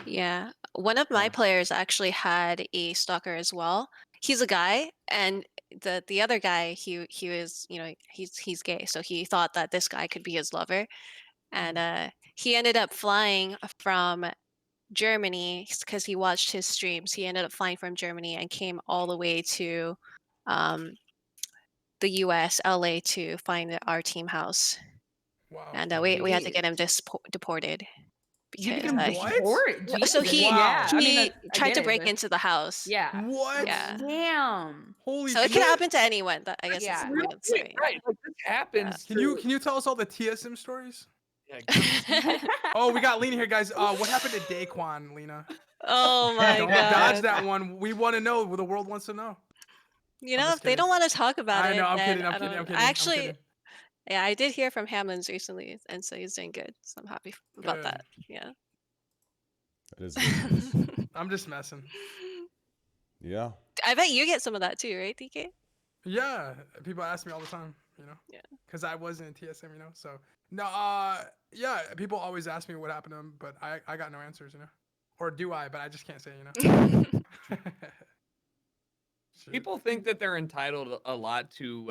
Yeah. One of my players actually had a stalker as well. He's a guy, and the other guy, he was, he's gay, so he thought that this guy could be his lover. And he ended up flying from Germany because he watched his streams. He ended up flying from Germany and came all the way to the US, LA to find our team house. Wow. And we had to get him deported. You Because can What? report? so Jesus. he Yeah. I mean, he I tried get to it, break but- into the house. Yeah. What? Yeah. Damn. Holy So it shit. can happen to anyone. That I guess Yeah. is the Real point of the story. shit, right? Like this happens. Can you tell us all the TSM stories? Yeah, Oh, we got Lena here, guys. What happened to Daquan, Lena? Oh my Don't god. dodge that one. We want to know. The world wants to know. You I'm know, just if they kidding. don't want to talk about I it, know. I'm then kidding. I'm I kidding. don't- I'm kidding. I I'm actually, kidding. yeah, I did hear from Hamlin's recently, and so he's doing good. So I'm happy about Good. that. Yeah. That is good news. I'm just messing. Yeah. I bet you get some of that too, right, DK? Yeah, people ask me all the time, you know. Yeah. Because I wasn't in TSM, you know. So no, yeah, people always ask me what happened to him, but I got no answers, you know. Or do I? But I just can't say, you know. Shit. People think that they're entitled a lot to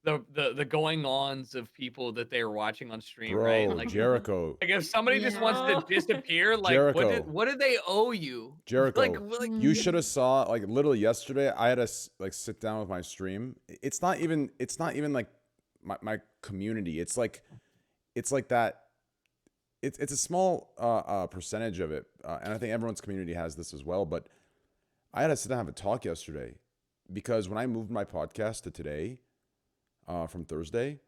the going ons of people that they're watching on stream, Bro, right? Like Jericho. Like if somebody just wants to Yeah. disappear, like Jericho. what did they owe you? Jericho, Like you should have saw like literally yesterday. I had to like sit down with my stream. It's not even like my community. It's like that. It's a small percentage of it, and I think everyone's community has this as well. But I had to sit down and have a talk yesterday because when I moved my podcast to today, from Thursday,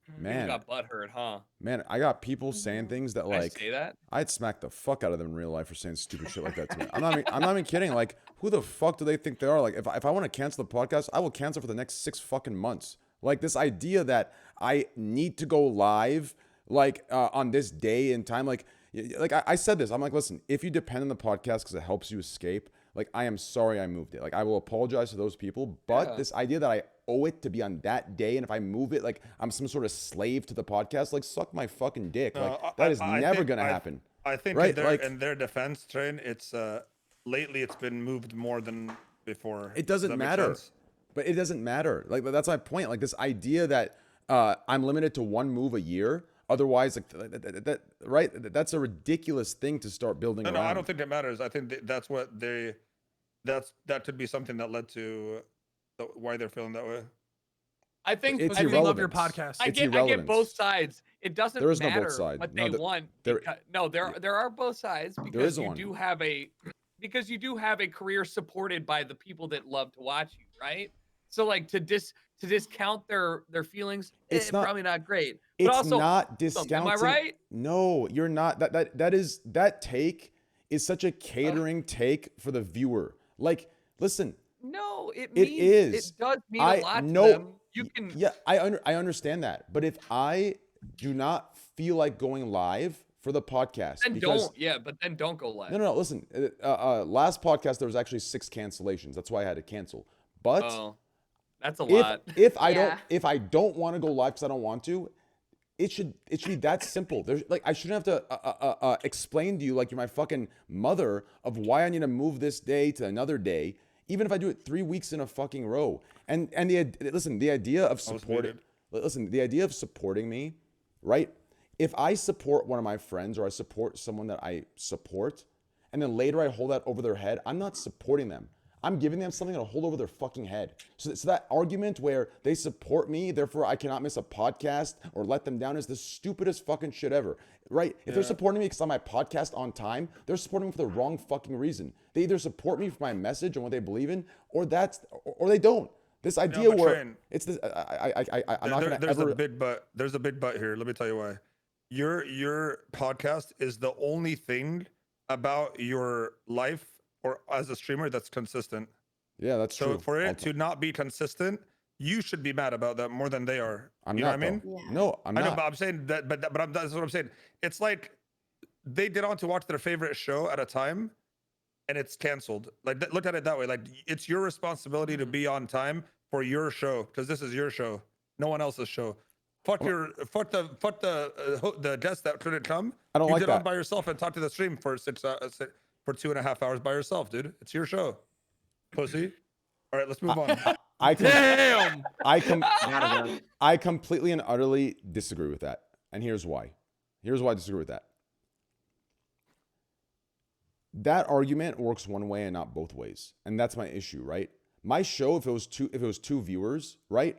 people man, got butthurt, huh? man, I got people saying things that Did I like say that? I'd smack the fuck out of them in real life for saying stupid shit like that to me. I'm not even kidding. Like, who the fuck do they think they are? Like, if I want to cancel the podcast, I will cancel for the next 6 fucking months. Like, this idea that I need to go live, like, on this day and time, like I said this. I'm like, listen, if you depend on the podcast because it helps you escape, Like, I am sorry I moved it. Like, I will apologize to those people. But Yeah. this idea that I owe it to be on that day, and if I move it, like I'm some sort of slave to the podcast, like suck my fucking dick. No, Like that is never think- gonna happen. I think Right, in their defense, Train, it's lately it's been moved more than before. It Does doesn't that make matter. sense? But it doesn't matter. Like that's my point. Like this idea that I'm limited to one move a year. Otherwise, like that right? That's a ridiculous thing to start building No, around. I don't think that matters. I think that's what that could be something that led to why they're feeling that way. I think It's I love your irrelevance. podcast. I It's get irrelevance. both sides. It doesn't There is no matter both side. what No, they want. there- There are both sides There because is you one. do have a career supported by the people that love to watch you, right? So like to discount their feelings, It's not- probably not great. It's But also, not discounting. am I right? No, you're not. That take is such a catering take for the viewer. Like, listen, No, it It means is. it does mean I a lot to know- them. You can yeah, I understand that. But if I do not feel like going live for the podcast, then because but then don't go live. no, listen. Last podcast there was actually 6 cancellations. That's why I had to cancel. But Oh, that's a lot. if I Yeah. don't want to go live because I don't want to, it should be that simple. There's like I shouldn't have to explain to you like you're my fucking mother of why I need to move this day to another day, even if I do it 3 weeks in a fucking row. And the idea of supporting the idea of supporting me, right? If I support one of my friends or I support someone that I support, and then later I hold that over their head, I'm not supporting them. I'm giving them something to hold over their fucking head. So that argument where they support me, therefore I cannot miss a podcast or let them down is the stupidest fucking shit ever, right? If they're supporting me because I'm my podcast on time, they're supporting me for the wrong fucking reason. They either support me for my message and what they believe in, or they don't. This idea but where Train, it's this, I'm not gonna there's ever. a big but. There's a big but here. Let me tell you why. Your podcast is the only thing about your life or as a streamer that's consistent. Yeah, that's So true. for it to not be consistent, you should be mad about that more than they are. I'm you not. know what I mean? Yeah. No, I'm I not. know, but I'm saying that. But that's what I'm saying. It's like they did on to watch their favorite show at a time, and it's canceled. Like look at it that way. Like it's your responsibility to be on time for your show because this is your show, no one else's show. Fuck the guest that couldn't come. I don't you like did that. on by yourself and talk to the stream for 2.5 hours by yourself, dude. It's your show, pussy. All right, let's move on. Damn. I completely and utterly disagree with that. And here's why. Here's why I disagree with that. That argument works one way and not both ways. And that's my issue, right? My show, if it was two viewers, right?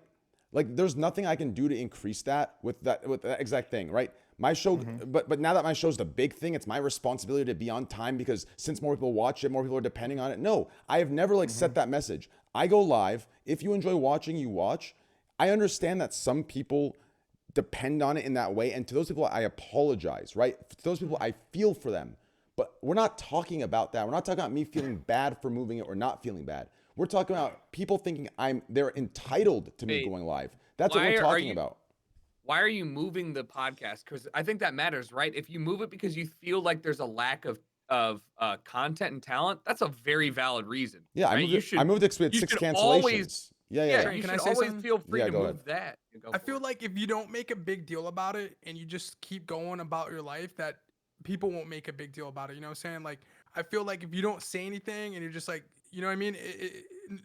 Like there's nothing I can do to increase that with that exact thing, right? My show, but now that my show's the big thing, it's my responsibility to be on time because since more people watch it, more people are depending on it. No, I have never set that message. I go live. If you enjoy watching, you watch. I understand that some people depend on it in that way. And to those people, I apologize, right? To those people, I feel for them. But we're not talking about that. We're not talking about me feeling bad for moving it or not feeling bad. We're talking about people thinking they're entitled to me Wait, going live. That's what why we're are talking you- about. Why are you moving the podcast? Because I think that matters, right? If you move it because you feel like there's a lack of content and talent, that's a very valid reason. Yeah, right? I moved it because we had you 6 should cancellations. always- Yeah. Train, you can should I say always something? feel free Yeah, to go move that. Go I for feel it. like if you don't make a big deal about it and you just keep going about your life, that people won't make a big deal about it. You know what I'm saying? Like, I feel like if you don't say anything and you're just like, you know what I mean?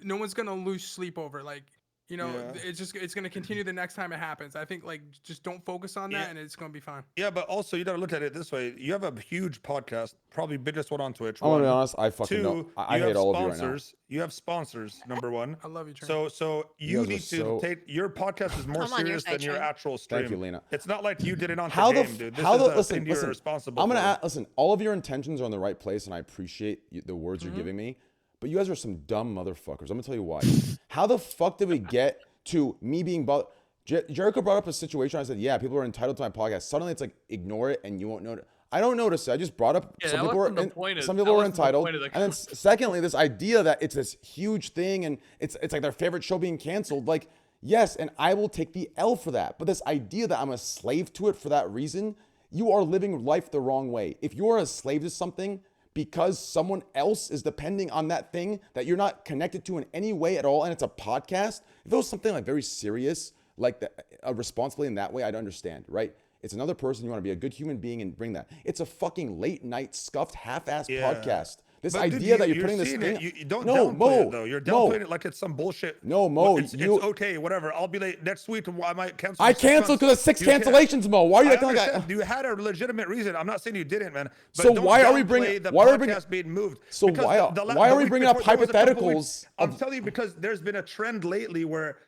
No one's gonna lose sleep over it. Like, you know, Yeah. it's gonna continue the next time it happens. I think like just don't focus on that Yeah. and it's gonna be fine. Yeah, but also you gotta look at it this way. You have a huge podcast, probably biggest one on Twitch. I'm gonna be one. honest, I fucking Two, know. I you hate have all of you right now. sponsors. You have sponsors, number one. I love you, Train. So You you guys are need to so- take your podcast is more I'm on your serious side, than your Train. actual stream. Thank you, Lena. It's not like you did it on How the the game, dude. This how is the a listen thing you're listen. responsible I'm gonna for. listen. All of your intentions are in the right place, and I appreciate the words you're giving me. But you guys are some dumb motherfuckers. I'm gonna tell you why. How the fuck did we get to me being bothered? Jericho brought up a situation. I said, yeah, people are entitled to my podcast. Suddenly, it's like ignore it, and you won't notice. I don't notice it. I just brought up Yeah, some that people wasn't the were point of- some that people were wasn't the entitled, point of the and then secondly, this idea that it's this huge thing and it's like their favorite show being canceled. Like, yes, and I will take the L for that. But this idea that I'm a slave to it for that reason, you are living life the wrong way. If you are a slave to something because someone else is depending on that thing that you're not connected to in any way at all, and it's a podcast. If it was something like very serious, like a responsibility in that way, I'd understand, right? It's another person. You want to be a good human being and bring that. It's a fucking late night scuffed half-assed podcast. This But idea dude, that you're putting this seeing thing. it. You don't No, downplay Mo. it though. You're Mo. downplaying it like it's some bullshit. No, Mo. It's okay, whatever. I'll be late next week. I might cancel. I for 6 canceled months. because of 6 You can't- cancellations, Mo. Why are you I acting like understand. You had a legitimate reason. I'm not saying you didn't, man. But So don't why are we downplay bringing- the why are we bringing- podcast being moved? So Because why the are we week bringing up before, there was a couple hypotheticals weeks- I'm telling you because there's been a trend lately where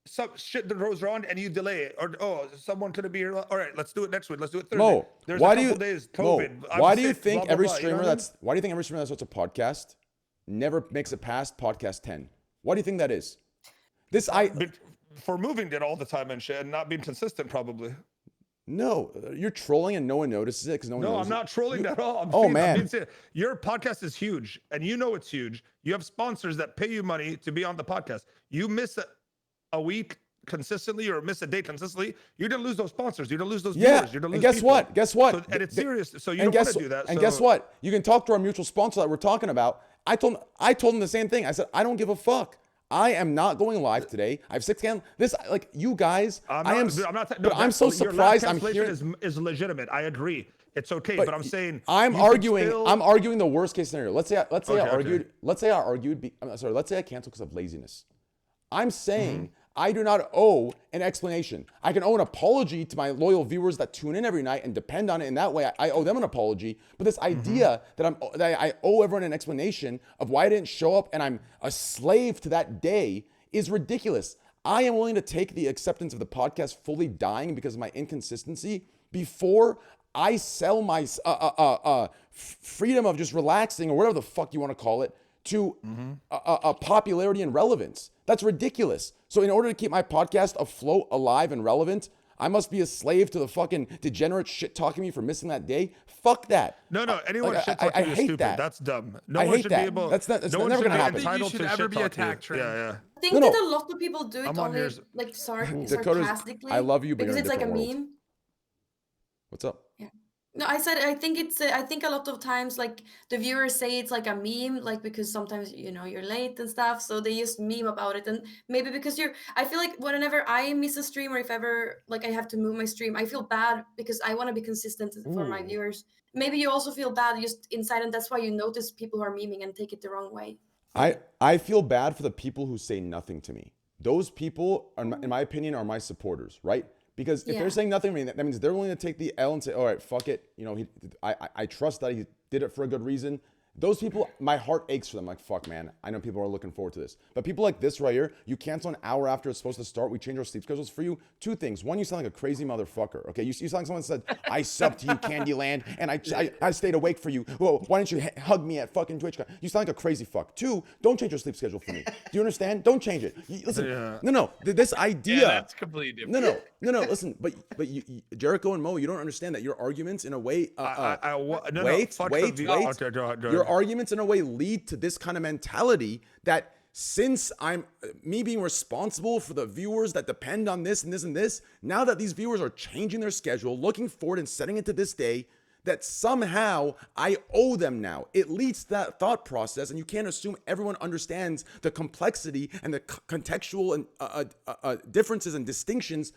some shit that goes wrong and you delay it, or someone couldn't be here. All right, let's do it next week. Let's do it Thursday. Mo, There's why a do you couple days Mo, COVID. I'm why do you sick, think blah, blah, every blah, you know streamer what I mean? that's why do you think every streamer that starts a podcast never makes it past podcast 10? Why do you think that is? But for moving it all the time and shit and not being consistent, probably. No, you're trolling and no one notices it because no one knows. No, I'm not trolling at all. Oh, man. Your podcast is huge, and you know it's huge. You have sponsors that pay you money to be on the podcast. You miss a week consistently or miss a day consistently, you're gonna lose those sponsors. You're gonna lose those viewers. You're gonna lose and guess people. what? Guess what? So, and it's serious. So you and don't want guess- to do that. And so. guess what? You can talk to our mutual sponsor that we're talking about. I told him the same thing. I said, I don't give a fuck. I am not going live today. I have 6 this like you guys. I'm so surprised. I'm Your hearing. is legitimate. I agree. It's okay, but I'm saying I'm you could arguing. still- I'm arguing the worst case scenario. Let's say I argued. okay. Let's say I argued. I'm sorry. Let's say I canceled because of laziness. I'm saying Mm-hmm. I do not owe an explanation. I can owe an apology to my loyal viewers that tune in every night and depend on it in that way. I owe them an apology. But this idea Mm-hmm. that I owe everyone an explanation of why I didn't show up and I'm a slave to that day is ridiculous. I am willing to take the acceptance of the podcast fully dying because of my inconsistency before I sell my freedom of just relaxing or whatever the fuck you want to call it to a popularity and relevance. That's ridiculous. So in order to keep my podcast afloat, alive, and relevant, I must be a slave to the fucking degenerate shit talking me for missing that day. Fuck that. No, anyone Like, shit I talking you is hate stupid. that. That's dumb. No I one hate should that. be able. That's no one never should gonna be happen. I think you entitled should to ever shit be talk attacked, you. Trey. Yeah. I think No, that no. a lot of people do it I'm on only yours. like Dakota's, sarcastically. I love you, but because you're in a it's like a different world. meme. What's up? No, I said I think it's I think a lot of times like the viewers say it's like a meme, like because sometimes you're late and stuff, so they just meme about it, and maybe because I feel like whenever I miss a stream or if ever like I have to move my stream, I feel bad because I want to be consistent for my viewers. Maybe you also feel bad just inside, and that's why you notice people who are memeing and take it the wrong way. I feel bad for the people who say nothing to me. Those people, in my opinion, are my supporters, right? Because if they're saying nothing to me, that means they're willing to take the L and say, all right, fuck it. I trust that he did it for a good reason. Those people, my heart aches for them. Like, fuck, man. I know people are looking forward to this. But people like this right here, you cancel an hour after it's supposed to start. We change our sleep schedules for you. 2 things. One, you sound like a crazy motherfucker. Okay, you sound like someone said, I subbed to you, Candyland, and I stayed awake for you. Whoa, why didn't you hug me at fucking Twitch? You sound like a crazy fuck. 2, don't change your sleep schedule for me. Do you understand? Don't change it. Listen, no. This idea. Yeah, that's completely different. No. Listen, but you, Jericho and Mo, you don't understand that your arguments in a way. Wait. Your arguments in a way lead to this kind of mentality that since I'm me being responsible for the viewers that depend on this and this and this, now that these viewers are changing their schedule, looking forward and setting it to this day, that somehow I owe them now. It leads to that thought process, and you can't assume everyone understands the complexity and the contextual and differences and distinctions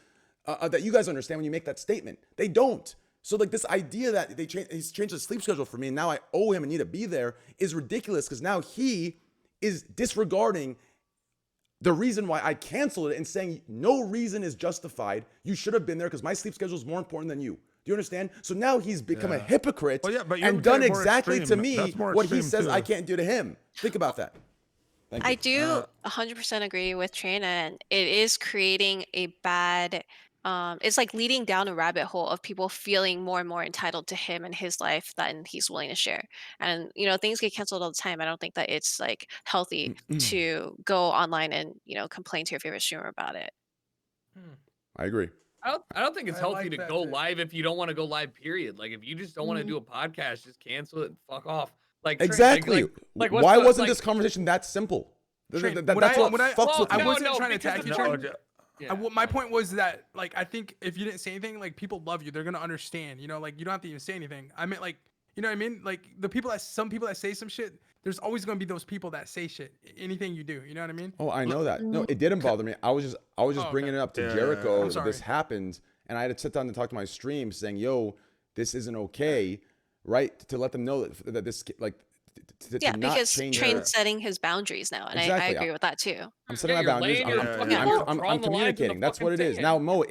that you guys understand when you make that statement. They don't. So like this idea that he's changed his sleep schedule for me and now I owe him and need to be there is ridiculous because now he is disregarding the reason why I canceled it and saying no reason is justified. You should have been there because my sleep schedule is more important than you. Do you understand? So now he's become a hypocrite and done exactly to me what he says I can't do to him. Think about that. Thank you. I do 100% agree with Train, and it is creating a bad it's like leading down a rabbit hole of people feeling more and more entitled to him and his life than he's willing to share. And things get canceled all the time. I don't think that it's like healthy to go online and complain to your favorite streamer about it. I agree. I don't think it's I healthy like to that go too. live if you don't want to go live. Period. Like if you just don't want to do a podcast, just cancel it and fuck off. Like Exactly. Like why wasn't this conversation that simple? That's what fucks with I me. wasn't trying to attack you. Trey. Yeah. My point was that, like, I think if you didn't say anything, like, people love you. They're gonna understand. Like, you don't have to even say anything. I meant, like, You know what I mean? Like some people that say some shit, there's always gonna be those people that say shit. Anything you do, you know what I mean? Oh, I know that. No, it didn't bother me. I was just Oh, bringing okay. it up to Yeah, Jericho I'm that this sorry. happened, and I had to sit down and talk to my stream, saying, "Yo, this isn't okay," right? To let them know that this like to Yeah, not because change. Train's setting his boundaries now, and I Exactly. agree with that too. I'm setting Yeah, my you're boundaries. laying your fucking- drawing the lines in the communicating. That's what it fucking is. Now, sand, Mo, know?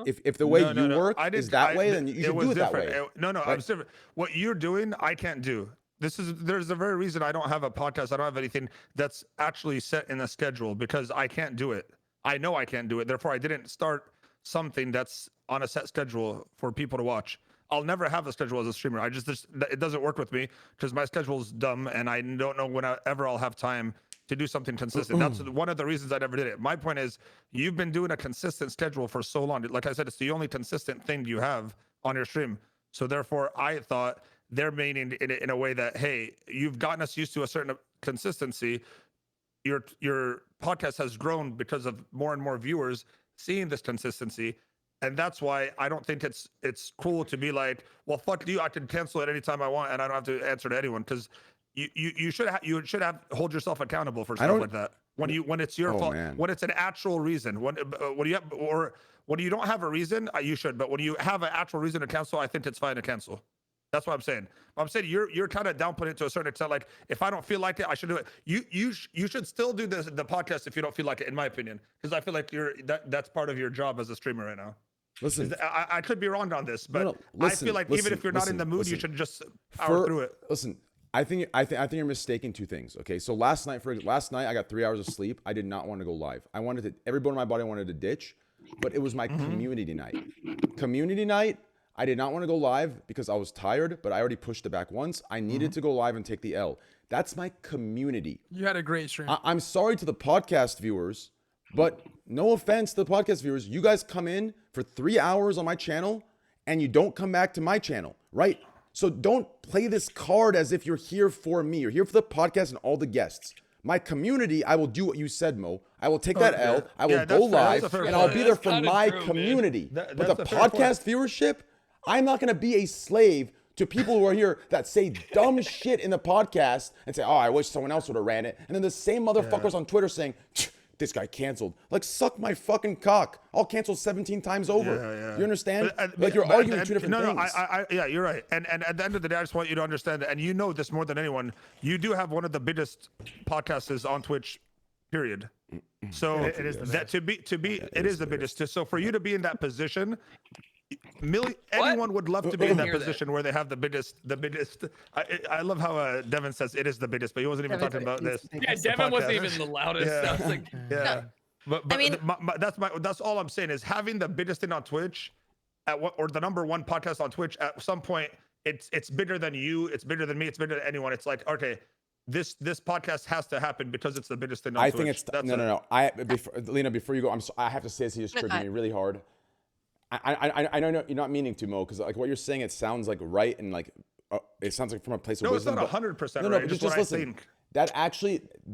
if the way No, you work I is didn't- that I- way, then you should was do it that different. way. No, right? I'm different. What you're doing, I can't do. There's a very reason I don't have a podcast. I don't have anything that's actually set in a schedule because I can't do it. I know I can't do it. Therefore, I didn't start something that's on a set schedule for people to watch. I'll never have a schedule as a streamer. It doesn't work with me because my schedule is dumb and I don't know whenever I'll have time to do something consistent. That's one of the reasons I never did it. My point is, you've been doing a consistent schedule for so long. Like I said, it's the only consistent thing you have on your stream. So therefore, I thought they're meaning in a way that, hey, you've gotten us used to a certain consistency. Your podcast has grown because of more and more viewers seeing this consistency. And that's why I don't think it's cool to be like, well, fuck you, I can cancel it anytime I want and I don't have to answer to anyone, because you should have hold yourself accountable for stuff like that. When it's your fault, man. when it's an actual reason, when you don't have a reason, you should. But when you have an actual reason to cancel, I think it's fine to cancel. That's what I'm saying. I'm saying you're kind of downputting it to a certain extent. Like, if I don't feel like it, I should do it. You should still do the podcast if you don't feel like it, in my opinion, because I feel like that's part of your job as a streamer right now. Listen, I could be wrong on this, but listen, I feel like even if you're not in the mood, you should just power through it. Listen, I think you're mistaking two things. Okay, so last night I got 3 hours of sleep. I did not want to go live. I wanted to, every bone in my body I wanted to ditch, but it was my community night. Community night. I did not want to go live because I was tired, but I already pushed it back once. I needed to go live and take the L. That's my community. You had a great stream. I'm sorry to the podcast viewers, but no offense to the podcast viewers. You guys come in for 3 hours on my channel and you don't come back to my channel, right? So don't play this card as if you're here for me. You're here for the podcast and all the guests. My community, I will do what you said, Mo. I will take that L. I will go live, and I'll be there for my community. But the podcast viewership, I'm not going to be a slave to people who are here that say dumb shit in the podcast and say, oh, I wish someone else would have ran it. And then the same motherfuckers on Twitter saying, this guy canceled. Like, suck my fucking cock. I'll cancel 17 times over. You understand? Like, you're arguing two different things. Yeah, you're right. And at the end of the day, I just want you to understand that, and you know this more than anyone, you do have one of the biggest podcasts on Twitch, period. So It is the that it is the biggest. So for you to be in that position, anyone would love to be in that position where they have the biggest. I love how Devin says it is the biggest, but he wasn't even talking about this. Yeah, Devin wasn't even the loudest. Yeah. I was like, Yeah. But I mean- that's all I'm saying is having the biggest thing on Twitch or the number one podcast on Twitch at some point, it's bigger than you, it's bigger than me, it's bigger than anyone. It's like, okay, this podcast has to happen because it's the biggest thing on I Twitch. think it's no. Lena, before you go, I have to say this. He just triggered Okay. me really hard. I know you're not meaning to, Mo, because like what you're saying, it sounds like right and like it sounds like from a place of No, it's wisdom. not but- 100% No, right. but Just just what I listen. think.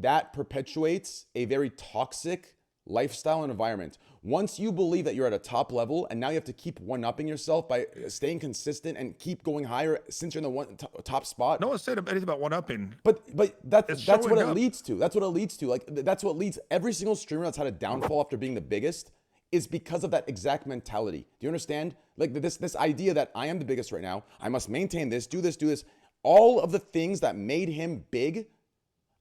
That perpetuates a very toxic lifestyle and environment. Once you believe that you're at a top level and now you have to keep one-upping yourself by staying consistent and keep going higher since you're in the top spot. No one said anything about one-upping. But that's It's what showing it up. leads to. That's what it leads to. Like that's what leads every single streamer that's had a downfall after being the biggest is because of that exact mentality. Do you understand? Like this idea that I am the biggest right now. I must maintain this, do this. All of the things that made him big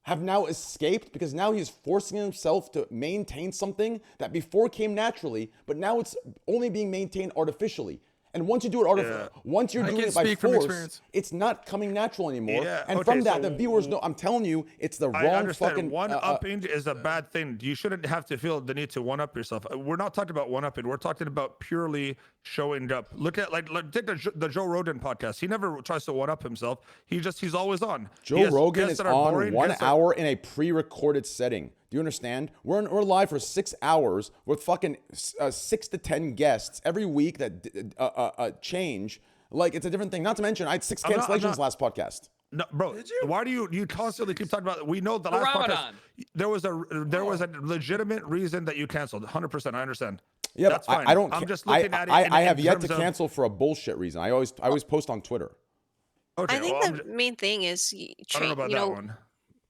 have now escaped because now he's forcing himself to maintain something that before came naturally, but now it's only being maintained artificially. And once you do it artificially, once you're doing can it by speak from force, experience. it's not coming natural anymore. Yeah, and okay, from that, so the viewers know. I'm telling you, it's the I wrong understand. fucking. One-upping is a bad thing. You shouldn't have to feel the need to one-up yourself. We're not talking about one-upping. We're talking about purely showing up. Look at take the Joe Rogan podcast. He never tries to one-up himself. He's always on. He Joe has Rogan guests is that are on boring, 1 guests that- hour in a pre-recorded setting. Do you understand? We're live for 6 hours with fucking 6 to 10 guests every week that change. Like it's a different thing. Not to mention, I had 6 cancellations last podcast. No, bro. Why do you constantly keep talking about? We know the last podcast. Ramadan. There was a legitimate reason that you canceled. 100%. I understand. Yeah, That's but fine. I don't. I'm just looking at it. I have in yet to terms of- cancel for a bullshit reason. I always post on Twitter. Okay, I think well, the main thing is I don't know about that one.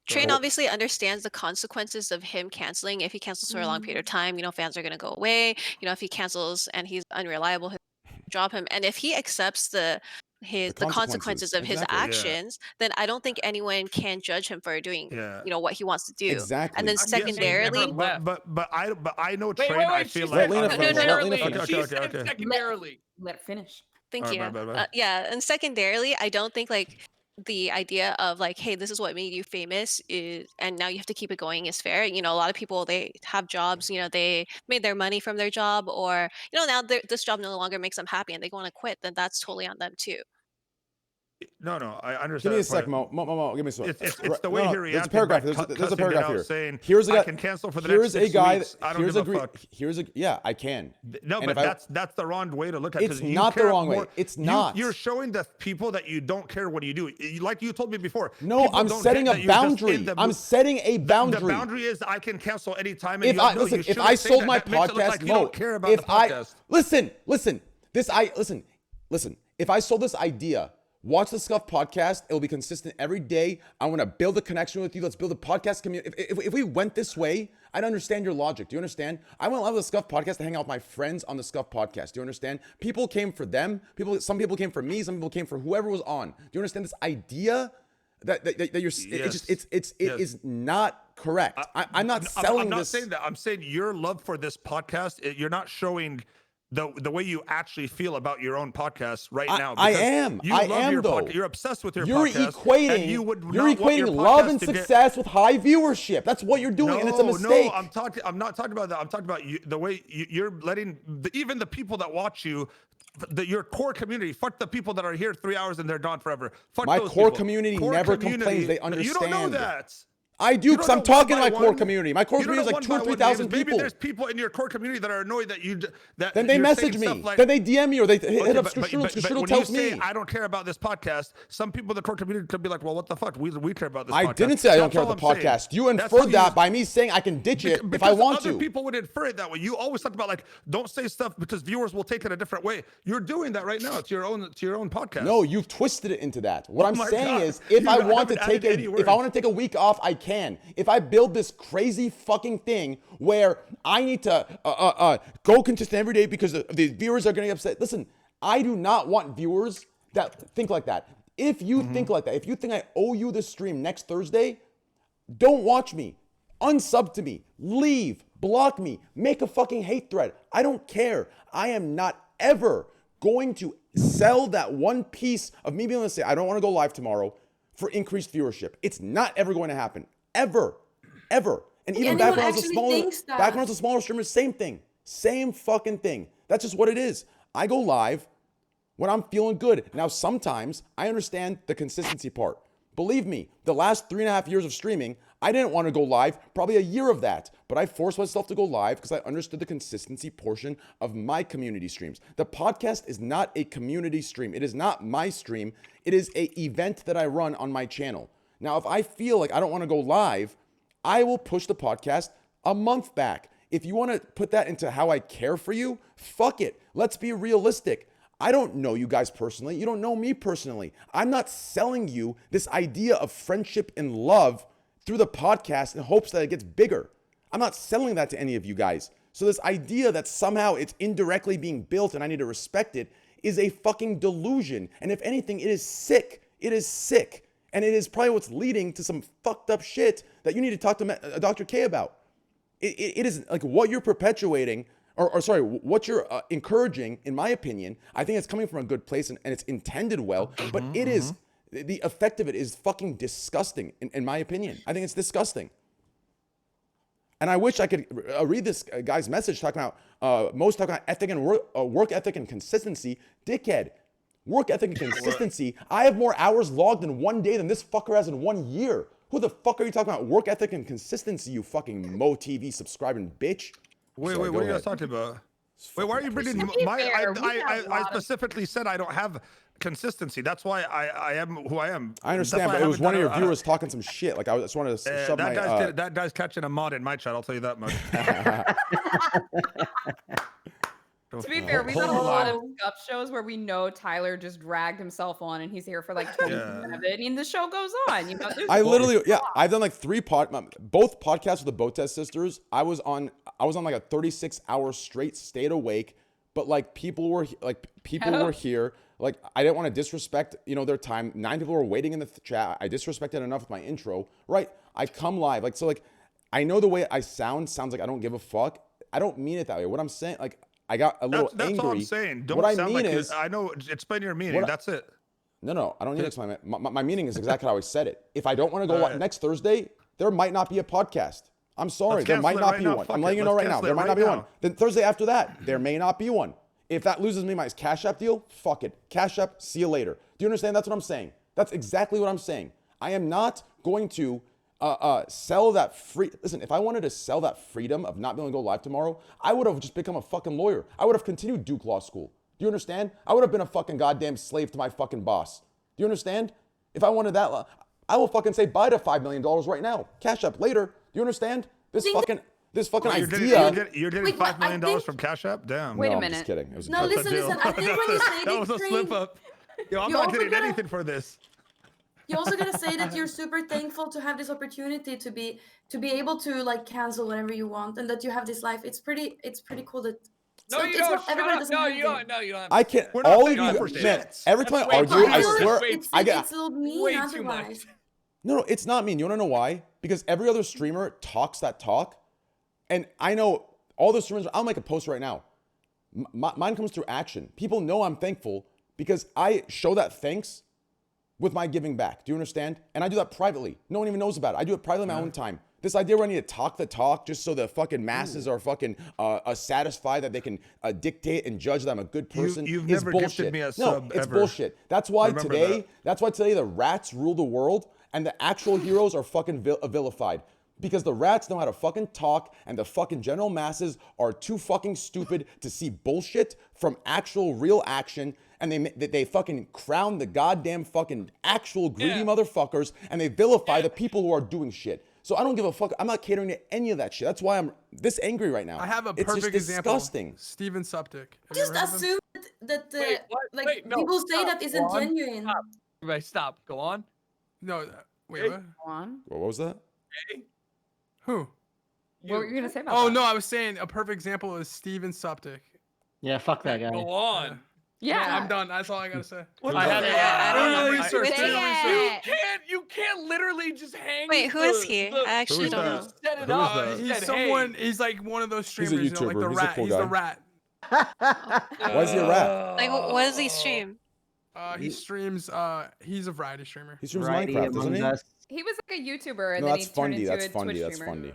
Train Well- obviously understands the consequences of him canceling. If he cancels for a long period of time, fans are gonna go away. If he cancels and he's unreliable, he'll drop him. And if he accepts the consequences of his Exactly. Yeah. actions, then I don't think anyone can judge him for doing Yeah. what he wants to do. Exactly. And then I'm guessing secondarily, never left. But I know Wait, Train. wait, I wait. feel She like said Lena finish. Let Lena secondarily. finish. She Okay, said okay. secondarily. Let it finish. thank Alright, you. bye. Yeah, and secondarily, I don't think like the idea of like, hey, this is what made you famous is, and now you have to keep it going is fair. A lot of people, they have jobs, they made their money from their job, or now this job no longer makes them happy and they want to quit. Then that's totally on them too. No, I Give understand. me a that sec, part. Mo. Give me a sec. It's the way he There's a reacted. paragraph. by There's a cussing it paragraph out, here. saying, Here's a guy. I can cancel for the Here's next 6 a guy. weeks. I don't Here's give a a fuck. Here's a yeah. I can. No, And but if I- that's the wrong way to look at it. It's not the wrong way. It's not. You're showing the people that you don't care what you do. Like you told me before. No, people I'm don't setting get a that you're just in boundary. the I'm mood. setting a The boundary. boundary is I can cancel anytime. And If you I no, listen, you if shouldn't I say sold that. my That makes it look podcast, like you Mo, don't care about if the I podcast. listen, listen. If I sold this idea, watch the Scuffed podcast. It will be consistent every day. I want to build a connection with you. Let's build a podcast community. If we went this way, I'd understand your logic. Do you understand? I want to allow the Scuffed podcast to hang out with my friends on the Scuffed podcast. Do you understand? People came for them. Some people came for me. Some people came for whoever was on. Do you understand this idea that you're? It is not correct. I'm not selling I'm not this. saying that. I'm saying your love for this podcast. You're not showing the way you actually feel about your own podcast right now. I because am. You I love am your though. You're obsessed with your You're podcast. equating. And you would you're not want your equating love podcast and to get- success with high viewership. That's what you're doing, and it's a mistake. No, I'm not talking about that. I'm talking about the way you're letting even the people that watch you. Your core community, fuck the people that are here 3 hours and they're gone forever. Fuck My those core people. community Core never community- complains. They You don't know understand. that. I do, You because don't I'm know one talking to by my core one. community. My core You don't community is know like 2 one or by one 3,000 names. Maybe people. there's people in your core community that are annoyed that Then they you're message saying me. stuff like- Then they DM me or they hit Okay, up but Strudel. Strudel when tells you say me. I don't care about this podcast, some people in the core community could be like, well, what the fuck? We care about this I podcast. didn't say I don't That's care all about the I'm saying. podcast. You That's inferred how that by me saying I can ditch it if I because want other to. people would infer it that way. You always talk about like, don't say stuff because viewers will take it a different way. You're doing that right now. It's your own podcast. No, you've twisted it into that. What Oh I'm my saying God. is, if You I want to haven't take added any if I words. want to take a week off, I can. If I build this crazy fucking thing where I need to go consistent every day because the viewers are going to get upset. Listen, I do not want viewers that think like that. If you think like that, if you think I owe you this stream next Thursday, don't watch me. Unsub to me. Leave. Block me. Make a fucking hate thread. I don't care. I am not ever going to sell that one piece of me being able to say, I don't want to go live tomorrow for increased viewership. It's not ever going to happen. Ever. Ever. And even anyone back when I was a actually smaller, thinks that. back when I was a smaller streamer, same thing. Same fucking thing. That's just what it is. I go live when I'm feeling good. Now, sometimes I understand the consistency part. Believe me, the last 3.5 years of streaming, I didn't want to go live, probably a year of that, but I forced myself to go live because I understood the consistency portion of my community streams. The podcast is not a community stream. It is not my stream. It is an event that I run on my channel. Now, if I feel like I don't want to go live, I will push the podcast a month back. If you want to put that into how I care for you, fuck it. Let's be realistic. I don't know you guys personally. You don't know me personally. I'm not selling you this idea of friendship and love through the podcast in hopes that it gets bigger. I'm not selling that to any of you guys. So this idea that somehow it's indirectly being built and I need to respect it is a fucking delusion. And if anything, it is sick. It is sick. And it is probably what's leading to some fucked up shit that you need to talk to Dr. K about. It is like what you're perpetuating, or sorry, what you're encouraging, in my opinion. I think it's coming from a good place and it's intended well, but it is, the effect of it is fucking disgusting, in my opinion. I think it's disgusting. And I wish I could read this guy's message talking about, most talking about ethic and work ethic and consistency. Dickhead. Work ethic and consistency. I have more hours logged in one day than this fucker has in 1 year. Who the fuck are you talking about? Work ethic and consistency, you fucking Mo TV subscribing bitch. Wait, Sorry, what go are you ahead. guys talking about? Wait, why are you bringing To be my? fair, we have a I lot of- specifically said I don't have consistency. That's why I am who I am. I understand, That's why but it was haven't one of your done viewers talking some shit. Like I just wanted to shove my. that guy's catching a mod in my chat. I'll tell you that much. To be fair, we've done a Hold lot of on. Scuffed shows where we know Tyler just dragged himself on and he's here for like 20 minutes of it, and the show goes on. You know, there's I no literally, yeah, stop. I've done like both podcasts with the Botes sisters. I was on like a 36-hour straight, stayed awake, but like people were here. Like I didn't want to disrespect, their time. 9 people were waiting in the chat. I disrespected enough with my intro, right? I come live, like so, like I know the way I sounds like I don't give a fuck. I don't mean it that way. What I'm saying, like I got a little That's angry. all I'm saying. Don't what I sound mean like is, I know. Explain your meaning. That's it. No, I don't need to explain it. My meaning is exactly how I said it. If I don't want to go next Thursday, there might not be a podcast. I'm sorry, Let's there might cancel it not right be now. one. Fuck I'm it. letting you know Let's right now. cancel it There might right not be one. now. Then Thursday after that, there may not be one. If that loses me my Cash App deal, fuck it. Cash App, see you later. Do you understand? That's what I'm saying. That's exactly what I'm saying. I am not going to sell that free. Listen, if I wanted to sell that freedom of not being able to go live tomorrow, I would have just become a fucking lawyer. I would have continued Duke Law School. Do you understand? I would have been a fucking goddamn slave to my fucking boss. Do you understand? If I wanted that, I will fucking say bye to $5 million right now. Cash App later. Do you understand? This fucking idea. You're getting Wait, but $5 million I think- from Cash App. Damn. Wait a I'm minute. just kidding. It was a No, joke. That's a listen. deal. I think when you say That was a slip train, up. Yo, I'm You not also getting gotta- anything for this. you also gotta say that you're super thankful to have this opportunity to be able to like cancel whatever you want, and that you have this life. It's pretty cool that. No, you it's don't. not Shut everybody up. doesn't No, have you it. don't. No, you don't. Have I to can't. say that. All of paying you, for man. shit. Every time I That's argue, way I too much. swear, Wait, I get. It's a little mean Way too otherwise. much. No, it's not mean. You want to know why? Because every other streamer talks that talk, and I know all the streamers. I'll make a post right now. Mine comes through action. People know I'm thankful because I show that thanks with my giving back. Do you understand? And I do that privately. No one even knows about it. I do it privately in my own time. This idea where I need to talk the talk just so the fucking masses are fucking satisfied that they can dictate and judge that I'm a good person You've is never bullshit. gifted me a No, sub it's ever. bullshit. That's why Remember today. that. That's why today the rats rule the world and the actual heroes are fucking vilified. Because the rats know how to fucking talk and the fucking general masses are too fucking stupid to see bullshit from actual real action, and they fucking crown the goddamn fucking actual greedy motherfuckers, and they vilify the people who are doing shit. So I don't give a fuck. I'm not catering to any of that shit. That's why I'm this angry right now. I have a It's perfect just example. disgusting. Steven Suptic. Have you Just ever heard of him? assume that Wait, what? like Wait, no, people say stop. that isn't Go on. genuine. Stop. Everybody, stop. Go on. No, wait, Hey. what? Go on. What was that? Who? What were you gonna say about Oh that? no, I was saying a perfect example is Steven Suptic. Yeah, fuck that guy. Go on. Yeah. No, I'm done. That's all I gotta say. I had it. I don't Do your know. research. Wait, Do your say research. it. You can't literally just hang. Wait, who is he? I actually Who is don't that? know. Set it Who is up. that? He He's said, someone. hey. He's like one of those He's a streamers. You know, like the YouTuber. He's a rat. cool He's guy. the rat. Why is he a rat? Like, what does he stream? He streams. He's a variety streamer. He streams Variety Minecraft, doesn't Among he? Us. He was like a YouTuber, and No, then that's he turned funny. into That's a funny. Twitch That's streamer. funny.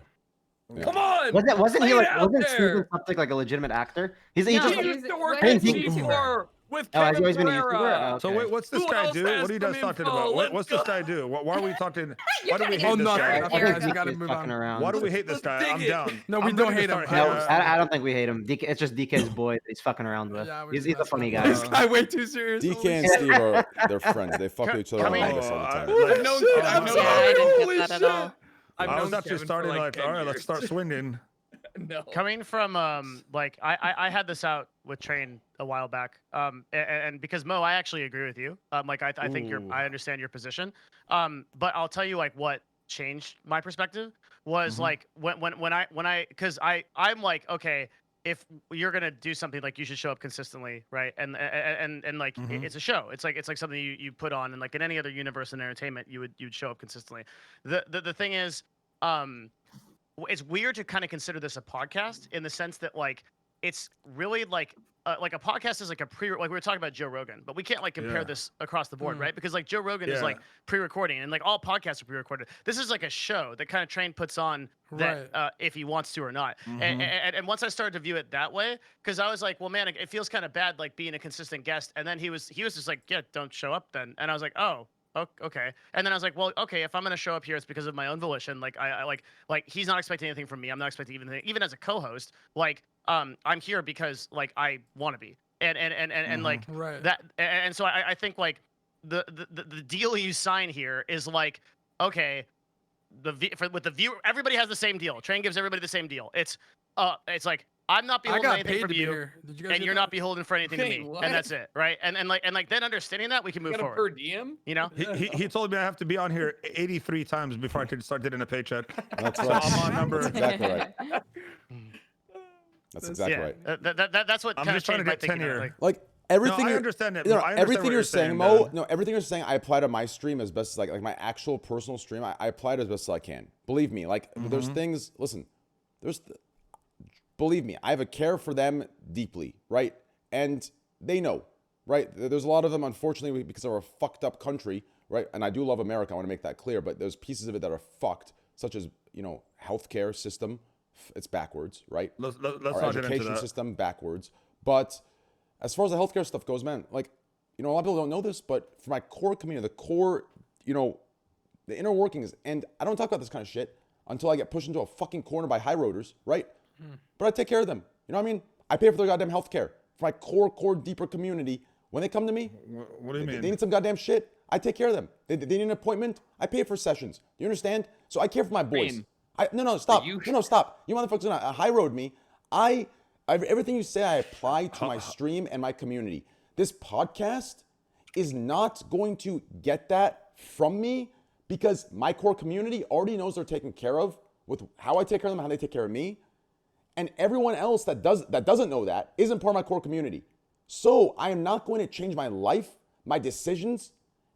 Come on. Wasn't he Lay like it out wasn't there. Steven Suptic like a legitimate actor? He No, just He he used was- to work what at is he? C4 with Oh, has he Kevin always been a Pereira. YouTuber? Oh, So okay. wait, what's this Who guy else do? has What are you guys some talking info? about? Let's What's this go. guy do? Why are we talking? You're Why do we trying hate Oh this nothing. guy? I I think think we gotta DK is move fucking on. around. Why do we hate this Let's guy? dig I'm it. down. No, we I'm don't ready to hate him. start No, here. I don't think we hate him. DK, it's just DK's boy that he's fucking around with. Yeah, we're He's just a funny messing with guy. This guy way too serious. DK Holy and shit. Steve are they're friends. They fuck with each other on Coming- Vegas all the time. like, I've known. shit, I've I'm known. sorry, I didn't get Holy that at shit. all. I've I was known actually Kevin for starting like like, 10 all right, let's years. start swinging. No. Coming from like I had this out with Train a while back, and because Mo, I actually agree with you. Like I think I understand your position. But I'll tell you like what changed my perspective was like when I because I'm like, okay, if you're gonna do something, like you should show up consistently, right? And like it's a show. It's like something you put on, and like in any other universe in entertainment, you'd show up consistently. The thing is, it's weird to kind of consider this a podcast in the sense that like it's really like a podcast is like a like we were talking about Joe Rogan, but we can't like compare Yeah. this across the board, right? Because like Joe Rogan is Yeah. like pre-recording, and like all podcasts are pre-recorded. This is like a show that kind of Train puts on that if he wants to or not. And once I started to view it that way, because I was like, well, man, it feels kind of bad like being a consistent guest. And then he was just like, yeah, don't show up then. And I was like, oh. Okay. And then I was like, well, okay, if I'm gonna show up here, it's because of my own volition. Like I like he's not expecting anything from me. I'm not expecting even as a co-host. Like I'm here because like I want to be. And like that. And so I think like the deal you sign here is like, okay, with the viewer, everybody has the same deal. Train gives everybody the same deal. It's like I'm not I beholden to got anything paid from to be you, here. Did you guys and get you're that? not beholden for anything to Wait, me, what? and that's it, right? And like then understanding that, we can move Got a forward. per diem? You know? He told me I have to be on here 83 times before I can start getting a paycheck. That's So right. I'm on number. That's exactly right. That's exactly Yeah, right. that's what I'm kind of just trying changed to my get thinking. tenure. Like everything. I you're- understand it. No, I understand everything what you're you're saying, saying, Mo. Devin. No, everything you're saying, I apply to my stream as best as like my actual personal stream. I apply it as best as I can. Believe me. Like there's things. Listen, believe me, I have a care for them deeply, right? And they know, right? There's a lot of them, unfortunately, because we're a fucked up country, right? And I do love America. I want to make that clear. But there's pieces of it that are fucked, such as healthcare system. It's backwards, right? Let's Our not get into education that. system backwards. But as far as the healthcare stuff goes, man, like, a lot of people don't know this, but for my core community, the core, the inner workings, and I don't talk about this kind of shit until I get pushed into a fucking corner by high roaders, right? But I take care of them. You know what I mean? I pay for their goddamn healthcare. For my core, deeper community, when they come to me, What do you mean? they need some goddamn shit. I take care of them. They need an appointment. I pay for sessions. Do you understand? So I care for my boys. Rain. No, stop. you- No, stop. You motherfuckers gonna high road me. Everything you say, I apply to my stream and my community. This podcast is not going to get that from me because my core community already knows they're taken care of with how I take care of them, how they take care of me. And everyone else that doesn't know that isn't part of my core community. So I am not going to change my life, my decisions,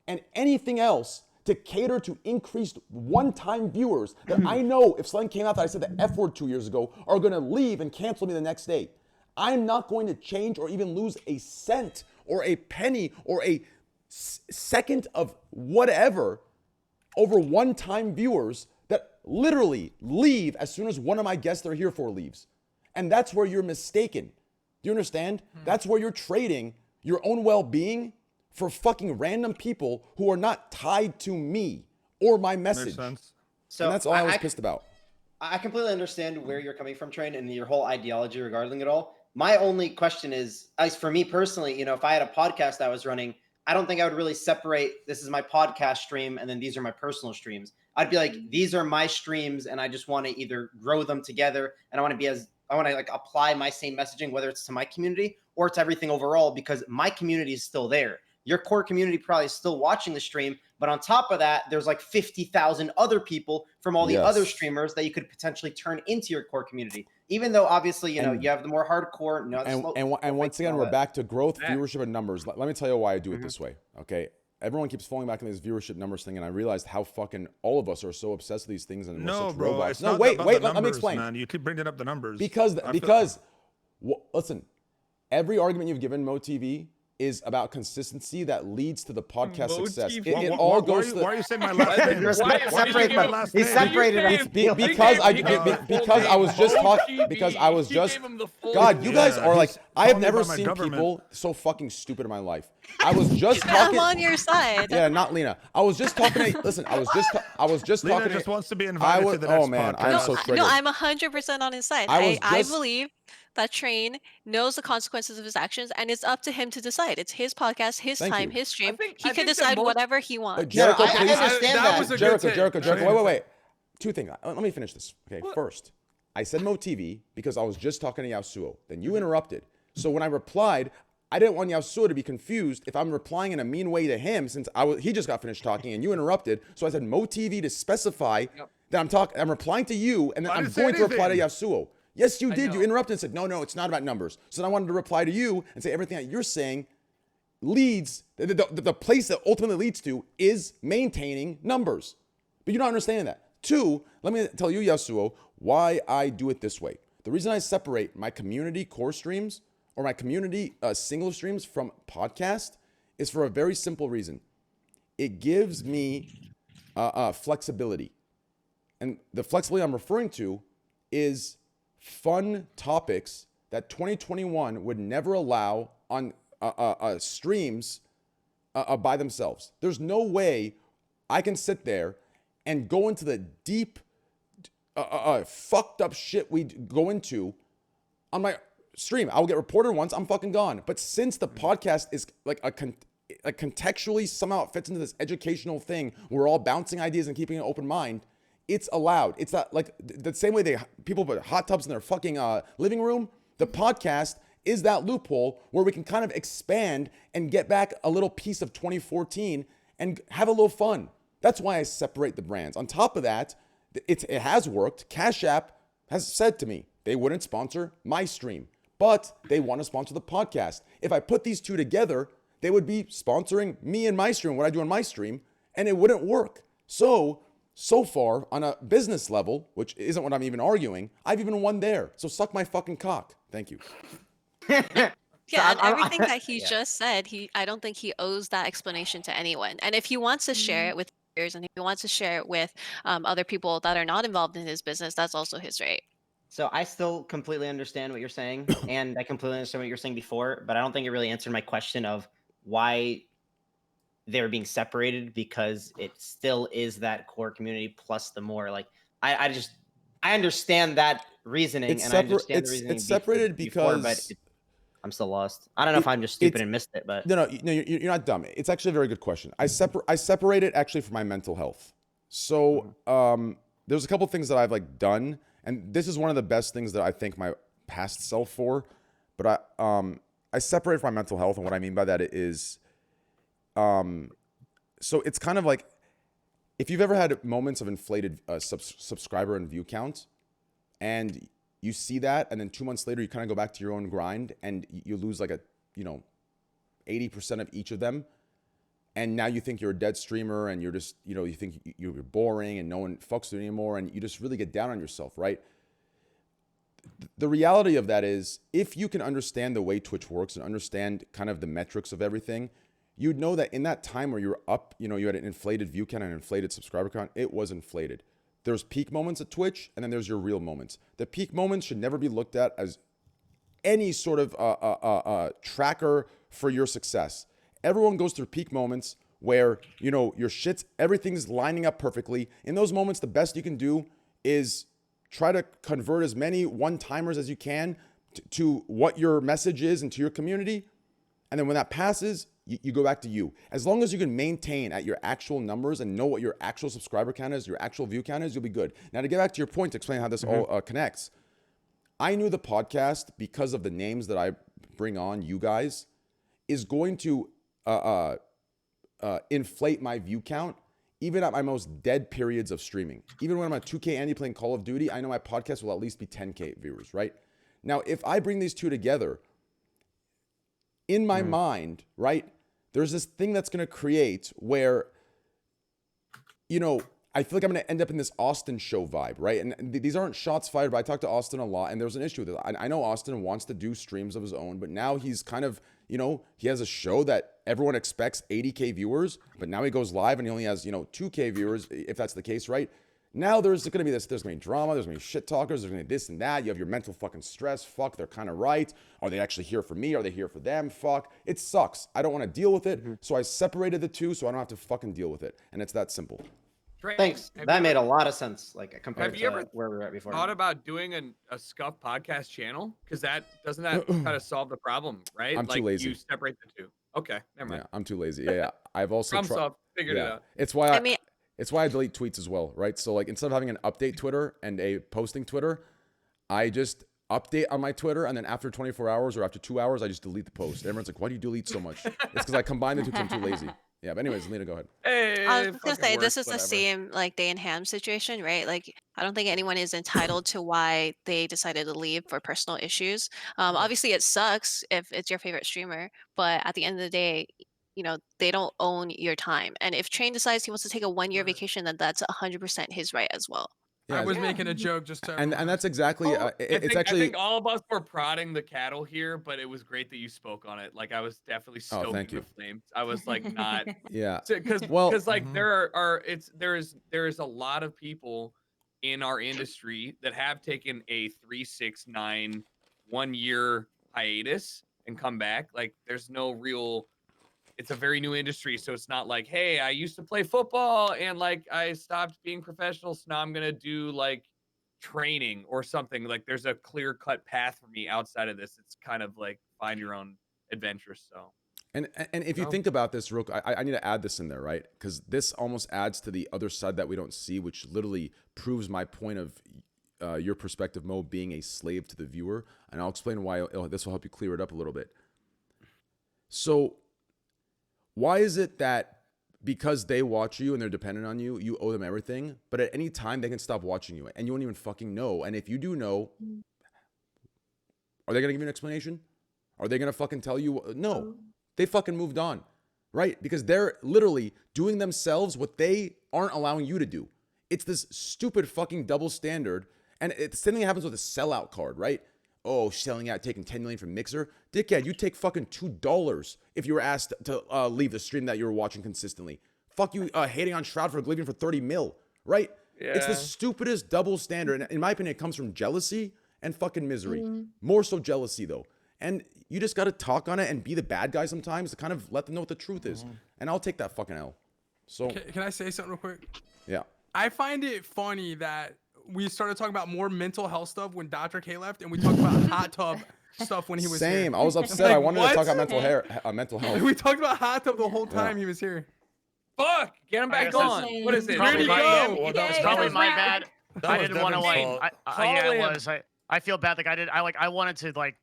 and anything else to cater to increased one-time viewers that I know if something came out that I said the F word 2 years ago are going to leave and cancel me the next day. I'm not going to change or even lose a cent or a penny or a second of whatever over one-time viewers that literally leave as soon as one of my guests they're here for leaves. And that's where you're mistaken. Do you understand? That's where you're trading your own well-being for fucking random people who are not tied to me or my message. Makes sense. So And that's all I was pissed about. I completely understand where you're coming from, Train, and your whole ideology regarding it all. My only question is, as for me personally, if I had a podcast I was running, I don't think I would really separate, this is my podcast stream, and then these are my personal streams. I'd be like, these are my streams, and I just want to either grow them together, and I want to like apply my same messaging, whether it's to my community or to everything overall, because my community is still there. Your core community probably is still watching the stream, but on top of that, there's like 50,000 other people from all the other streamers that you could potentially turn into your core community. Even though obviously, you have the more hardcore, and once again, we're back to growth, viewership, and numbers. Let me tell you why I do it this way. Okay, everyone keeps falling back in this viewership numbers thing, and I realized how fucking all of us are so obsessed with these things and we're No, such bro. robots. It's No, not wait, about wait. the Let me numbers, explain. Man. You keep bringing up the numbers. Listen, every argument you've given Mo TV is about consistency that leads to the podcast Mo success. TV? It all goes to Why are you saying my last name? Separate my them. last He name? separated us. because I was just talking because I was just God, you guys are like I have never seen people so fucking stupid in my life. I was just talking. I'm on your side. Yeah, not Lena. I was just talking to listen, I was just Lena talking just to wants to be invited to the next oh man, podcast. I'm so triggered. No, I'm 100% on his side. I believe that Train knows the consequences of his actions, and it's up to him to decide. It's his podcast, his Thank time, you. his stream. I He think can that decide most- whatever he wants. Jericho, I please. understand that. was a good take. Jericho. Wait. Two things. Let me finish this. Okay, first, I said Mo TV because I was just talking to Yasuo. Then you interrupted. So when I replied, I didn't want Yasuo to be confused if I'm replying in a mean way to him since he just got finished talking and you interrupted. So I said Mo TV to specify that I'm replying to you and then I'm going to reply to Yasuo. Yes, you did. You interrupted and said, no, it's not about numbers. So then I wanted to reply to you and say everything that you're saying leads, the place that ultimately leads to is maintaining numbers. But you're not understanding that. Two, let me tell you, Yasuo, why I do it this way. The reason I separate my community core streams or my community single streams from podcast is for a very simple reason. It gives me flexibility. And the flexibility I'm referring to is fun topics that 2021 would never allow on streams by themselves. There's no way I can sit there and go into the deep, fucked up shit we go into on my stream. I'll get reported once, I'm fucking gone. But since the podcast is like contextually somehow it fits into this educational thing, we're all bouncing ideas and keeping an open mind. It's allowed. It's not like the same way people put hot tubs in their fucking living room. The podcast is that loophole where we can kind of expand and get back a little piece of 2014 and have a little fun. That's why I separate the brands. On top of that, it has worked. Cash App has said to me they wouldn't sponsor my stream, but they want to sponsor the podcast. If I put these two together, they would be sponsoring me and my stream, what I do on my stream, and it wouldn't work. So far, on a business level, which isn't what I'm even arguing, I've even won there. So suck my fucking cock. Thank you. Yeah, and everything that he just said, I don't think he owes that explanation to anyone. And if he wants to share it with peers and if he wants to share it with other people that are not involved in his business, that's also his right. So I still completely understand what you're saying, and I completely understand what you were saying before, but I don't think it really answered my question of why they're being separated, because it still is that core community plus the more. Like I understand that reasoning, I understand the reasoning. It's separated before, because but I'm still lost. I don't know if I'm just stupid and missed it, but no, you're not dumb. It's actually a very good question. I separate it actually for my mental health. So there's a couple things that I've like done, and this is one of the best things that I thank my past self for. But I separate from my mental health, and what I mean by that is, so it's kind of like if you've ever had moments of inflated subscriber and view count, and you see that, and then 2 months later you kind of go back to your own grind, and you lose like 80% of each of them, and now you think you're a dead streamer, and you're just you think you're boring, and no one fucks with you anymore, and you just really get down on yourself, right? The reality of that is, if you can understand the way Twitch works and understand kind of the metrics of everything, you'd know that in that time where you're up, you had an inflated view count and an inflated subscriber count, it was inflated. There's peak moments at Twitch, and then there's your real moments. The peak moments should never be looked at as any sort of tracker for your success. Everyone goes through peak moments where, your shit's, everything's lining up perfectly. In those moments, the best you can do is try to convert as many one-timers as you can to what your message is and to your community. And then when that passes, you go back to you. As long as you can maintain at your actual numbers and know what your actual subscriber count is, your actual view count is, you'll be good. Now, to get back to your point, to explain how this all connects, I knew the podcast, because of the names that I bring on, you guys, is going to inflate my view count, even at my most dead periods of streaming. Even when I'm at 2K Andy playing Call of Duty, I know my podcast will at least be 10K viewers, right? Now, if I bring these two together, in my mind, right, there's this thing that's going to create where, I feel like I'm going to end up in this Austin show vibe, right? And these aren't shots fired, but I talk to Austin a lot, and there's an issue with it. I know Austin wants to do streams of his own, but now he's kind of, he has a show that everyone expects 80K viewers, but now he goes live and he only has, 2K viewers, if that's the case, right? Now there's going to be this, there's going to be drama, there's going to be shit talkers, there's going to be this and that. You have your mental fucking stress. Fuck, they're kind of right. Are they actually here for me? Are they here for them? Fuck. It sucks. I don't want to deal with it. So I separated the two so I don't have to fucking deal with it. And it's that simple. thanks. That made a lot of sense, like compared Have you to ever where we were at before. thought about doing a Scuffed podcast channel? Because doesn't that kind of solve the problem, right? I'm too lazy. You separate the two. Okay, never mind. Yeah, I'm too lazy. Yeah. I've also figured it out. It's why it's why I delete tweets as well, right? So like instead of having an update Twitter and a posting Twitter, I just update on my Twitter, and then after 24 hours or after 2 hours, I just delete the post. Everyone's like, why do you delete so much? It's because I combine the two because I'm too lazy. Yeah, but anyways, Lena, go ahead. Hey, I was gonna say this is whatever. the same like Day and Ham situation, right? Like I don't think anyone is entitled to why they decided to leave for personal issues. Obviously it sucks if it's your favorite streamer, but at the end of the day, they don't own your time. And if Train decides he wants to take a 1-year vacation, then that's 100% his right as well. Yeah, I was making a joke just to and that's exactly I actually think all of us were prodding the cattle here, but it was great that you spoke on it. Like I was definitely stoking thank the you. flames. I was like not yeah. because like there is a lot of people in our industry that have taken a 3-6-9 1-year hiatus and come back. Like there's no real. It's a very new industry, so it's not like, hey, I used to play football and like I stopped being professional, so now I'm gonna do like training or something. Like there's a clear-cut path for me outside of this. It's kind of like find your own adventure. So and if you think about this real quick, I need to add this in there, right? Because this almost adds to the other side that we don't see, which literally proves my point of your perspective, Mo, being a slave to the viewer, and I'll explain why. This will help you clear it up a little bit. So, why is it that because they watch you and they're dependent on you, you owe them everything, but at any time they can stop watching you and you won't even fucking know? And if you do know, are they gonna give you an explanation? Are they gonna fucking tell you? No, they fucking moved on, right? Because they're literally doing themselves what they aren't allowing you to do. It's this stupid fucking double standard. And it's the same thing that happens with a sellout card, right? Oh, selling out, taking 10 million from Mixer. Dickhead, you take fucking $2 if you were asked to leave the stream that you were watching consistently. Fuck you hating on Shroud for leaving for 30 mil, right? Yeah. It's the stupidest double standard. And in my opinion, it comes from jealousy and fucking misery. More so jealousy, though. And you just got to talk on it and be the bad guy sometimes to kind of let them know what the truth is. And I'll take that fucking L. So, Can I say something real quick? yeah. I find it funny that we started talking about more mental health stuff when Dr. K left, and we talked about hot tub stuff when he was Same. here. I was upset. I wanted to talk about mental health. We talked about hot tub the whole time he was here. Fuck! Get him back guess on. that's- What is it? Where'd he Probably go? my, Yeah, probably he's my back. bad. That I was didn't want to Devin's like. fault. Yeah, it Call was. I feel bad. Like I wanted to like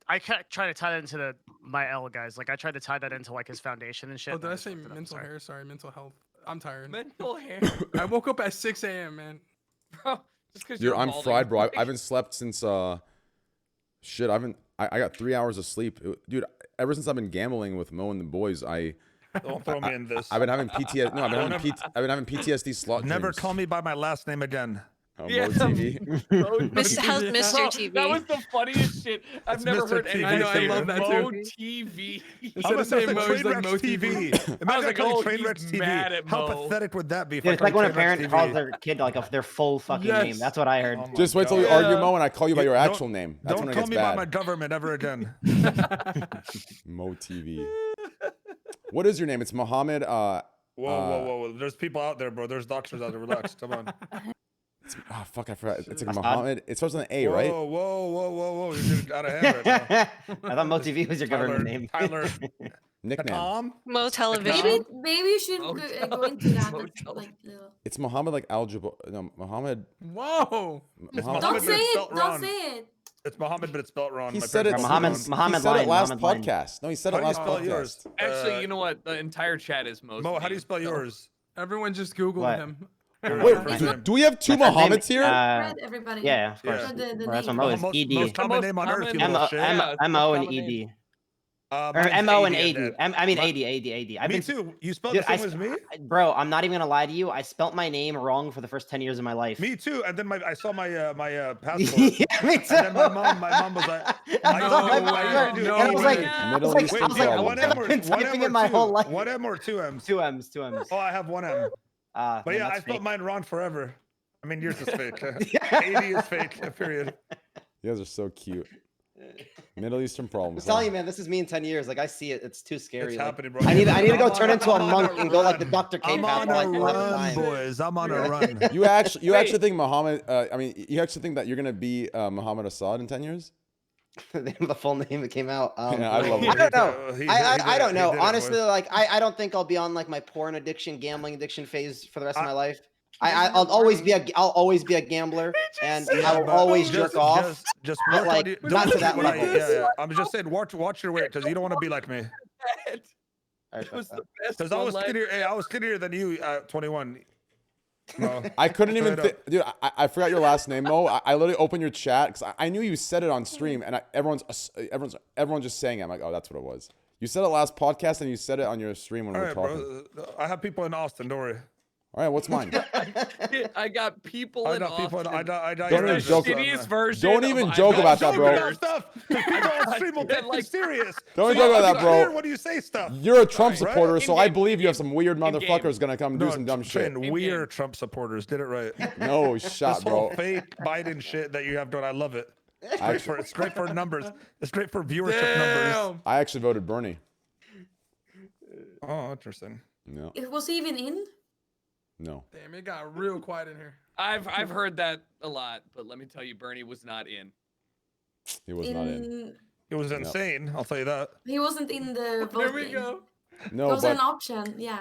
I try to tie that into my L guys. Like I tried to tie that into like his foundation and shit. Oh, did and I just say fucked it up, mental sorry. hair? Sorry, mental health. I'm tired. Mental hair, I woke up at 6 a.m., man. bro. Just because Dude, I'm fried, bro. I haven't slept since shit. I got 3 hours of sleep, dude. Ever since I've been gambling with Mo and the boys, Don't throw me in this. I've been having PTSD. No, I've been having PTSD slot Never dreams. call me by my last name again. Oh, Yeah. Mo TV. How's Mr. Bro, TV? that was the funniest shit. I've It's never Mr. heard TV. anyone I know, I say love that Mo too. TV. Instead of saying Mo, he's like Mo TV. Imagine I was like, calling oh, Trainwreckstv. he's mad at How Mo. pathetic would that be? Dude, it's like when a parent calls their kid like their full fucking name. Yes. That's what I heard. Oh my Just wait till we God. argue, Mo, and I call you by your Don't- actual name. That's Don't when it call gets me by my bad. government ever again. Mo TV. What is your name? It's Mohammed. Whoa, whoa. There's people out there, bro. There's doctors out there. Relax. Come on. Oh fuck, I forgot. It's like Assad? Mohammed. It starts with an A, right? Whoa. You're getting out of hand right now. I thought Mo TV was your government name. Tyler. Nickname. Tom? Mo Television. Maybe you should go into that. Motel. Like, little. It's Mohammed like algebra. No, Mohammed. Whoa. Mohammed. Don't but say it's it. spelled Don't wrong. say it. It's Mohammed, but it's spelled wrong. He My said it. parents Mohammed- spelled Mohammed He said it Lion, last Mohammed Lion. podcast. No, he said How it do you last spell podcast. yours? Actually, you know what? The entire chat is Mo's Mo, how do you name. spell yours? Everyone just Googled What? him. Wait, First name. do we have two My first name, Mohammeds here? Read everybody. Yeah, of course. Yeah. The Well, that's what name. Mo is. Most ED. common name on earth, you common- little shit. M-O and common ED. name. Or Mine's M-O and AD, AD. then. I mean My- AD. I've Me been, too. You spelled Dude, the same as me? bro, I'm not even gonna lie to you. I spelt my name wrong for the first 10 years of my life. Me too. And then I saw my passport. Yeah, me too. And then my mom was like, I No saw my way, passport, no and I was like, way. I Middle was like, Eastern I was like, problem. one I've M or been one typing M in my or whole two? life. One M or two M's? Two M's, two M's. Oh, I have one M. But Man, yeah, I that's spelled fake. mine wrong forever. I mean, yours is fake. 80 is fake, period. You guys are so cute. Middle Eastern problems. I'm telling you, man, this is me in 10 years. Like, I see it. It's too scary. It's like, happening, bro. I need to go I'm turn on- into a I'm on monk and go like the run. Dr. K I'm path. on a like, all the run, time. boys. I'm on a run. You actually Wait. think Mohammed? I mean, you actually think that you're gonna be Mohammed Assad in 10 years? The full name that came out. Yeah, I love I it. don't know. He I don't did know. it, Honestly, boys. like I don't think I'll be on like my porn addiction, gambling addiction phase for the rest of my life. I'll always be a gambler, and I will always jerk off. Just but, work like, on you- not don't to do that what I- level. yeah. I'm just saying, watch your weight because you don't want to be like me. I It was respect the that. best Because I one was life. skinnier. Hey, I was skinnier than you at 21. No. I couldn't even Straight think, dude. I forgot your last name, Mo. I literally opened your chat because I knew you said it on stream, and everyone's just saying it. I'm like, oh, that's what it was. You said it last podcast, and you said it on your stream when All we were right, talking. bro. I have people in Austin. Don't worry. All right, what's mine? I got people I in got people. Austin. I got Don't your even the address joke- on shittiest there. version. Don't of even I joke got about that, Joke bro. about stuff. 'Cause people on stream will take Like- you serious. Don't So joke you about have that, to be bro. clear when you say stuff. You're a Trump Right? supporter, so I In-game, believe you have some weird in-game. motherfuckers gonna come do some dumb shit. Shane, we're Trump supporters. Did it right. No This shot, whole bro. fake Biden shit that you have done, I love it. Actually, It's great for numbers. It's great for viewership numbers. Damn. I actually voted Bernie. Oh, interesting. No, Was he even in? no. Damn, it got real quiet in here. I've heard that a lot, but let me tell you, Bernie was not in. He was not in. It was insane. I'll tell you that. He wasn't in the voting. There we go. No, That was but an option. Yeah.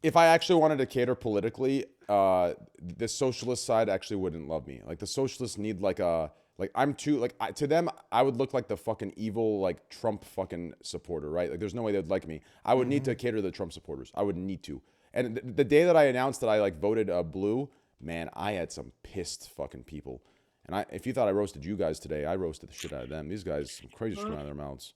if I actually wanted to cater politically, the socialist side actually wouldn't love me. Like the socialists need like a I'm too like to them I would look like the fucking evil like Trump fucking supporter, right? Like there's no way they'd like me. I would need to cater to the Trump supporters. I would need to. And the day that I announced that I like voted blue, man, I had some pissed fucking people. And if you thought I roasted you guys today, I roasted the shit out of them. These guys, some crazy shit out of their mouths.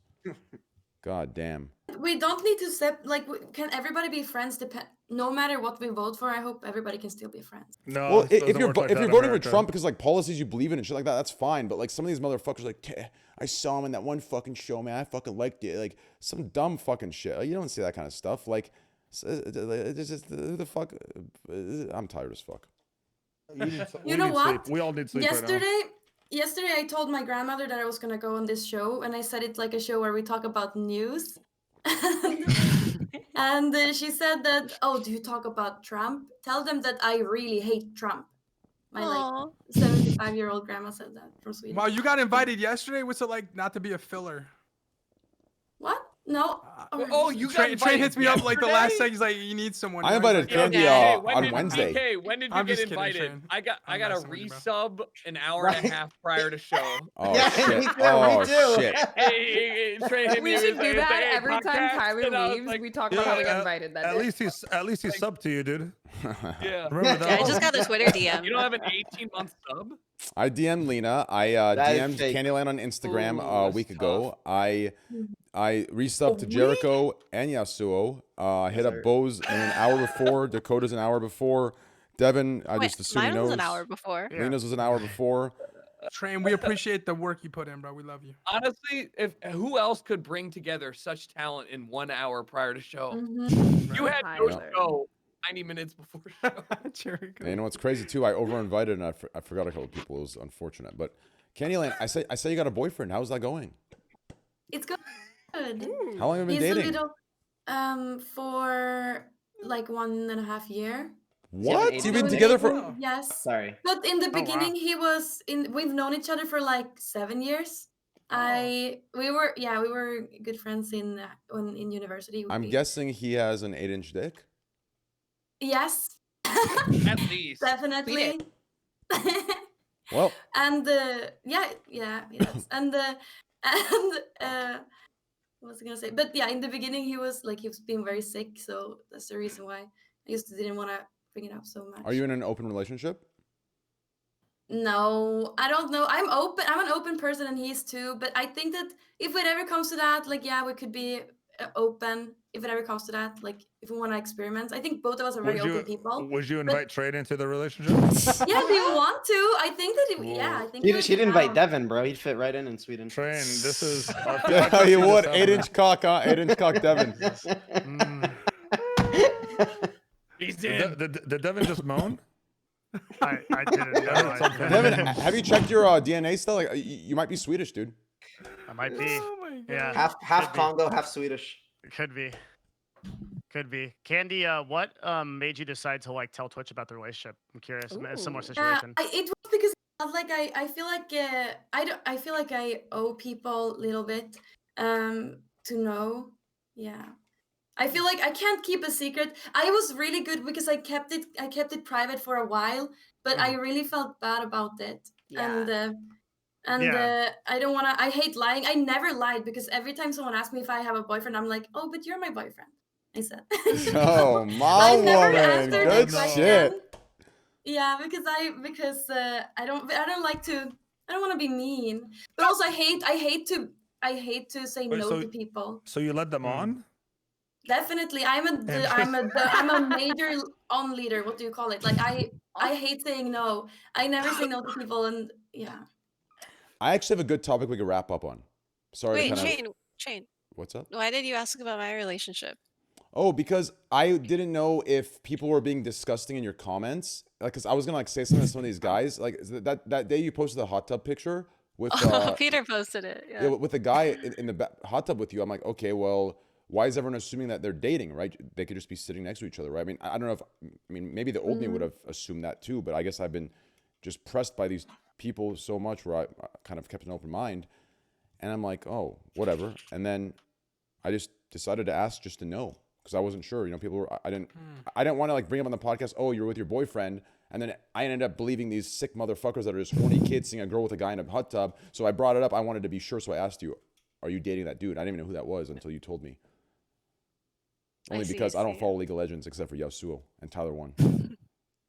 God damn. We don't need to can everybody be friends? No matter what we vote for, I hope everybody can still be friends. No, Well, it if doesn't you're work like that in voting for America. Trump because like policies you believe in and shit like that, that's fine. But like some of these motherfuckers, like I saw him in that one fucking show, man. I fucking liked it. Like some dumb fucking shit. Like, you don't say that kind of stuff. Like, it's just who the fuck. I'm tired as fuck. You know what? We all need sleep right now. Yesterday, I told my grandmother that I was gonna go on this show, and I said it's like a show where we talk about news. And she said that, oh, do you talk about Trump? Tell them that I really hate Trump. My Aw. like 75-year-old grandma said that from Sweden. Wow, you got invited yesterday. What's it like not to be a filler? What? No. Oh, you got Train invited hits me up like the last yesterday? second. He's like, you need someone. I you know? He's invited like, Candy Hey, on Wednesday. BK, when did you I'm get just kidding, invited? Train. I got I'm a messing with you, bro. resub an hour and a half prior to show. Oh Yeah, shit. me too, Oh me too. shit. Hey, Train hit me We with should like, do it's that like, hey, every time podcast, Tyler and I was leaves. like, We talk about how we got invited that At day. least he's subbed to you, dude. yeah. Remember Yeah, I that? just got a Twitter DM. You don't have an 18-month sub? I DM'd Lena. I That is DM'd fake. Candyland on Instagram Ooh, a that's week ago. tough. I resubbed to Jericho and Yasuo. I hit up Bose an hour before. Dakota's an hour before. Devin, I Wait, just assume he mine knows. was an hour before. Yeah. Lena's was an hour before. Train, we appreciate the work you put in, bro. We love you. Honestly, if who else could bring together such talent in 1 hour prior to show? Mm-hmm. You had no Tyler. show 90 minutes before show. And you know what's crazy too? I over-invited and I forgot a couple people. It was unfortunate. But Candyland, I say you got a boyfriend. How's that going? It's good. How long have you been He's dating? a little for like 1.5 years. What? age You've been difference? together for? Wow. Yes. Sorry. But in the wow. beginning, we've known each other for like 7 years. We were good friends in university. I'm guessing he has an 8-inch dick. Yes. At least. Definitely. Well, And yes. And what was I gonna say? But yeah, in the beginning he was being very sick, so that's the reason why I didn't want to bring it up so much. are you in an open relationship? No, I don't know. I'm open. I'm an open person, and he's too. But I think that if it ever comes to that, like, yeah, we could be open. If it ever comes to that, like, if we want to experiment, I think both of us are very open people. Would you invite Trade into the relationship? Yeah, do you want to? I think that. I think. he would She'd be invite down. Devin, bro. He'd fit right in Sweden. Train, this is. Yeah, you would. 8-inch cock, huh? 8-inch cock, Devin. He's in. Did Devin just moan? I didn't know. Devin, have you checked your DNA still? Like, you might be Swedish, dude. I might be. Oh my god. Yeah. Half Could be. Congo, half Swedish. Could be. Could be. Candy, what made you decide to like tell Twitch about the relationship? I'm curious. A similar situation. It was because I feel like I feel like I owe people a little bit to know. Yeah. I feel like I can't keep a secret. I was really good because I kept it private for a while, but I really felt bad about it. Yeah. And I don't want to. I hate lying. I never lied because every time someone asks me if I have a boyfriend, I'm like, "Oh, but you're my boyfriend." I said. Oh, my I never woman. answered the Good question. shit. Yeah, because I don't want to be mean, but also I hate to say Wait, no so- to people. So you led them on? Definitely, I'm a major on leader. What do you call it? Like I hate saying no. I never say no to people, and yeah. I actually have a good topic we could wrap up on. Sorry Wait, to kind of... Shane, What's up? why did you ask about my relationship? Oh, because I didn't know if people were being disgusting in your comments. Like, because I was gonna like say something to some of these guys. Like that day you posted the hot tub picture with Peter posted it. yeah, with the guy in the hot tub with you. I'm like, okay, well, why is everyone assuming that they're dating, right? They could just be sitting next to each other, right? I mean, I don't know if, I mean, maybe the old me would have assumed that too, but I guess I've been just pressed by these people so much where I kind of kept an open mind. And I'm like, oh, whatever. And then I just decided to ask just to know. because I wasn't sure. You know, people were. I didn't want to like bring up on the podcast. Oh, you're with your boyfriend, and then I ended up believing these sick motherfuckers that are just horny kids seeing a girl with a guy in a hot tub. So I brought it up. I wanted to be sure, so I asked you, "Are you dating that dude?" I didn't even know who that was until you told me. Only because I don't follow League of Legends except for Yasuo and Tyler 1.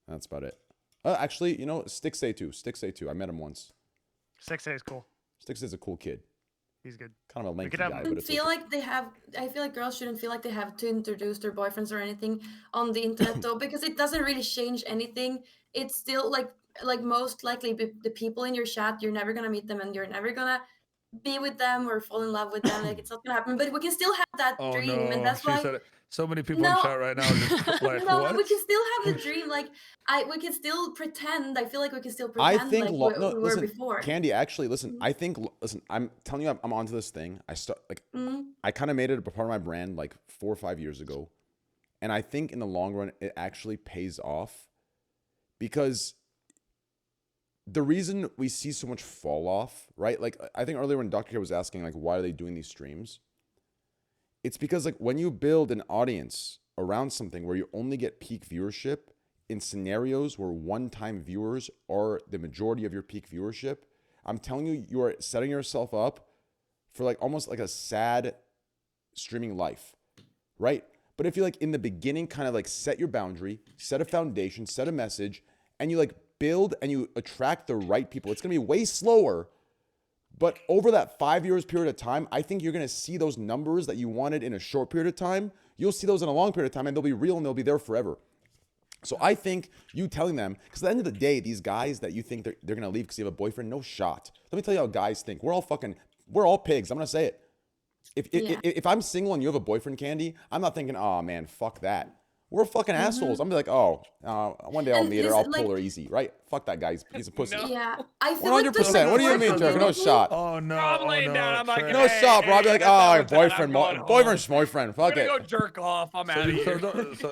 That's about it. Actually, you know, Stixay too. I met him once. 6A is cool. Stixay's a cool kid. He's good. Kind of a lanky could have- guy, I but don't it's feel okay. like they have. I feel like girls shouldn't feel like they have to introduce their boyfriends or anything on the internet though, because it doesn't really change anything. It's still like most likely the people in your chat, you're never gonna meet them and you're never gonna be with them or fall in love with them. Like it's not gonna happen. But we can still have that Oh dream, and no, that's she why. said it. So many people in No. chat right now are just like, No, what? but we can still have the dream. Like we can still pretend. I feel like we can still I pretend think like no, we were listen, before. Candy. Actually, listen. I think listen. I'm telling you, I'm onto this thing. I kind of made it a part of my brand like 4 or 5 years ago, and I think in the long run it actually pays off, because the reason we see so much fall off, right? Like I think earlier when Dr. K was asking like why are they doing these streams, it's because like when you build an audience around something where you only get peak viewership in scenarios where one-time viewers are the majority of your peak viewership, I'm telling you, you are setting yourself up for like almost like a sad streaming life, right? But if you like in the beginning kind of like set your boundary, set a foundation, set a message, and you like build and you attract the right people, it's gonna be way slower. But over that 5 years period of time, I think you're going to see those numbers that you wanted in a short period of time. You'll see those in a long period of time, and they'll be real and they'll be there forever. So I think you telling them, because at the end of the day, these guys that you think they're going to leave because you have a boyfriend, no shot. Let me tell you how guys think. We're all pigs. I'm going to say it. If I'm single and you have a boyfriend, Candy, I'm not thinking, oh man, fuck that. We're fucking assholes. I'm gonna be like, oh, one day I'll And meet her. listen, I'll like- pull her easy, right? Fuck that guy. He's a pussy. Yeah, I feel like 100%. What do you mean, Turk? No shot. Oh no. I'm oh, laying no, down. I'm like, Trey. No shot, bro. I'll be like, oh, your boyfriend, boyfriend, boyfriend. Fuck I'm it. gonna go jerk off. I'm out of here.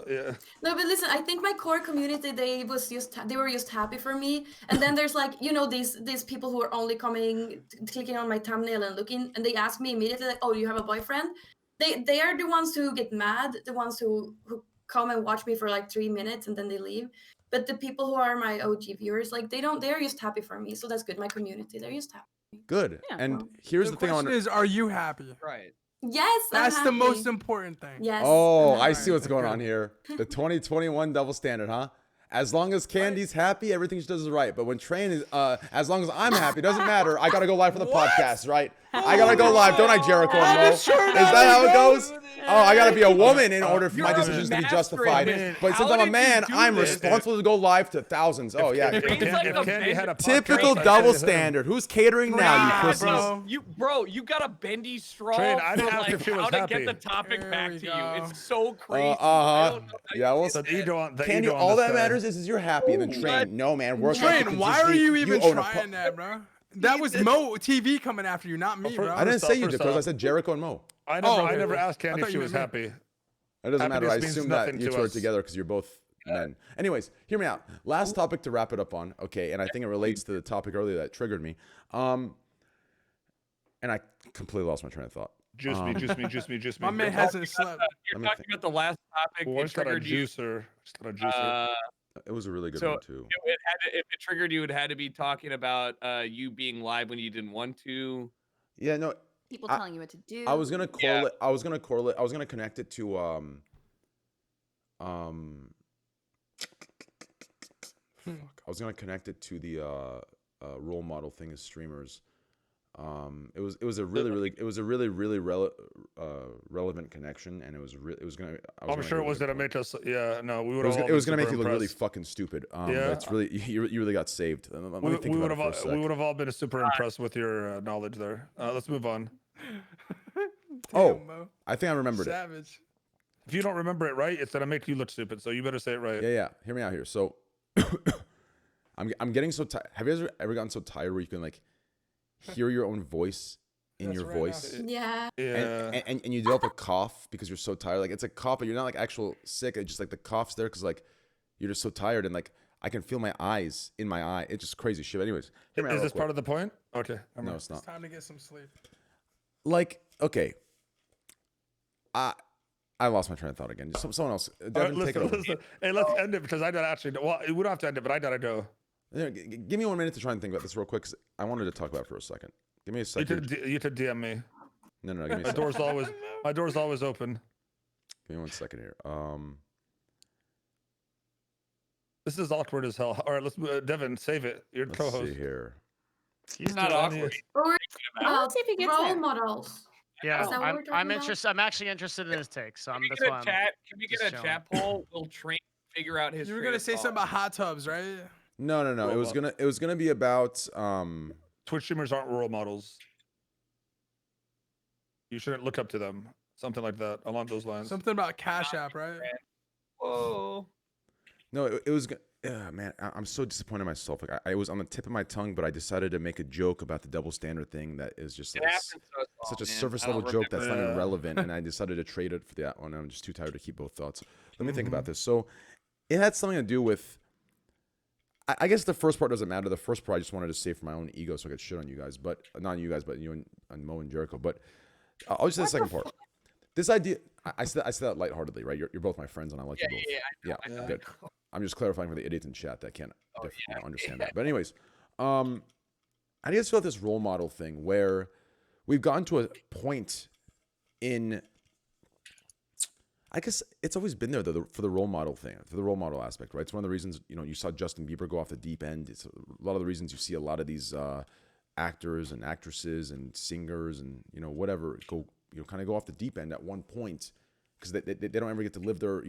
Yeah. No, but listen, I think my core community, they were just happy for me. And then there's like, you know, these people who are only clicking on my thumbnail and looking, and they ask me immediately like, oh, do you have a boyfriend? They are the ones who get mad, the ones who come and watch me for like 3 minutes and then they leave. But the people who are my OG viewers, like they're just happy for me. So that's good. My community, they're just happy. Good. Yeah, And well. here's The the thing I question want is, are you happy? Right. Yes, I'm That's the most happy. important thing. Yes. Oh, I'm I happy. see what's going Okay. on here. The 2021 double standard, huh? As long as Candy's happy, everything she does is right. But when Train is, as long as I'm happy, doesn't matter. I gotta go live for the podcast, right? I gotta go live, don't I, Jericho and Mo? Is that how it goes? Oh, I gotta be a woman in order for my You're a decisions to be master justified. at this. But How since I'm a did you man, do I'm this? responsible to go live to thousands. Oh yeah. If Train's like a Candy had a Typical podcast, I'd double say him. standard. Who's catering now, you Nah, pussies? bro. You got a bendy straw Train, I didn't for, ask like, if she was how to happy. get the topic There back we to go. you. It's so crazy. I Uh-huh. don't know how Yeah, you well, did The that. ego on the Candy, ego on all this that guy. matters is you're happy. And then Train, no man, work ethic Train, is why just are me. you even own a trying that, bro? That was Mo TV coming after you, not me, Well, bro. I didn't First say off, you, first Dakota. I off. said Jericho and Mo. I Oh, never okay. asked Candy I if thought she you was meant happy. It doesn't matter. I Happiness means assume that nothing you to two are us. together because you're both men. Anyways, hear me out. Last topic to wrap it up on. Okay, and I think it relates to the topic earlier that triggered me. And I completely lost my train of thought. Juice me, juice me, juice me, juice me. My man hasn't slept. You're Let me talking about the last topic. Well, It I just got a triggered you. juicer. Just got a juicer. It was a really good So one too. if it triggered you, it had to be talking about you being live when you didn't want to. Yeah, no. People I- telling you what to do. I was gonna Yeah. correlate. I was gonna connect it to fuck. I was gonna connect it to the role model thing as streamers. It was a really relevant connection, and I'm sure it was gonna make us. Yeah, no, we would have. It was gonna make you look really fucking stupid. But Yeah. it's really you really got saved. Let me think We about would it for a have. We sec. would have all been super impressed with your knowledge there. Let's move on. Oh, Damn, Mo. I think I remembered it. Savage. If you don't remember it right, it's gonna make you look stupid. So you better say it right. Yeah. Hear me out here. So, I'm getting so tired. Have you ever gotten so tired where you can like hear your own voice in That's your right now. voice? Yeah. Yeah. And you develop a cough because you're so tired. Like it's a cough, but you're not like actual sick. It's just like the cough's there because like you're just so tired, and like I can feel my eyes in my eye. It's just crazy shit. Anyways, hear me out Is real this quick. part of the point? Okay. No, it's It's not. time to get some sleep. Like okay, I lost my train of thought again. Someone else. Devin, take it over. Hey, let's end it because I don't actually know. Well, we don't have to end it, but I gotta go. Yeah, give me 1 minute to try and think about this real quick. 'Cause I wanted to talk about it for a second. Give me a second. You could DM me. No, give me a My second. my door's always open. Give me 1 second here. This is awkward as hell. All right, let's Devin, save it. You're the Let's co-host. see here. He's not awkward. Or Let's see if he gets role there. models. Yeah, Is that what we're talking I'm about? interested. I'm actually interested in his take. So Can we that's get why a I'm. chat? Can we get just a chilling. chat poll? We'll figure out his. You were train gonna of say thought. something about hot tubs, right? No. It was gonna be about Twitch streamers aren't role models. You shouldn't look up to them. Something like that, along those lines. Something about Cash App, right? Whoa. No, it was. Man, I'm so disappointed in myself. Like I was on the tip of my tongue, but I decided to make a joke about the double standard thing that is just It like happens to us all, such a man. surface I don't level joke that's not remember. even relevant, and I decided to trade it for that one. I'm just too tired to keep both thoughts. Let me think Mm-hmm. about this. So, it had something to do with. I guess the first part doesn't matter. The first part I just wanted to say for my own ego, so I could shit on you guys, but not on you guys, but you and Mo and Jericho. But I'll just say the second part. This idea, I said that lightheartedly, right? You're both my friends, and I like you both. Yeah, I know. Good. I'm just clarifying for the idiots in chat that can't understand that. But anyways, how do you guys feel about this role model thing where we've gotten to a point in, I guess it's always been there though, for the role model thing, for the role model aspect, right? It's one of the reasons, you saw Justin Bieber go off the deep end. It's a lot of the reasons you see a lot of these actors and actresses and singers and, whatever kind of go off the deep end at one point because they don't ever get to live their,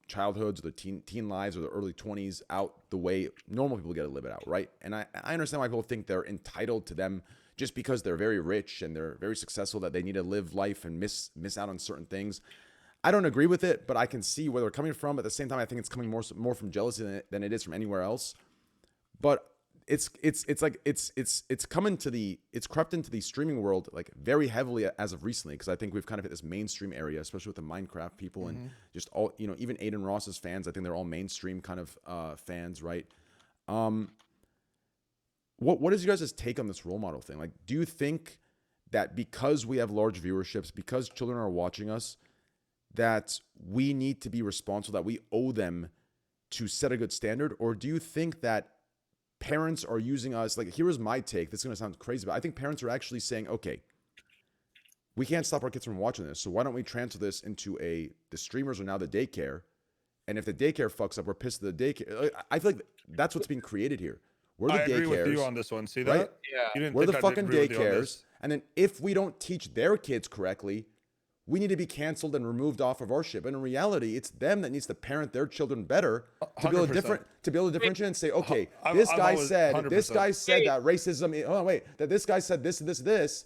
childhoods or their teen lives or their early 20s out the way normal people get to live it out, right? And I understand why people think they're entitled to them just because they're very rich and they're very successful, that they need to live life and miss out on certain things. I don't agree with it, but I can see where they're coming from. At the same time, I think it's coming more from jealousy than it is from anywhere else. But it's crept into the streaming world like very heavily as of recently, because I think we've kind of hit this mainstream area, especially with the Minecraft people and just all, even Aiden Ross's fans. I think they're all mainstream kind of fans, right? What is you guys' take on this role model thing? Like, do you think that because we have large viewerships, because children are watching us, that we need to be responsible, that we owe them to set a good standard? Or do you think that parents are using us, like, here's my take, this is going to sound crazy, but I think parents are actually saying, okay, we can't stop our kids from watching this, so why don't we transfer this into the streamers are now the daycare, and if the daycare fucks up, we're pissed at the daycare. I feel like that's what's being created here. We're the I agree with you daycares, on this one. See right? that? Yeah. We're the fucking daycares, and then if we don't teach their kids correctly, we need to be canceled and removed off of our ship. And in reality, it's them that needs to parent their children better to be able to 100%. differentiate and say, okay, I'm this guy always said 100%. that racism. Oh wait, that this guy said this.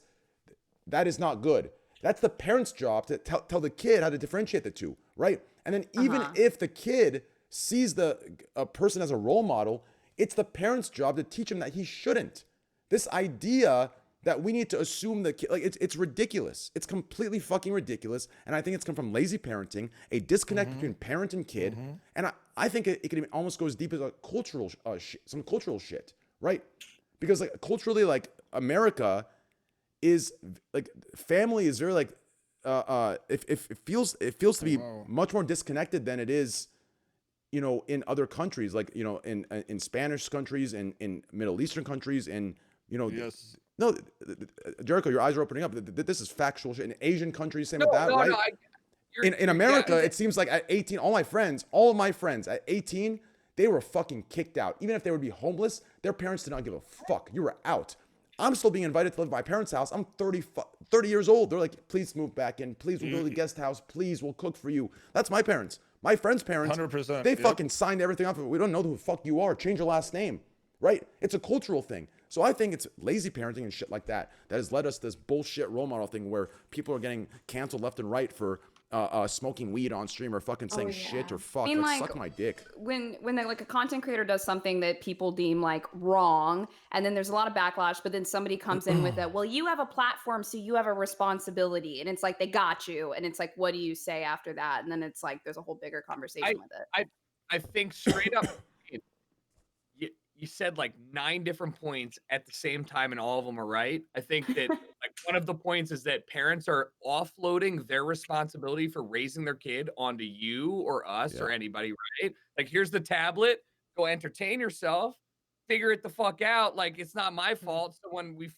That is not good. That's the parent's job to tell the kid how to differentiate the two, right? And then even if the kid sees a person as a role model, it's the parent's job to teach him that he shouldn't. This idea that we need to assume the kid, like, it's ridiculous. It's completely fucking ridiculous. And I think it's come from lazy parenting, a disconnect between parent and kid. And I think it can even almost go as deep as a cultural some cultural shit, right? Because like culturally, like America is like family is very like it feels to be much more disconnected than it is, in other countries, like in Spanish countries and in Middle Eastern countries, and Yes. no, Jericho, your eyes are opening up. This is factual shit. In Asian countries, same with that, right? In America, it seems like at 18, all of my friends at 18, they were fucking kicked out. Even if they would be homeless, their parents did not give a fuck. You were out. I'm still being invited to live at my parents' house. I'm 30 years old. They're like, please move back in. Please, we'll go to the guest house. Please, we'll cook for you. That's my parents. My friend's parents, 100%. they fucking signed everything off. We don't know who the fuck you are. Change your last name, right? It's a cultural thing. So I think it's lazy parenting and shit like that has led us to this bullshit role model thing where people are getting canceled left and right for smoking weed on stream or fucking saying shit or fuck. I mean, like, suck my dick. When like a content creator does something that people deem like wrong, and then there's a lot of backlash, but then somebody comes in with it, well, you have a platform, so you have a responsibility, and it's like they got you, and it's like, what do you say after that? And then it's like there's a whole bigger conversation with it. I think straight up, you said like 9 different points at the same time, and all of them are right. I think that like one of the points is that parents are offloading their responsibility for raising their kid onto you or us or anybody, right? Like, here's the tablet, go entertain yourself, figure it the fuck out. Like, it's not my fault. So when we're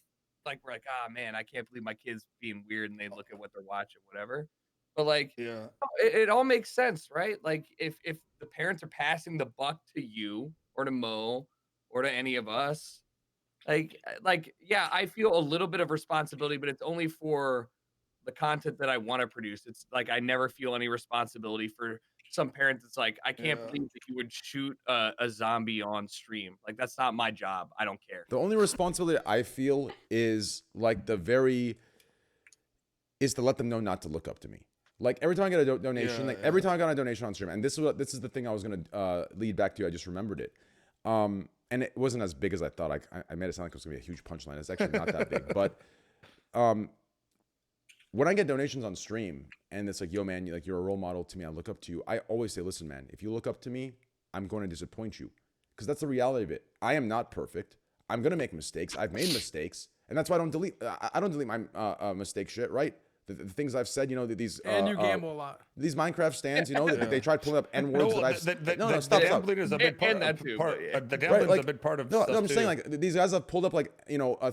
like, ah, man, I can't believe my kid's being weird, and they look at what they're watching, whatever. But like, it all makes sense, right? Like, if the parents are passing the buck to you or to Mo or to any of us, yeah, I feel a little bit of responsibility, but it's only for the content that I want to produce. It's like I never feel any responsibility for some parents. It's like, I can't believe that you would shoot a zombie on stream. Like, that's not my job. I don't care. The only responsibility I feel is like is to let them know not to look up to me. Like every time I get a donation, every time I got a donation on stream, and this is the thing I was gonna lead back to. I just remembered it. And it wasn't as big as I thought. I made it sound like it was gonna be a huge punchline. It's actually not that big. But when I get donations on stream and it's like, yo, man, you're a role model to me, I look up to you, I always say, listen, man, if you look up to me, I'm going to disappoint you. Because that's the reality of it. I am not perfect. I'm going to make mistakes. I've made mistakes. And that's why I don't delete my mistake shit, right? The things I've said, these And you gamble a lot. These Minecraft stands, they tried pulling up N words that I've stop. Gambling is a big part. The gambling is a big part of. No, stuff I'm too. saying like these guys have pulled up like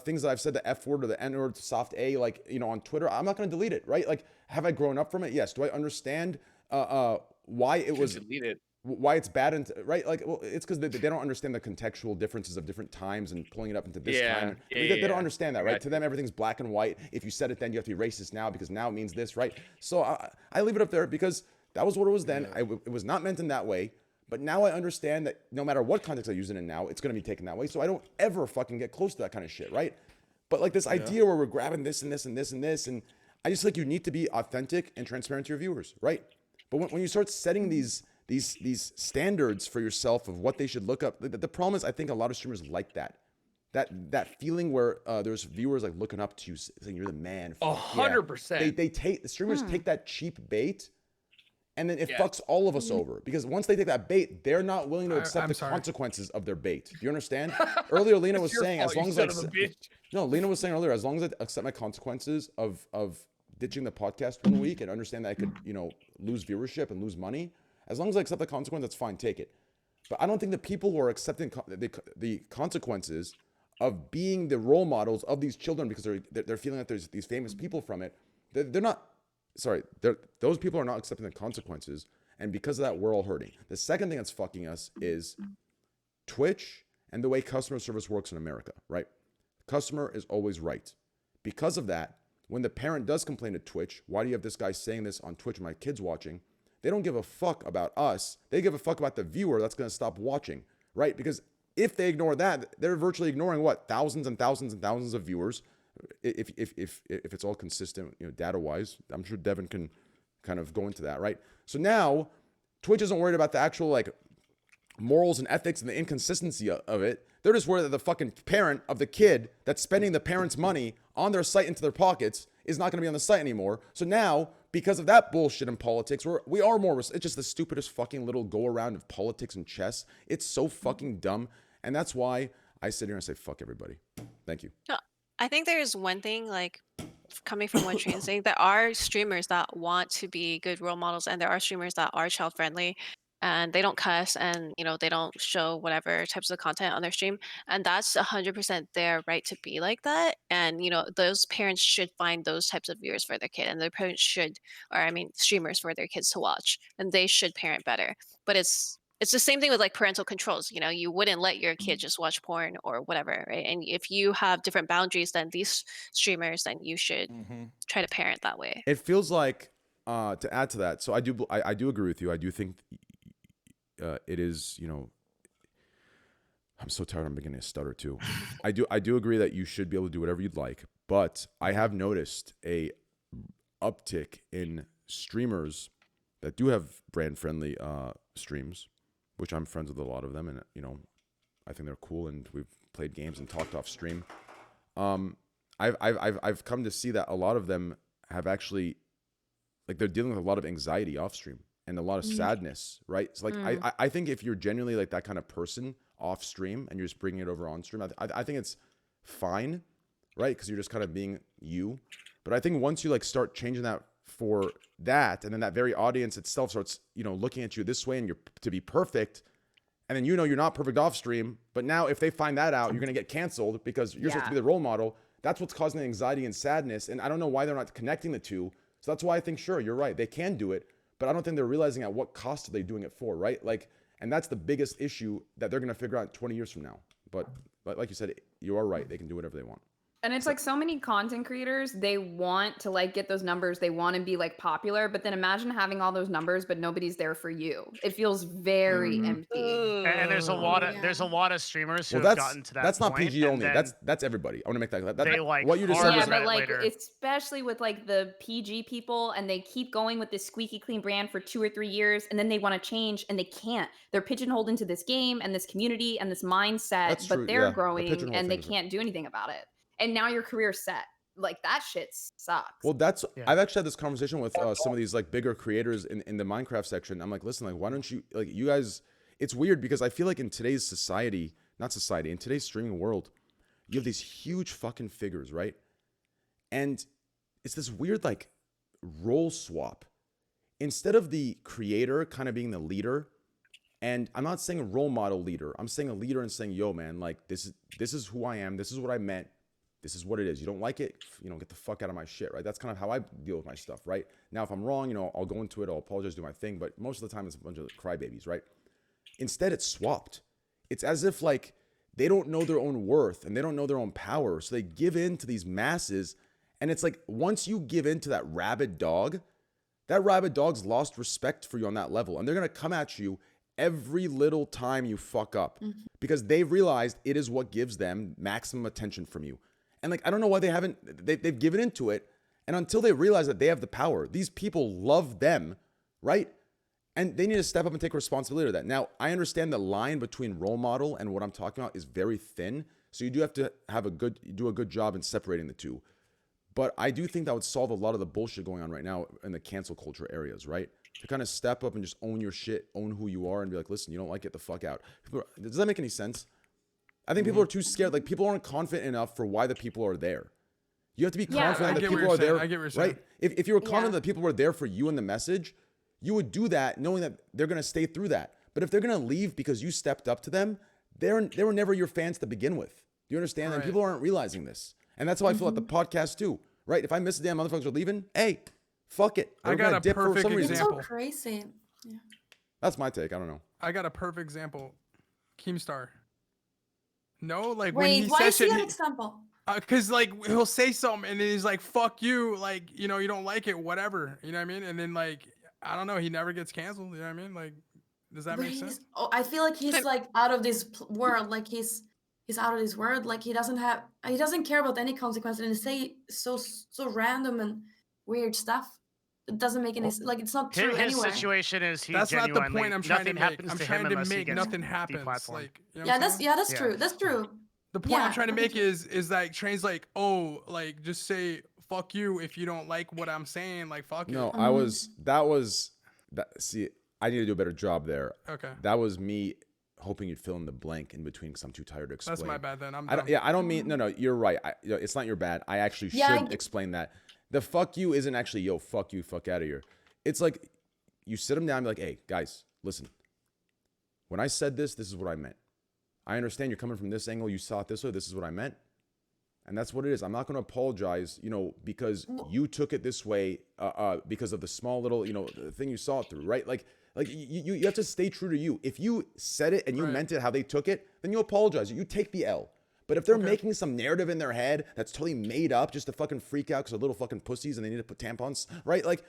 things that I've said, the F word or the N word, soft A, like on Twitter. I'm not going to delete it, right? Like, have I grown up from it? Yes. Do I understand why it was? Delete it. Why it's bad, and right? Like, well, it's because they don't understand the contextual differences of different times and pulling it up into this time. They don't understand that, right? To them, everything's black and white. If you said it then, you have to be racist now because now it means this, right? So I leave it up there because that was what it was then. It was not meant in that way. But now I understand that no matter what context I use it in now, it's going to be taken that way. So I don't ever fucking get close to that kind of shit, right? But like this idea where we're grabbing this and this and this and this, and I just like you need to be authentic and transparent to your viewers, right? But when you start setting these standards for yourself of what they should look up, the problem is I think a lot of streamers like that feeling where there's viewers like looking up to you saying you're the man. 100%. They take the streamers take that cheap bait, and then it fucks all of us over because once they take that bait, they're not willing to accept the consequences of their bait. Do you understand? Earlier, Lena was saying as long as Lena was saying earlier, as long as I accept my consequences of ditching the podcast 1 week and understand that I could lose viewership and lose money. As long as I accept the consequence, that's fine, take it. But I don't think the people who are accepting the consequences of being the role models of these children because they're feeling that there's these famous people from it, they're not, sorry, those people are not accepting the consequences. And because of that, we're all hurting. The second thing that's fucking us is Twitch and the way customer service works in America, right? The customer is always right. Because of that, when the parent does complain to Twitch, why do you have this guy saying this on Twitch, my kid's watching? They don't give a fuck about us. They give a fuck about the viewer that's going to stop watching, right? Because if they ignore that, they're virtually ignoring what? Thousands and thousands and thousands of viewers. If it's all consistent, data-wise, I'm sure Devin can kind of go into that, right? So now Twitch isn't worried about the actual like morals and ethics and the inconsistency of it. They're just worried that the fucking parent of the kid that's spending the parent's money on their site into their pockets is not going to be on the site anymore. So now, because of that bullshit in politics, we are more, it's just the stupidest fucking little go around of politics and chess. It's so fucking dumb. And that's why I sit here and say, fuck everybody. Thank you. No, I think there's one thing, like coming from what Train's saying, there are streamers that want to be good role models, and there are streamers that are child friendly and they don't cuss, and they don't show whatever types of content on their stream, and that's 100% their right to be like that. And those parents should find those types of viewers for their kid, and their parents should, or I mean streamers, for their kids to watch, and they should parent better. But it's the same thing with like parental controls. You wouldn't let your kid just watch porn or whatever, right? And if you have different boundaries than these streamers, then you should try to parent that way. It feels like to add to that. So I do agree with you. I do think it is, I'm so tired. I'm beginning to stutter too. I do agree that you should be able to do whatever you'd like, but I have noticed a uptick in streamers that do have brand friendly streams, which I'm friends with a lot of them, and I think they're cool, and we've played games and talked off stream. I've come to see that a lot of them have actually, like, they're dealing with a lot of anxiety off stream and a lot of sadness, right? So like I think if you're genuinely like that kind of person off stream and you're just bringing it over on stream, I think it's fine, right? Because you're just kind of being you. But I think once you like start changing that for that, and then that very audience itself starts, you know, looking at you this way and you're to be perfect, and then you know you're not perfect off stream, but now if they find that out, you're gonna get canceled because you're supposed to be the role model. That's what's causing the anxiety and sadness. And I don't know why they're not connecting the two. So that's why I think, sure, you're right. They can do it, but I don't think they're realizing at what cost are they doing it for, right? Like, and that's the biggest issue that they're going to figure out 20 years from now. But like you said, you are right. They can do whatever they want. And it's like so many content creators, they want to like get those numbers. They want to be like popular, but then imagine having all those numbers, but nobody's there for you. It feels very empty. And there's a lot of streamers who Well, have gotten to that that's not point, PG and only. then That's everybody. I want to make that. they like what you just hard said Yeah, was but like later. especially with like the PG people, and they keep going with this squeaky clean brand for 2 or 3 years, and then they want to change, and they can't. They're pigeonholed into this game and this community and this mindset, That's but true, they're yeah. The growing pigeonhole and they thing is- can't do anything about it. And now your career's set. Like that shit sucks. Well, I've actually had this conversation with some of these like bigger creators in the Minecraft section. I'm like, listen, like, why don't you like you guys? It's weird because I feel like in today's society, in today's streaming world, you have these huge fucking figures, right? And it's this weird like role swap. Instead of the creator kind of being the leader, and I'm not saying a role model leader, I'm saying a leader and saying, yo, man, like this is who I am. This is what I meant. This is what it is. You don't like it, you know, get the fuck out of my shit, right? That's kind of how I deal with my stuff, right? Now, if I'm wrong, you know, I'll go into it, I'll apologize, do my thing, but most of the time it's a bunch of crybabies, right? Instead, it's swapped. It's as if like they don't know their own worth and they don't know their own power, so they give in to these masses, and it's like once you give in to that rabid dog's lost respect for you on that level, and they're gonna come at you every little time you fuck up because they've realized it is what gives them maximum attention from you. And like, I don't know why they've given into it. And until they realize that they have the power, these people love them, right? And they need to step up and take responsibility of that. Now, I understand the line between role model and what I'm talking about is very thin. So you do have to do a good job in separating the two. But I do think that would solve a lot of the bullshit going on right now in the cancel culture areas, right? To kind of step up and just own your shit, own who you are, and be like, listen, you don't like it, the fuck out. Does that make any sense? I think people are too scared. Like, people aren't confident enough for why the people are there. You have to be confident that people are there, I get what you're saying. right? If you were confident that people were there for you and the message, you would do that knowing that they're going to stay through that. But if they're going to leave because you stepped up to them, they were never your fans to begin with. Do you understand? And people aren't realizing this. And that's how I feel at the podcast too, right? If I miss a damn motherfuckers are leaving, hey, fuck it. I got a perfect example. It's so crazy. Yeah. That's my take. I don't know. I got a perfect example. Keemstar. No, like Wait, when he why says is he shit, an example? Cause like he'll say something and then he's like, "Fuck you," like you know, you don't like it, whatever, you know what I mean? And then like I don't know, he never gets canceled. You know what I mean? Like, does that make sense? Oh, I feel like he's like out of this world. Like he's out of this world. Like he doesn't care about any consequences and say so random and weird stuff. It doesn't make any like it's not true His anywhere. situation is he That's not the genuinely point I'm trying to nothing make. happens I'm to trying him to unless he make gets nothing happens. deplatformed. Like, you know what I'm Yeah, saying? that's true. That's true. The point I'm Yeah, trying to okay. make is like Train's like, oh, like just say fuck you if you don't like what I'm saying. Like fuck No, it. See, I need to do a better job there. Okay. That was me hoping you'd fill in the blank in between because I'm too tired to explain. That's my bad then. I'm I don't, dumb. yeah, I don't mean, no, you're right. It's not your bad. I actually should explain that. The fuck you isn't actually, yo, fuck you, fuck out of here. It's like, you sit them down and be like, hey, guys, listen. When I said this is what I meant. I understand you're coming from this angle. You saw it this way. This is what I meant. And that's what it is. I'm not going to apologize, you know, because you took it this way because of the small little, you know, thing you saw it through, right? Like you have to stay true to you. If you said it and you meant it how they took it, then you apologize. You take the L. But if they're making some narrative in their head that's totally made up just to fucking freak out because they're little fucking pussies and they need to put tampons, right? Like,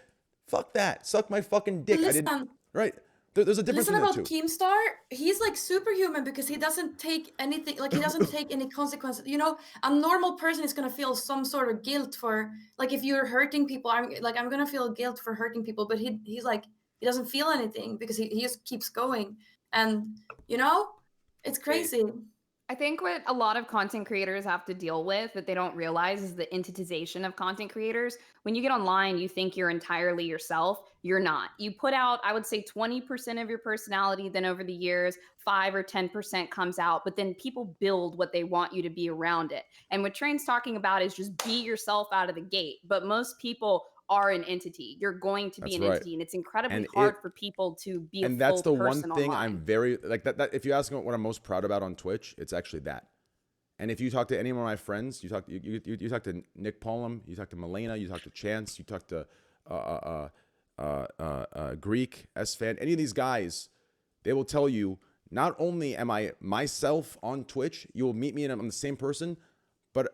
fuck that. Suck my fucking dick. Listen, right? There's a difference listen between the about two. Keemstar. He's like superhuman because he doesn't take anything. Like he doesn't take any consequences. You know, a normal person is gonna feel some sort of guilt for like if you're hurting people. I'm gonna feel guilt for hurting people, but he's like he doesn't feel anything because he just keeps going. And you know, it's crazy. I think what a lot of content creators have to deal with that they don't realize is the entitization of content creators. When you get online, you think you're entirely yourself. You're not. You put out, I would say, 20% of your personality. Then over the years, 5 or 10% comes out. But then people build what they want you to be around it. And what Train's talking about is just be yourself out of the gate. But most people are an entity. You're going to be That's an right. entity, and it's incredibly And hard it- for people to be a And full that's the one person thing online. I'm very like that. If you ask me what I'm most proud about on Twitch, it's actually that. And if you talk to any of my friends, you talk to Nick Paulum, you talk to Milena, you talk to Chance, you talk to Greek, S-Fan, any of these guys, they will tell you, not only am I myself on Twitch, you will meet me and I'm the same person, but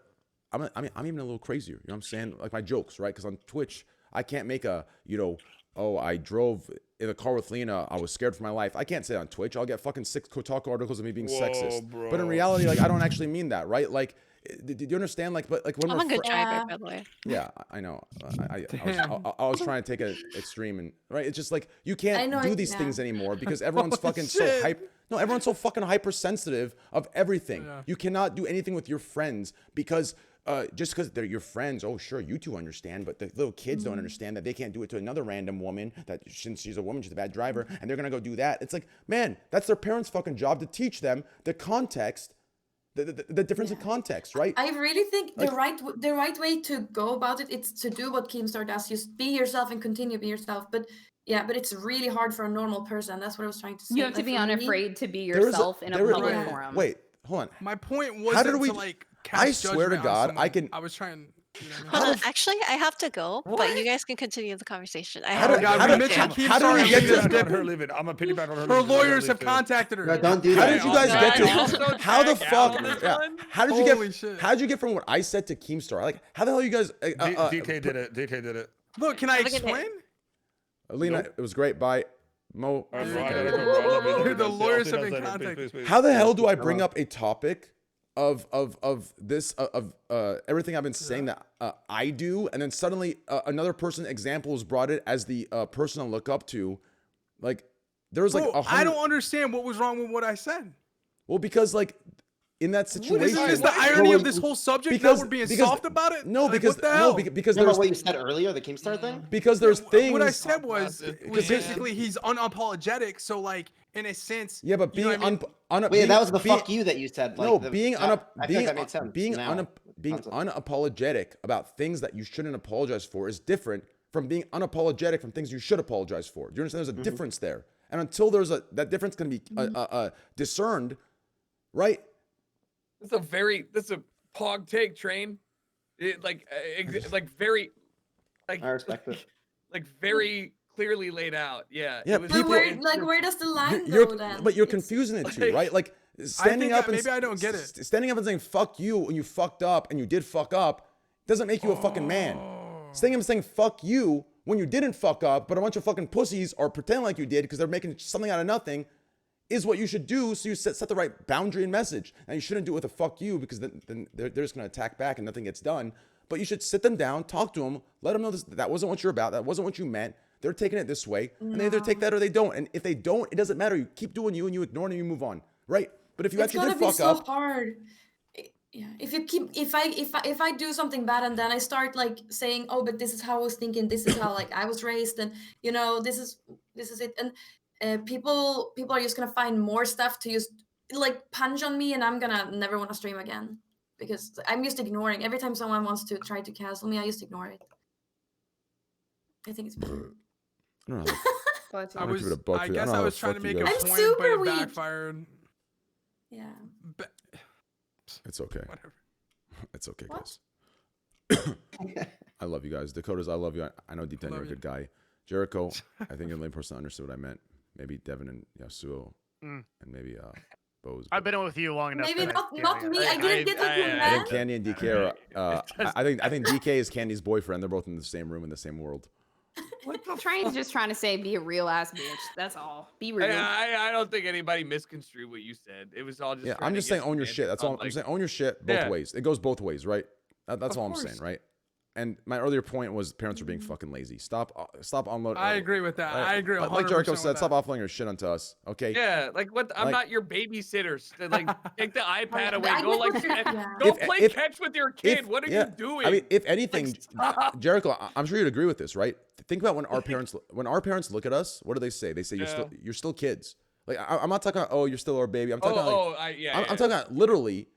I'm even a little crazier. You know what I'm saying? Like my jokes, right? Because on Twitch, I can't make a, oh, I drove in a car with Lena, I was scared for my life. I can't say that on Twitch. I'll get fucking 6 Kotaku articles of me being sexist. Bro. But in reality, like, I don't actually mean that, right? Like, did you understand? Like, but like when I'm we're a good driver, by the way. yeah, I know. I was trying to take an extreme, and right, it's just like you can't do these things anymore because everyone's fucking so hype. No, everyone's so fucking hypersensitive of everything. Yeah. You cannot do anything with your friends because just because they're your friends. Oh, sure, you two understand, but the little kids don't understand that they can't do it to another random woman. That since she's a woman, she's a bad driver, and they're gonna go do that. It's like, man, that's their parents' fucking job to teach them the context. The difference in context, right? I really think Like- the right way to go about it is to do what Keemstar does. Just be yourself and continue being yourself. But it's really hard for a normal person. That's what I was trying to say. You have to Like, be for me- unafraid to be There is yourself in a there is- public Yeah. forum. Wait, hold on. My point was How did to we- like I cast swear to judgment on God, someone. I can- I was trying. You know what I mean? Hold on, actually, I have to go, but you guys can continue the conversation. I How have did- to God, how we did- mentioned how Keemstar did we and get we to- just Piggyback on did- her leaving. I'm a piggyback on her. Her leaving. lawyers have Leave too. contacted her. No, don't do How that. did you guys get to? Also How the tag out fuck? on this Yeah. one? How did you Holy get? shit. How did you get from what I said to Keemstar? Like, how the hell you guys? DK did it. DK did it. Look, can I Have a good day. explain? Alina, it was great. Bye, Mo. All right, bro, I Okay. gotta go, bro. I love you, love you, The love you. lawyers I'll have see you been outside. Please, contacted. please, please. How the hell do I bring up a topic of everything I've been saying that I do, and then suddenly another person example is brought it as the person I look up to, like there's like Bro, 100. I don't understand what was wrong with what I said. Well, because like in that What situation, is the irony of this whole subject? because- now we're being because- soft about it. No, Like, because what the hell? because Remember there's what you said earlier, the Keemstar thing? because there's things. What I said was Because- basically he's unapologetic. So like in a sense, Yeah, but you know being what I mean? Wait, that was the being- fuck you that you said. Like, no, the, being I feel like that made sense being now. being unapologetic about things that you shouldn't apologize for is different from being unapologetic from things you should apologize for. Do you understand? There's a difference there, and until there's that difference can be discerned, right? That's a pog take, Train. Like very, like I respect it. like very clearly laid out. Yeah. Yeah, it was But people- where does the line You're, go then? but you're It's- confusing it too, like- right? Like standing up and maybe I don't get it. Standing up and saying "fuck you" when you fucked up and you did fuck up doesn't make you a fucking man. Standing up and saying "fuck you" when you didn't fuck up, but a bunch of fucking pussies are pretending like you did because they're making something out of nothing, is what you should do. So you set the right boundary and message, and you shouldn't do it with a "fuck you" because then they're just gonna attack back and nothing gets done. But you should sit them down, talk to them, let them know that wasn't what you're about, that wasn't what you meant. They're taking it this way, and they either take that or they don't. And if they don't, it doesn't matter. You keep doing you, and you ignore it, and you move on, right? But if you It's actually gonna did be fuck so up, hard. Yeah, if I do something bad and then I start like saying, oh, but this is how I was thinking, this is how like I was raised, and this is it, and people are just gonna find more stuff to just like punch on me, and I'm gonna never want to stream again because I'm just ignoring. Every time someone wants to try to cancel me, I just ignore it. I think it's better. I don't know. But, I I'm gonna was, keep it a buck I for you. I guess don't know I how was the trying to fuck make you a guys- I'm point, but super it weak. backfired. Yeah. But It's okay. whatever. It's okay, What? guys. I love you guys. Dakotas, I love you. I know deep down Love you're a you. good guy. Jericho, I think you're the only person that understood what I meant. Maybe Devin and Yasuo, Mm. and maybe Bose. I've been with you long enough. Maybe that not yeah, me. yeah. I didn't get what you I meant. think Candy and DK are. I think DK is Candy's boyfriend. They're both in the same room in the same world. Train's just trying to say be a real ass bitch. That's all. Be real. I don't think anybody misconstrued what you said. It was all just. Yeah, trying I'm to just get saying own your semantics shit. That's on, all I'm like- saying. Own your shit both Yeah. ways. It goes both ways, right? That's Of all I'm course. saying, right? And my earlier point was parents are being fucking lazy. Stop unloading. I agree with that. I agree. Like Jericho 100% said, with stop that. offloading your shit onto us. Okay. Yeah, like what? I'm Like- not your babysitter. Like, take the iPad away. I Go get like, what you're- yeah. go If- play if- catch with your kid. If- What are yeah, you doing? I mean, if anything, stop. Jericho, I'm sure you'd agree with this, right? Think about when our parents look at us. What do they say? They say you're still kids. Like I'm not talking about, oh, you're still our baby. I'm talking about I'm talking about literally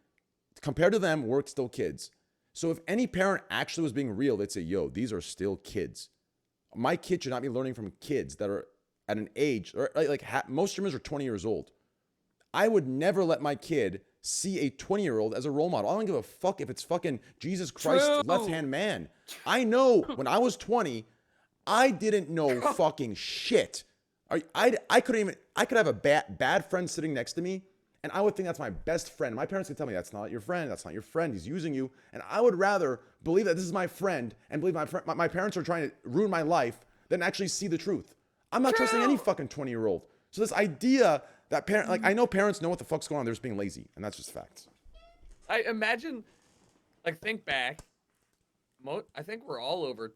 compared to them, we're still kids. So if any parent actually was being real, they'd say, yo, these are still kids. My kid should not be learning from kids that are at an age, or most streamers are 20 years old. I would never let my kid see a 20-year-old as a role model. I don't give a fuck if it's fucking Jesus Christ left-hand man. I know when I was 20, I didn't know fucking shit. I could have a bad friend sitting next to me, and I would think that's my best friend. My parents could tell me that's not your friend. That's not your friend. He's using you. And I would rather believe that this is my friend and believe my parents are trying to ruin my life than actually see the truth. I'm not trusting any fucking 20-year-old. So this idea that I know parents know what the fuck's going on. They're just being lazy, and that's just facts. I imagine, think back. I think we're all over.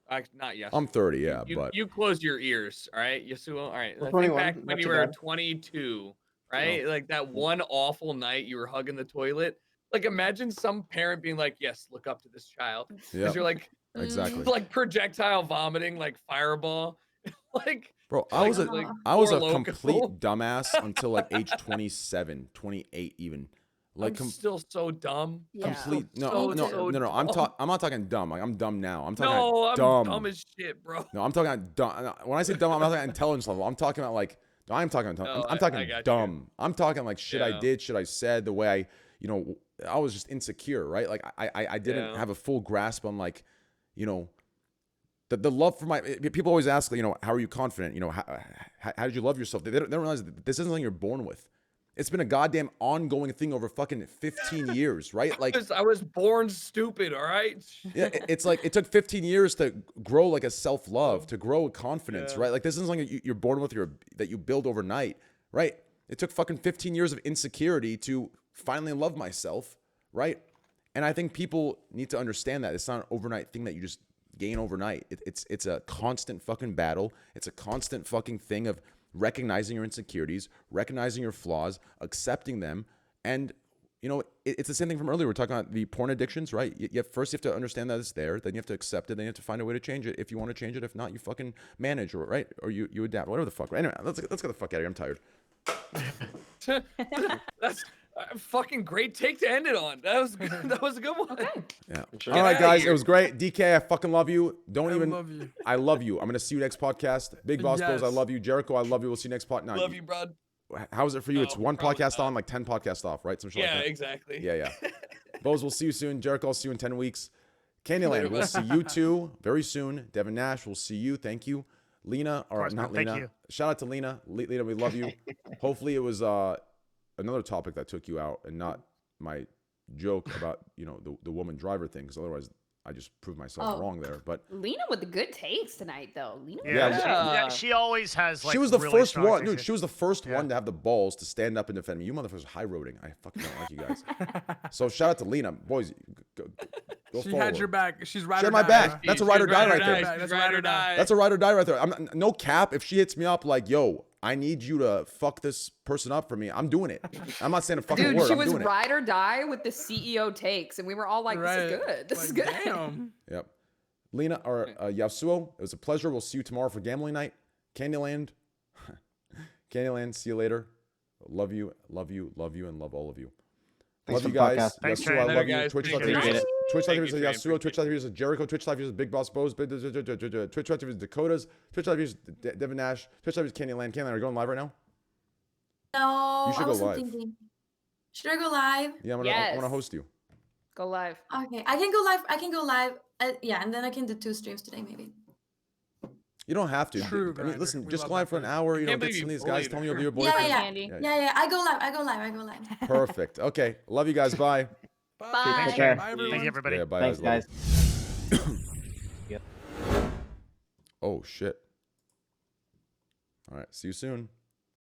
Not yesterday. I'm 30, yeah, you, but you close your ears, all right, Yasuo. All right, We're think 21, back not when you too were bad. 22, right? Like that one awful night you were hugging the toilet. Like imagine some parent being like, "Yes, look up to this child," yeah, because you're like, exactly. like projectile vomiting, like fireball, like. Bro, I was a complete dumbass until like age 27, 28 even. Like I'm still so dumb. Complete So no. dumb. I'm not talking dumb. Like I'm dumb now. I'm talking No, I'm dumb. dumb as shit, bro. No, I'm talking about dumb. When I say dumb, I'm not talking about intelligence level. I'm talking about like I'm talking about No, I'm talking I got dumb. you. I'm talking like shit I Yeah. did, shit I said, the way I was just insecure, right? Like I didn't have a full grasp on like, the love for people always ask, how are you confident? How did you love yourself? They don't realize that this isn't something you're born with. It's been a goddamn ongoing thing over fucking 15 years, right? Like I was born stupid, all right? yeah, it's like it took 15 years to grow like a self-love, to grow a confidence, right? Like this isn't something you're born with, that you build overnight, right? It took fucking 15 years of insecurity to finally love myself, right? And I think people need to understand that it's not an overnight thing that you just gain overnight. It's a constant fucking battle. It's a constant fucking thing of recognizing your insecurities, recognizing your flaws, accepting them. And, it's the same thing from earlier. We're talking about the porn addictions, right? First you have to understand that it's there. Then you have to accept it. Then you have to find a way to change it if you want to change it. If not, you fucking manage, right? Or you adapt, whatever the fuck. Right? Anyway, let's get the fuck out of here. I'm tired. That's a fucking great take to end it on. That was a good one. Okay. Yeah. Sure. All right, Get outta guys. here. It was great. DK, I fucking love you. love you. I love you. I'm gonna see you next podcast. Big Boss Bros, I Yes. love you. Jericho, I love you. We'll see you next pod. Love you, bro. How is it for you? It's No, one probably podcast not. on, like 10 podcasts off, right? Some shit Yeah, like that. exactly. Yeah. Bose, we'll see you soon. Jericho, I'll see you in 10 weeks. Candyland, Later, we'll bud. see you too very soon. Devin Nash, we'll see you. Thank you. Lena, or course, not man. Thank Lena. you. Shout out to Lena. Lena, we love you. Hopefully it was another topic that took you out and not my joke about, the woman driver thing, because otherwise I just proved myself wrong there. But Lena with the good takes tonight, though. Lena. Yeah, She always has like. she was the really first strong one, things dude. to- She was the first one to have the balls to stand up and defend me. You motherfuckers high roading. I fucking don't like you guys. So shout out to Lena, boys. Go She forward. had your back. She's right. She had my back. That's a ride or die right there. That's a ride or die. That's a ride or die right there. No cap. If she hits me up like, yo, I need you to fuck this person up for me, I'm doing it. I'm not saying a fucking Dude, word. she I'm was doing ride or die with the CEO takes, and we were all like, "This is good. This is good." Damn. it. Yep. Lena or Yasuo, it was a pleasure. We'll see you tomorrow for gambling night. Candyland. Candyland. See you later. Love you, and love all of you. Thanks Love for you the guys. podcast. Thanks, Yasuo, Train. I Later, love you. guys. Twitch Thank live you, videos. Train. Twitch live Thank videos you, is Train. Yasuo. Twitch live videos is Jericho. Twitch live videos is Big Boss Bose. Twitch live videos is Dakotas. Twitch live videos is Devin Nash. Twitch live videos is Candyland. Candyland, are you going live right now? No, You should I go wasn't live. thinking. Should I go live? Yeah, I'm gonna Yes. host you. Go live. Okay, I can go live. I can go live. Yeah, and then I can do 2 streams today, maybe. You don't have to. True, I mean, Grinder. listen, We just love go live that for an for you. hour. Can't Get believe some of you these guys. bullied Tell me her. you'll be your Yeah, boyfriend. yeah, Candy. yeah. I go live. I go live. I go live. Perfect. Okay. Love you guys. Bye. Bye. Take care. Bye, Thank everyone. you, everybody. Yeah, bye. Thanks, Love guys. you. Oh shit. All right. See you soon.